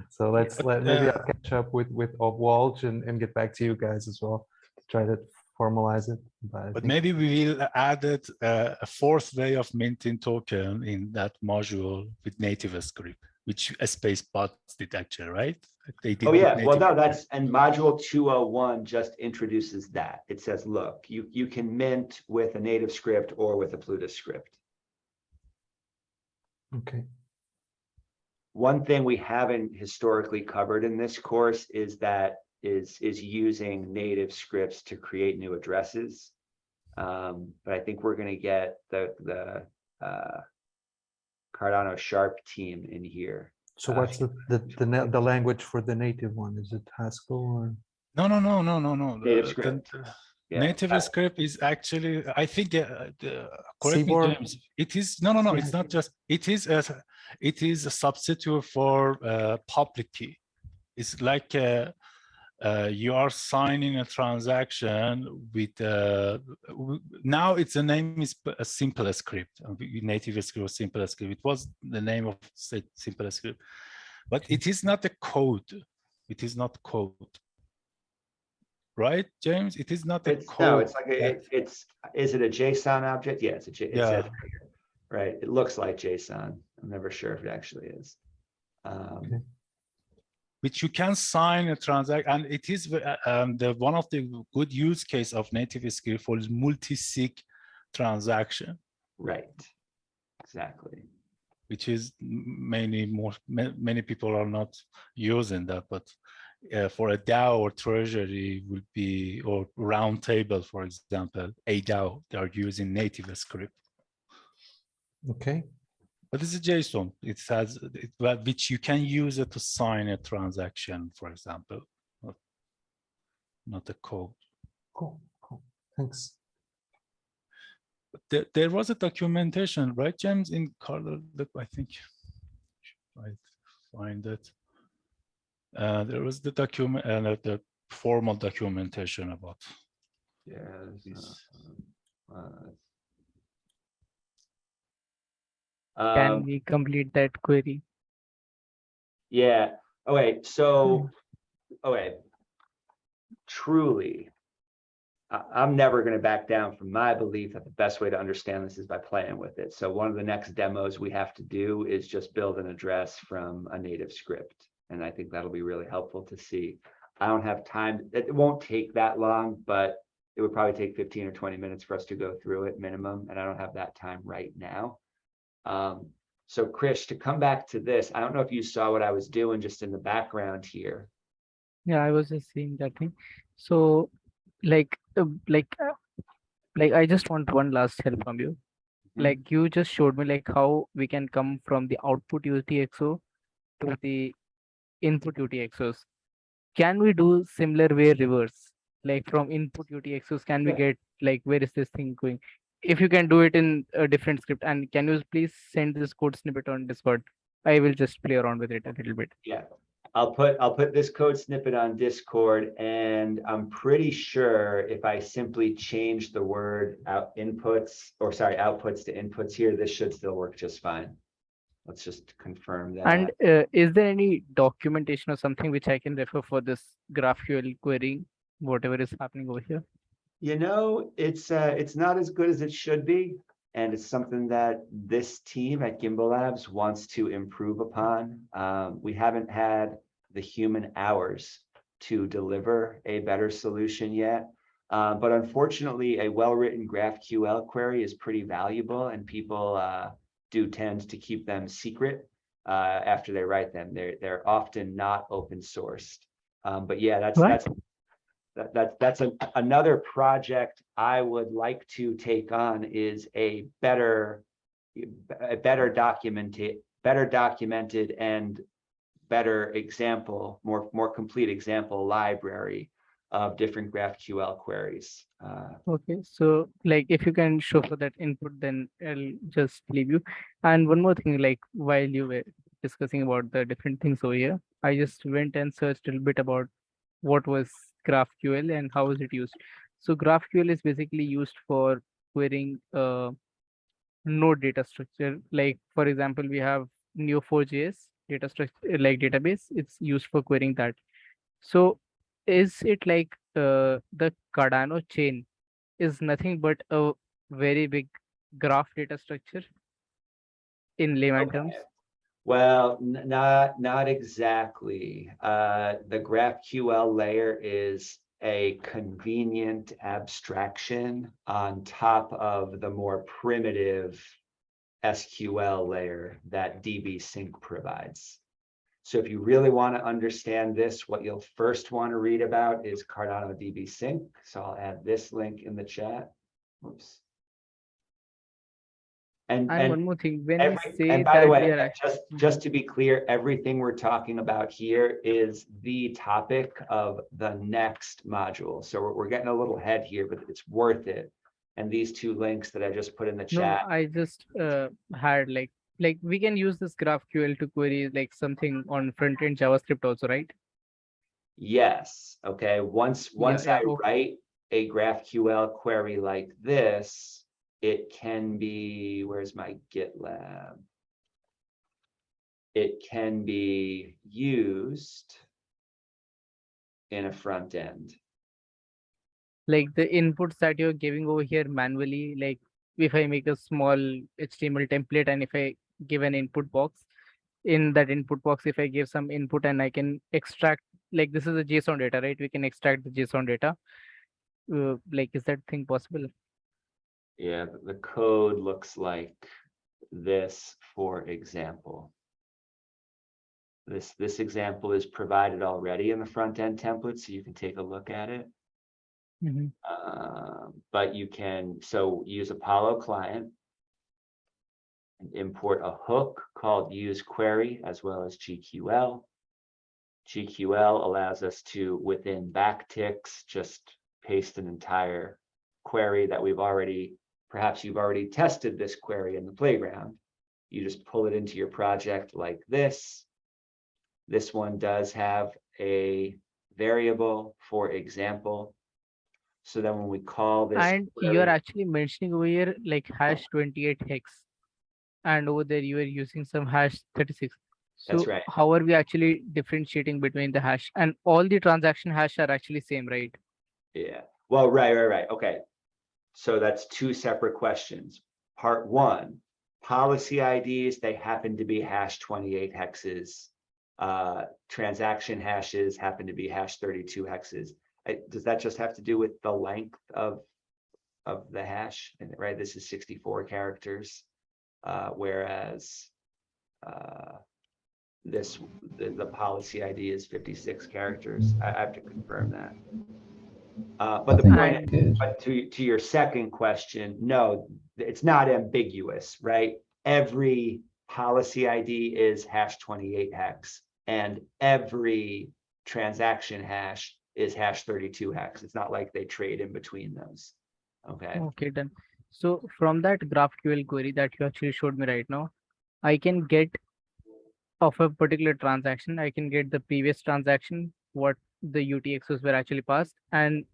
So maybe I'll catch up with Walsh and get back to you guys as well to try to formalize it. But, I But think maybe we will add a fourth way of minting token in that module with native script. which space bots did actually, right? They did Oh, with yeah. Well, native no, that's, and module 201 just introduces that. It says, look, you can mint with a native script or with a Plutus script. Okay. One thing we haven't historically covered in this course is using native scripts to create new addresses. But I think we're going to get the Cardano Sharp team in here. So what's the language for the native one? Is it Haskell or? No. Native script. Yeah. Native script is actually, I think, correct me, Seaborn? James. It is no. It's not just. It is a substitute for public key. It's like you are signing a transaction with. Now the name is a simple script. Native script or simple script. It was the name of simple script, but it is not a code. It is not code. Right, James? It is not a code. No, it's like is it a JSON object? Yeah, it's a it yeah. says, right. It looks like JSON. I'm never sure if it actually is. Okay. Which you can sign a transaction, and it is one of the good use case of native script for multi-sig transaction. Right. Exactly. Which is many people are not using that, but for a DAO or treasury would be, or round table, for example, a DAO, they are using native script. Okay. But this is JSON. It has which you can use it to sign a transaction, for example, not a code. Cool. Thanks. There was a documentation, right, James, in Carlo? I think I find it. There was the document and the formal documentation about. Can we complete that query? Yeah. Okay. So, okay. Truly, I'm never going to back down from my belief that the best way to understand this is by playing with it. So one of the next demos we have to do is just build an address from a native script. And I think that'll be really helpful to see. I don't have time. It won't take that long, but it would probably take 15 or 20 minutes for us to go through it minimum. And I don't have that time right now. So Krish, to come back to this, I don't know if you saw what I was doing just in the background here. Yeah, I was just seeing that thing. So like I just want one last help from you. Like you just showed me like how we can come from the output UTXO to the input UTXOs. Can we do similar way reverse? Like from input UTXOs, can we get like, where is this thing going? If you can do it in a different script, and can you please send this code snippet on Discord? I will just play around with it a little bit. Yeah, I'll put this code snippet on Discord, and I'm pretty sure if I simply change the word outputs to inputs here, this should still work just fine. Let's just confirm that. And is there any documentation or something which I can refer for this GraphQL querying, whatever is happening over here? You know, it's not as good as it should be, and it's something that this team at Gimbal Labs wants to improve upon. We haven't had the human hours to deliver a better solution yet, but unfortunately, a well-written GraphQL query is pretty valuable, and people do tend to keep them secret after they write them. They're often not open sourced. But yeah, that's another project I would like to take on, is a better documented and better example, more complete example library of different GraphQL queries. Okay, so like if you can show for that input, then I'll just leave you. And one more thing, like while you were discussing about the different things over here, I just went and searched a little bit about what was GraphQL and how is it used. So GraphQL is basically used for querying node data structure. Like for example, we have Neo4j data structure, like database. It's used for querying that. So is it like the Cardano chain is nothing but a very big graph data structure in layman terms? Well, not exactly. The GraphQL layer is a convenient abstraction on top of the more primitive SQL layer that DB Sync provides. So if you really want to understand this, what you'll first want to read about is Cardano DB Sync. So I'll add this link in the chat. Oops. And one more thing, when we say and by the that way, we are actually, just to be clear, everything we're talking about here is the topic of the next module. So we're getting a little ahead here, but it's worth it. And these two links that I just put in the no, chat. I just had like we can use this GraphQL to query like something on front end JavaScript also, right? Yes. Okay. Once yeah, I write a GraphQL query like this, it can be, where's my GitLab? It can be used in a front end. Like the inputs that you're giving over here manually, like if I make a small HTML template and if I give an input box, in that input box, if I give some input and I can extract, like this is a JSON data, right? We can extract the JSON data. Like, is that thing possible? Yeah, the code looks like this, for example. This example is provided already in the front end template, so you can take a look at it. Mhm. But you can use Apollo client and import a hook called use query as well as GQL. GQL allows us to, within backticks, just paste an entire query that perhaps you've already tested this query in the playground. You just pull it into your project like this. This one does have a variable, for example. So then when we call this And query, you're actually mentioning over here like hash 28 hex, and over there you are using some hash 36. that's So right. how are we actually differentiating between the hash, and all the transaction hash are actually same, right? Yeah. Well, right. Okay. So that's two separate questions. Part one, policy IDs, they happen to be hash 28 hexes. Transaction hashes happen to be hash 32 hexes. Does that just have to do with the length of the hash? And right, this is 64 characters, whereas the policy ID is 56 characters. I have to confirm that. But the point is, but to your second question, no, it's not ambiguous, right? Every policy ID is hash 28 hex, and every transaction hash is hash 32 hex. It's not like they trade in between those. Okay. Okay, done. So from that GraphQL query that you actually showed me right now, I can get of a particular transaction, I can get the previous transaction, what the UTXOs were actually passed, and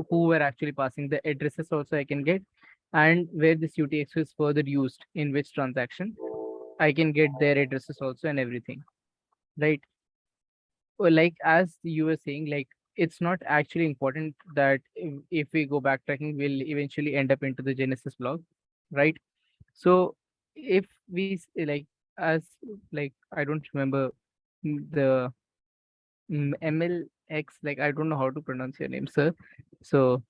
who were actually passing the addresses also I can get, and where this UTXO is further used in which transaction, I can get their addresses also and everything, right? Well, like as you were saying, like it's not actually important that if we go backtracking, we'll eventually end up into the Genesis block, right? So if we like as like I don't remember the MLX, like I don't know how to pronounce your name, sir. So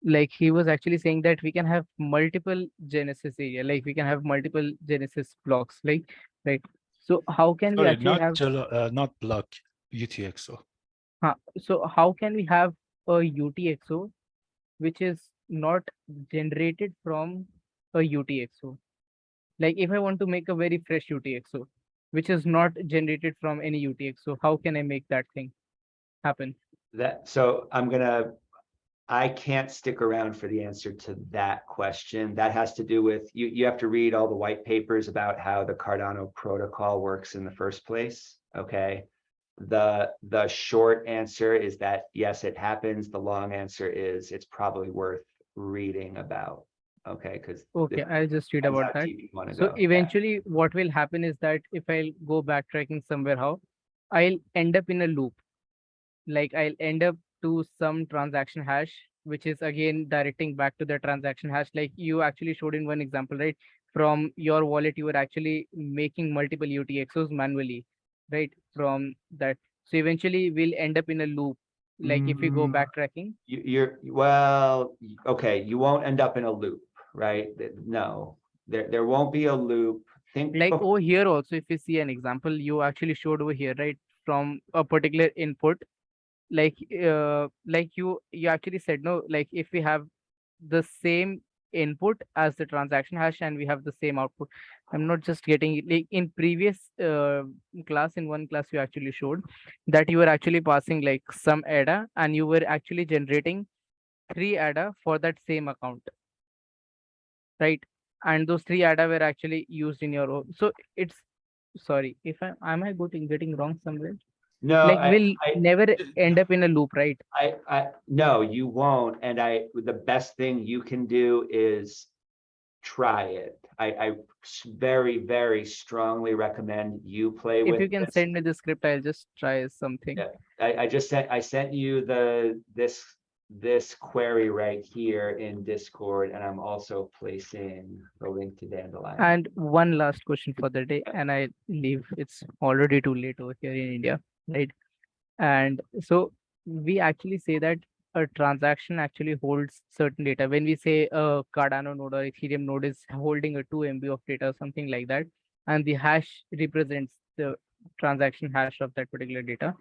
like he was actually saying that we can have multiple Genesis area, like we can have multiple Genesis blocks, like right. So how can we Sorry, actually have not block UTXO. so how can we have a UTXO which is not generated from a UTXO? Like if I want to make a very fresh UTXO, which is not generated from any UTXO, how can I make that thing happen? So I can't stick around for the answer to that question. That has to do with, you have to read all the white papers about how the Cardano protocol works in the first place, okay? The short answer is that yes, it happens. The long answer is it's probably worth reading about, okay? Because Okay, I'll just read about that. So eventually what will happen is that if I'll go backtracking somewhere, how I'll end up in a loop. Like I'll end up to some transaction hash, which is again directing back to the transaction hash. Like you actually showed in one example, right? from your wallet, you were actually making multiple UTXOs manually, right? From that. So eventually we'll end up in a loop. Like if we go Mm, backtracking, well, okay, you won't end up in a loop, right? No, there won't be a loop. Think like bef- over here also, if you see an example, you actually showed over here, right? From a particular input, like you actually said, no, like if we have the same input as the transaction hash and we have the same output. I'm not just getting it. Like in previous class, in one class you actually showed that you were actually passing like some ADA and you were actually generating 3 ADA for that same account, right? And those 3 ADA were actually used in your own. So it's, sorry if am I getting wrong somewhere? No, Like we'll never end up in a loop, right? no, you won't. And the best thing you can do is try it. I very, very strongly recommend you play If with you can this. send me the script, I'll just try something. Yeah, I sent you this query right here in Discord, and I'm also placing the link to Dandelion. And one last question for the day, and I leave. It's already too late over here in India, right? And so we actually say that a transaction actually holds certain data. When we say a Cardano node or Ethereum node is holding a 2 MB of data, something like that, and the hash represents the transaction hash of that particular data,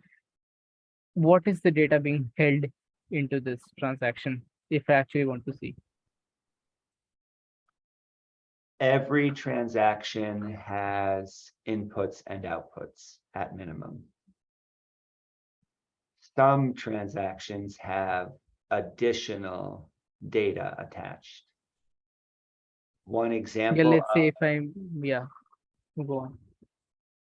what is the data being held into this transaction, if I actually want to see? Every transaction has inputs and outputs at minimum. Some transactions have additional data attached. One Yeah, example let's say if I'm, yeah, go on.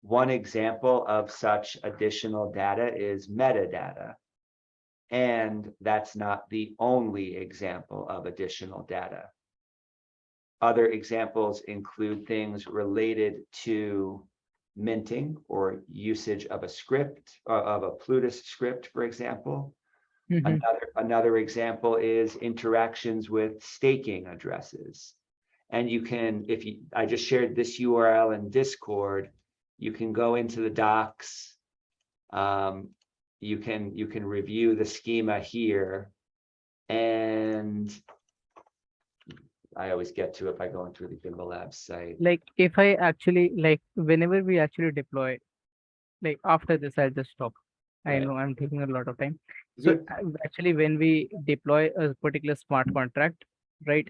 One example of such additional data is metadata. And that's not the only example of additional data. Other examples include things related to minting or usage of a script, of a Plutus script, for example. Mhm. Another example is interactions with staking addresses. And you can, I just shared this URL in Discord, you can go into the docs. You can review the schema here. And I always get to it by going through the Gimbal Labs site. Like if I actually, like whenever we actually deploy, like after this, I'll just stop. I Right. know I'm taking a lot of time. So Good. actually, when we deploy a particular smart contract, right,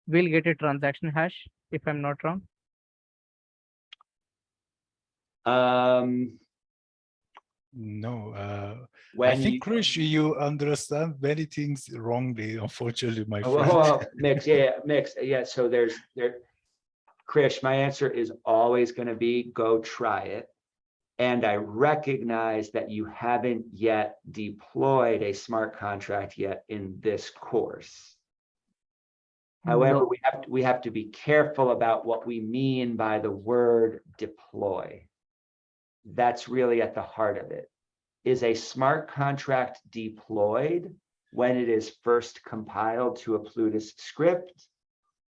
we'll get a transaction hash, if I'm not wrong. No, I When think, Krish, you understand many things wrongly, unfortunately, my friend. well, Mix, yeah. So Krish, my answer is always going to be go try it. And I recognize that you haven't yet deployed a smart contract yet in this course. However, No. we have to be careful about what we mean by the word deploy. That's really at the heart of it. Is a smart contract deployed when it is first compiled to a Plutus script,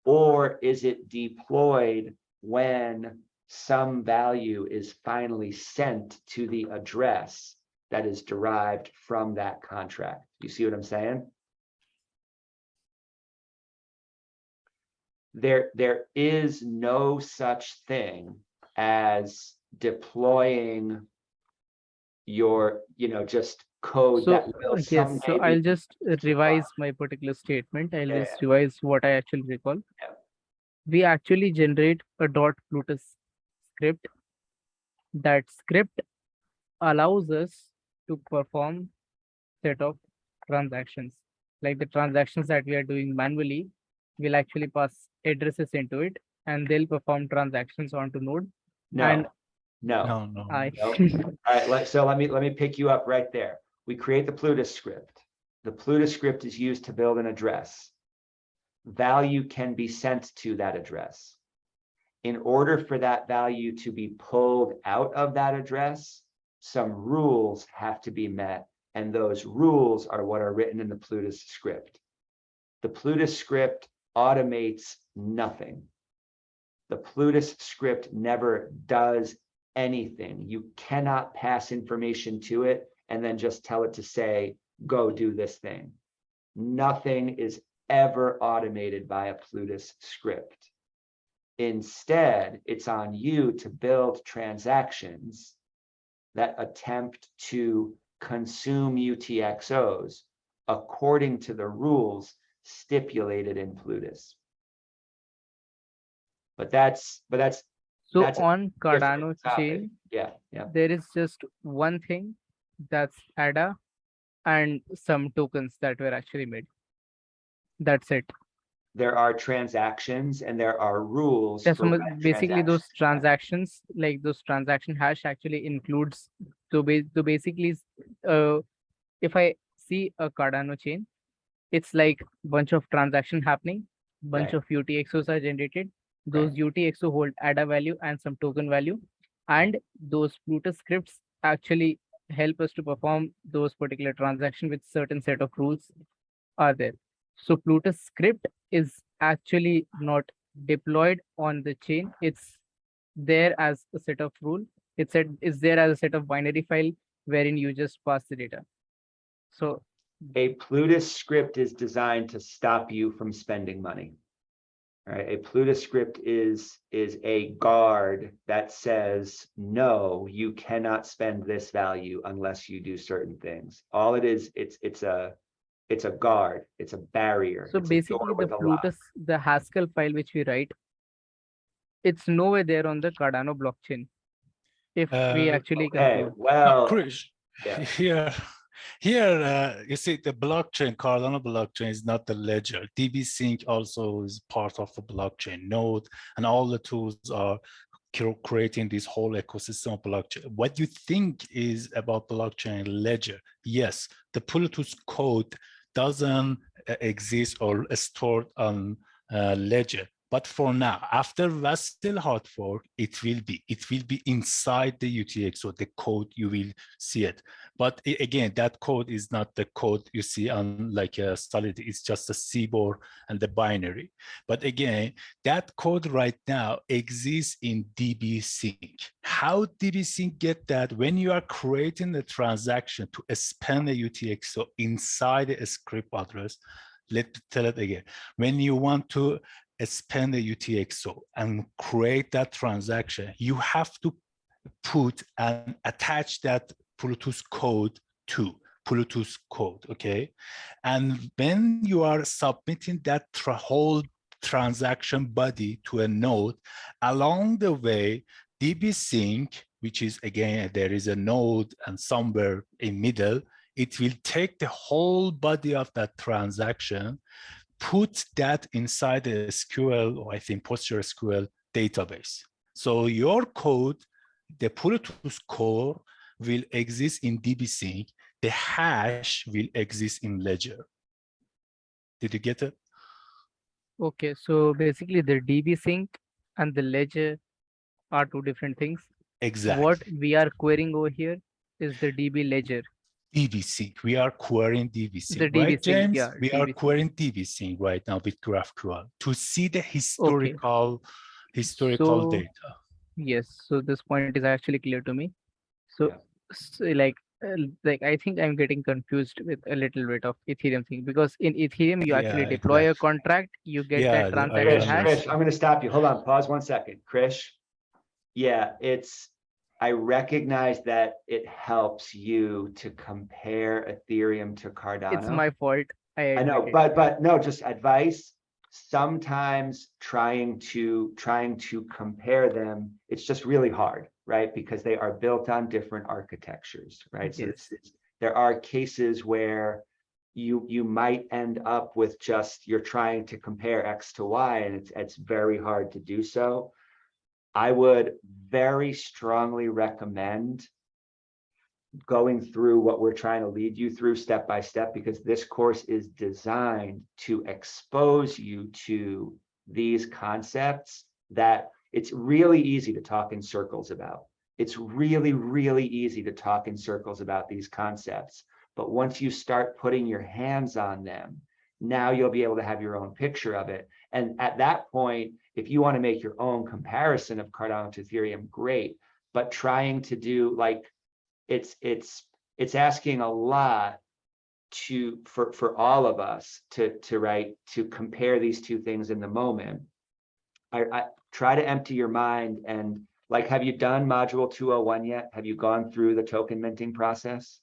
or is it deployed when some value is finally sent to the address that is derived from that contract? You see what I'm saying? There is no such thing as deploying your, just code So that will yes, so someday I'll be. just revise my particular statement. I'll Yeah, just revise what I actually recall. yeah. We actually generate a .Plutus script. That script allows us to perform set of transactions. Like the transactions that we are doing manually, we'll actually pass addresses into it and they'll perform transactions onto node. And No. No. I All right, so let me pick you up right there. We create the Plutus script. The Plutus script is used to build an address. Value can be sent to that address. In order for that value to be pulled out of that address, some rules have to be met, and those rules are what are written in the Plutus script. The Plutus script automates nothing. The Plutus script never does anything. You cannot pass information to it and then just tell it to say, go do this thing. Nothing is ever automated by a Plutus script. Instead, it's on you to build transactions that attempt to consume UTXOs according to the rules stipulated in Plutus. But that's So that's a on different Cardano topic. chain, Yeah. there is just one thing, that's ADA and some tokens that were actually made. That's it. There are transactions and there are rules. Yeah, for so when basically those transactions transactions, like those transaction hash actually includes, so basically, if I see a Cardano chain, it's like bunch of transaction happening, bunch Right. of UTXOs are generated. Those UTXO hold ADA value and some token value, and those Plutus scripts actually help us to perform those particular transaction with certain set of rules are there. So Plutus script is actually not deployed on the chain. It's there as a set of rule. It's there as a set of binary file wherein you just pass the data. So A Plutus script is designed to stop you from spending money. All right. A Plutus script is a guard that says, no, you cannot spend this value unless you do certain things. All it is, it's a guard, it's a barrier. so it's a door basically the with a lock. Plutus, the Haskell file which we write, it's nowhere there on the Cardano blockchain. If we actually Okay, conclude. well, Krish, yeah. here, you see the blockchain, Cardano blockchain is not the ledger. DB Sync also is part of the blockchain node, and all the tools are creating this whole ecosystem of blockchain. What you think is about blockchain ledger? Yes, the Plutus code doesn't exist or stored on ledger. But for now, after Vasil hard fork, it will be inside the UTXO, the code, you will see it. But again, that code is not the code you see on like a Solidity. It's just a CBOR and the binary. But again, that code right now exists in DB Sync. How DB Sync get that? When you are creating a transaction to spend a UTXO inside a script address, let's tell it again. When you want to spend a UTXO and create that transaction, you have to put and attach that Plutus code to Plutus code, okay? And when you are submitting that whole transaction body to a node, along the way, DB Sync, which is again, there is a node and somewhere in middle, it will take the whole body of that transaction, put that inside the SQL, or I think PostgreSQL database. So your code, the Plutus core, will exist in DB Sync. The hash will exist in Ledger. Did you get it? Okay, so basically the DB Sync and the Ledger are two different things. Exactly. What we are querying over here is the DB Ledger. DB Sync. We are querying DB Sync, The DB right, Sync, James? yeah, We DB are Sync. querying DB Sync right now with GraphQL to see the historical So, data. Yes, so this point is actually clear to me. So, like I think I'm getting confused with a little bit of Ethereum thing, because in Ethereum you actually deploy a contract, you get that transaction hash. Krish, I'm going to stop you. Hold on, pause 1 second. Krish, yeah, I recognize that it helps you to compare Ethereum to Cardano. It's my fault. I know, but no, just advice. Sometimes trying to compare them, it's just really hard, right? Because they are built on different architectures, right? So there are cases where you might end up with just, you're trying to compare X to Y, and it's very hard to do so. I would very strongly recommend going through what we're trying to lead you through step by step, because this course is designed to expose you to these concepts that it's really easy to talk in circles about. It's really, really easy to talk in circles about these concepts. But once you start putting your hands on them, now you'll be able to have your own picture of it. And at that point, if you want to make your own comparison of Cardano to Ethereum, great. But trying to do like, it's asking a lot for all of us to compare these two things in the moment. I try to empty your mind and like, have you done module 201 yet? Have you gone through the token minting process?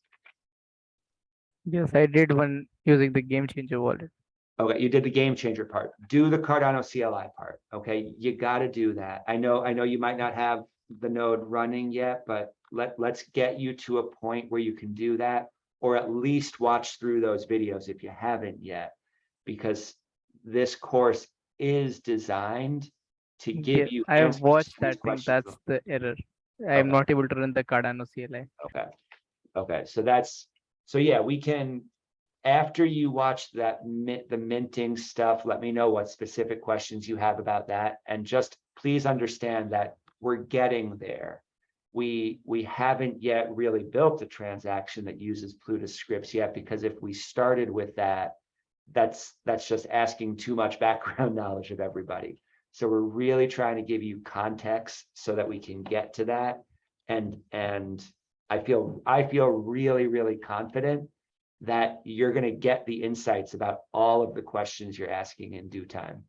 Yes, I did one using the game changer wallet. Okay, you did the game changer part. Do the Cardano CLI part. Okay, you got to do that. I know you might not have the node running yet, but let's get you to a point where you can do that, or at least watch through those videos if you haven't yet, because this course is designed to give Yes, you I answers watched to these that thing. questions. That's the error. I am Okay. not able to run the Cardano CLI. Okay, so yeah, we can, after you watch the minting stuff, let me know what specific questions you have about that. And just please understand that we're getting there. We haven't yet really built a transaction that uses Plutus scripts yet, because if we started with that, that's just asking too much background knowledge of everybody. So we're really trying to give you context so that we can get to that. And I feel really, really confident that you're going to get the insights about all of the questions you're asking in due time.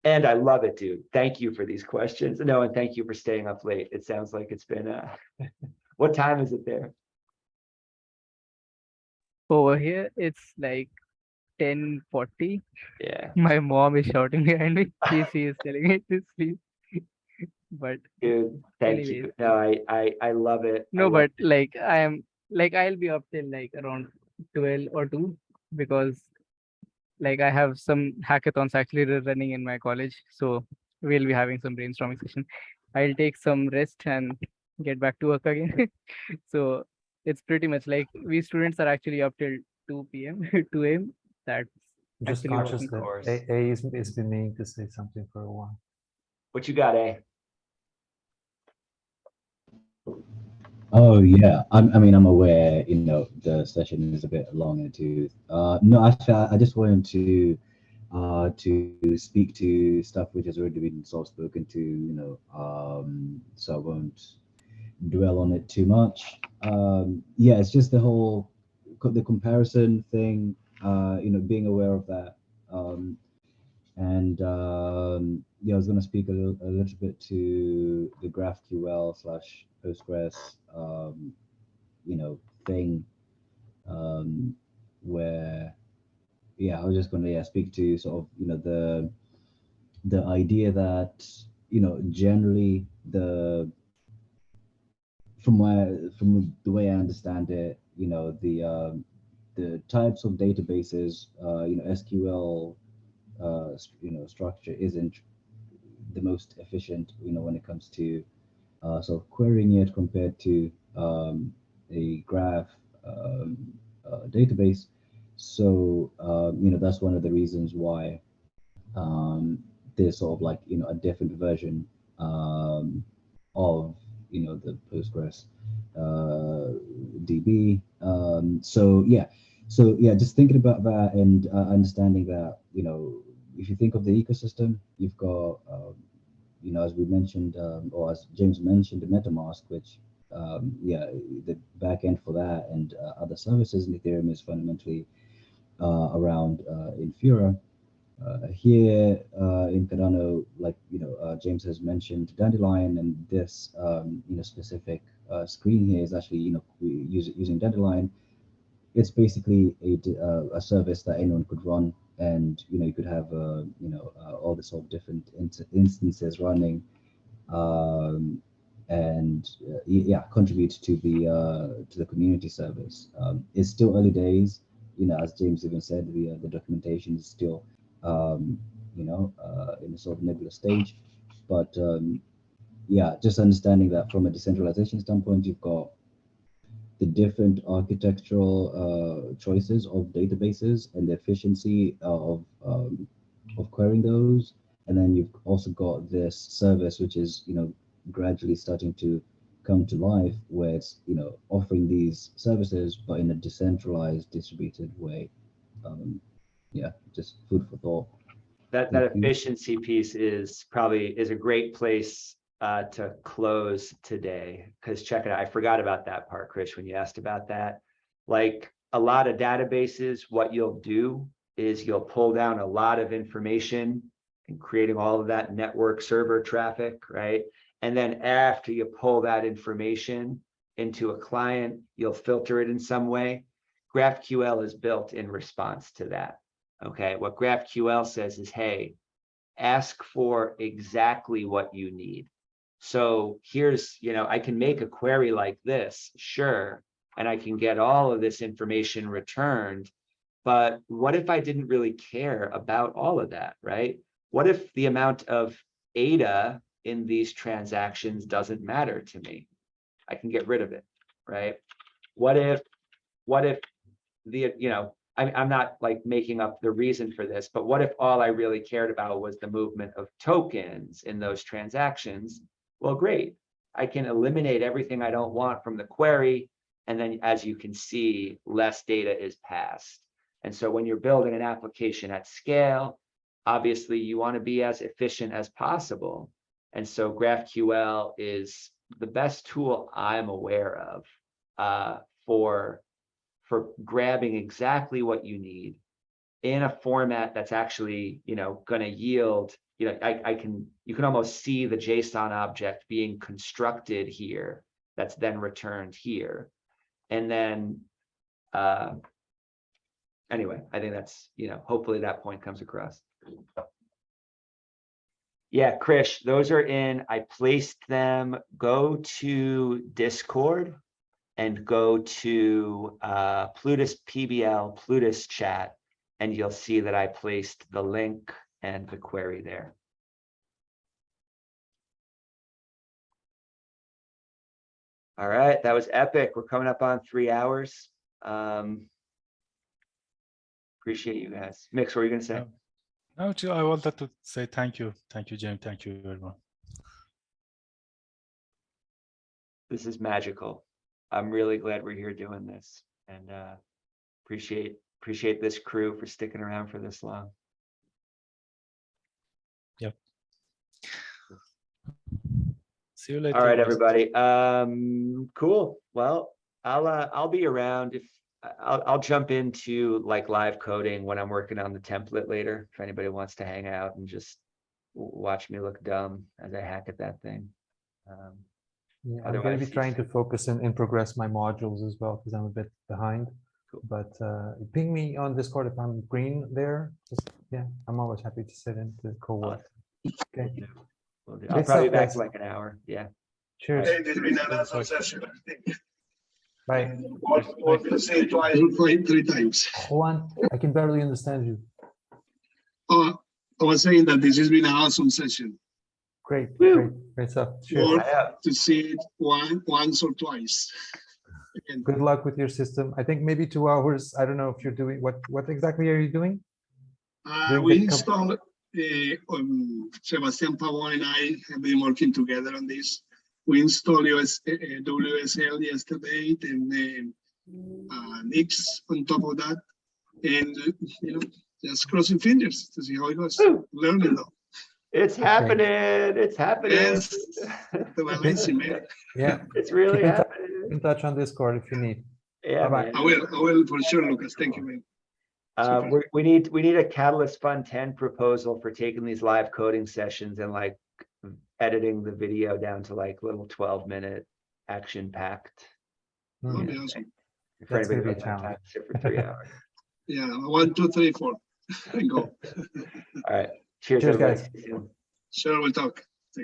And I love it, dude. Thank you for these questions. No, and thank you for staying up late. It sounds like it's been what time is it there? Over here, it's like 10:40. Yeah. My mom is shouting behind me. She is telling me to sleep. But Dude, thank you. anyways, No, I love it. I no, love but it. like I am like I'll be up till like around 12 or 2 because like I have some hackathons actually running in my college. So we'll be having some brainstorming session. I'll take some rest and get back to work again. So it's pretty much like we students are actually up till 2 p.m. 2 a.m. That's Just actually conscious working. that course. A is been meaning to say something for a while. What you got, A? Oh yeah, I mean I'm aware. You know the session is a bit long in the tooth. No, actually, I just wanted to speak to stuff which has already been sort of spoken to. You know, so I won't dwell on it too much. Yeah, it's just the comparison thing. You know, being aware of that. Yeah, I was going to speak a little bit to the GraphQL / Postgres, you know, thing, where, yeah, I was just going to speak to sort of, you know, the idea that, you know, generally from the way I understand it, you know, the types of databases, you know, SQL, you know, structure isn't the most efficient, you know, when it comes to sort of querying it compared to a graph database. So you know, that's one of the reasons why there's sort of like, you know, a different version of, you know, the Postgres DB. So yeah, just thinking about that and understanding that, you know, if you think of the ecosystem, you've got you know, as we mentioned, or as James mentioned, the MetaMask, which yeah, the backend for that and other services in Ethereum is fundamentally around Infura. Here in Cardano, like, you know, James has mentioned Dandelion, and this you know, specific screen here is actually, you know, using Dandelion. It's basically a service that anyone could run, and you know, you could have you know, all the sort of different instances running, and yeah, contribute to the community service. It's still early days, you know, as James even said, the documentation is still you know, in a sort of nebulous stage, but yeah, just understanding that from a decentralization standpoint, you've got the different architectural choices of databases and the efficiency of querying those, and then you've also got this service which is, you know, gradually starting to come to life, where it's, you know, offering these services but in a decentralized, distributed way. Yeah, just food for thought. That Thank you. efficiency piece is a great place to close today, because check it out. I forgot about that part, Chris, when you asked about that. Like a lot of databases, what you'll do is you'll pull down a lot of information and creating all of that network server traffic, right? And then after you pull that information into a client, you'll filter it in some way. GraphQL is built in response to that. Okay, what GraphQL says is, hey, ask for exactly what you need. So here's, I can make a query like this, sure, and I can get all of this information returned. But what if I didn't really care about all of that, right? What if the amount of ADA in these transactions doesn't matter to me? I can get rid of it, right? What if the, I'm not like making up the reason for this, but what if all I really cared about was the movement of tokens in those transactions? Well, great. I can eliminate everything I don't want from the query. And then as you can see, less data is passed. And so when you're building an application at scale, obviously you want to be as efficient as possible. And so GraphQL is the best tool I'm aware of for grabbing exactly what you need in a format that's actually, going to yield, you can almost see the JSON object being constructed here that's then returned here. And then, anyway, I think that's, hopefully that point comes across. Yeah, Krish, those are in, I placed them, go to Discord and go to Plutus PBL, Plutus chat, and you'll see that I placed the link and the query there. All right, that was epic. We're coming up on 3 hours. Appreciate you guys. Mix, what were you gonna say? No, I wanted to say thank you. Thank you, James. Thank you, everyone. This is magical. I'm really glad we're here doing this, and appreciate this crew for sticking around for this long. Yep. See you later. All right, guys. everybody. Cool. Well, I'll be around. If I'll jump into like live coding when I'm working on the template later, if anybody wants to hang out and just watch me look dumb as I hack at that thing. Yeah, I'm going to be trying to focus and progress my modules as well, because I'm a bit behind. Cool. But ping me on Discord if I'm green there. Just, yeah, I'm always happy to sit in to co-work. Okay. Will do. I'll probably be back in like an hour. Yeah. Cheers. Hey, there's been another session, I think. Bye. What can I say twice or 3 times? Juan, I can barely understand you. I was saying that this has been an awesome session. Great stuff. Or to see it once or twice. Again. Good luck with your system. I think maybe 2 hours. I don't know if you're doing what exactly are you doing? We installed Sebastian Pavon and I have been working together on this. We installed WSL yesterday, and Nix on top of that, and just crossing fingers to see how it goes. Learning though. It's happening. It's happening. Yes. Yeah. It's really Keep happening. in touch on Discord if you need. Yeah. Bye-bye. I will for sure, Lucas. Thank you, man. We need a Catalyst Fund 10 proposal for taking these live coding sessions and like editing the video down to like little 12-minute action packed. That'll be awesome. That's gonna be a challenge. Sit for 3 hours. Yeah, 1, 2, 3, 4. And go. All right. Cheers, Cheers, everybody. guys. See you soon. Sure, we'll talk. Ciao.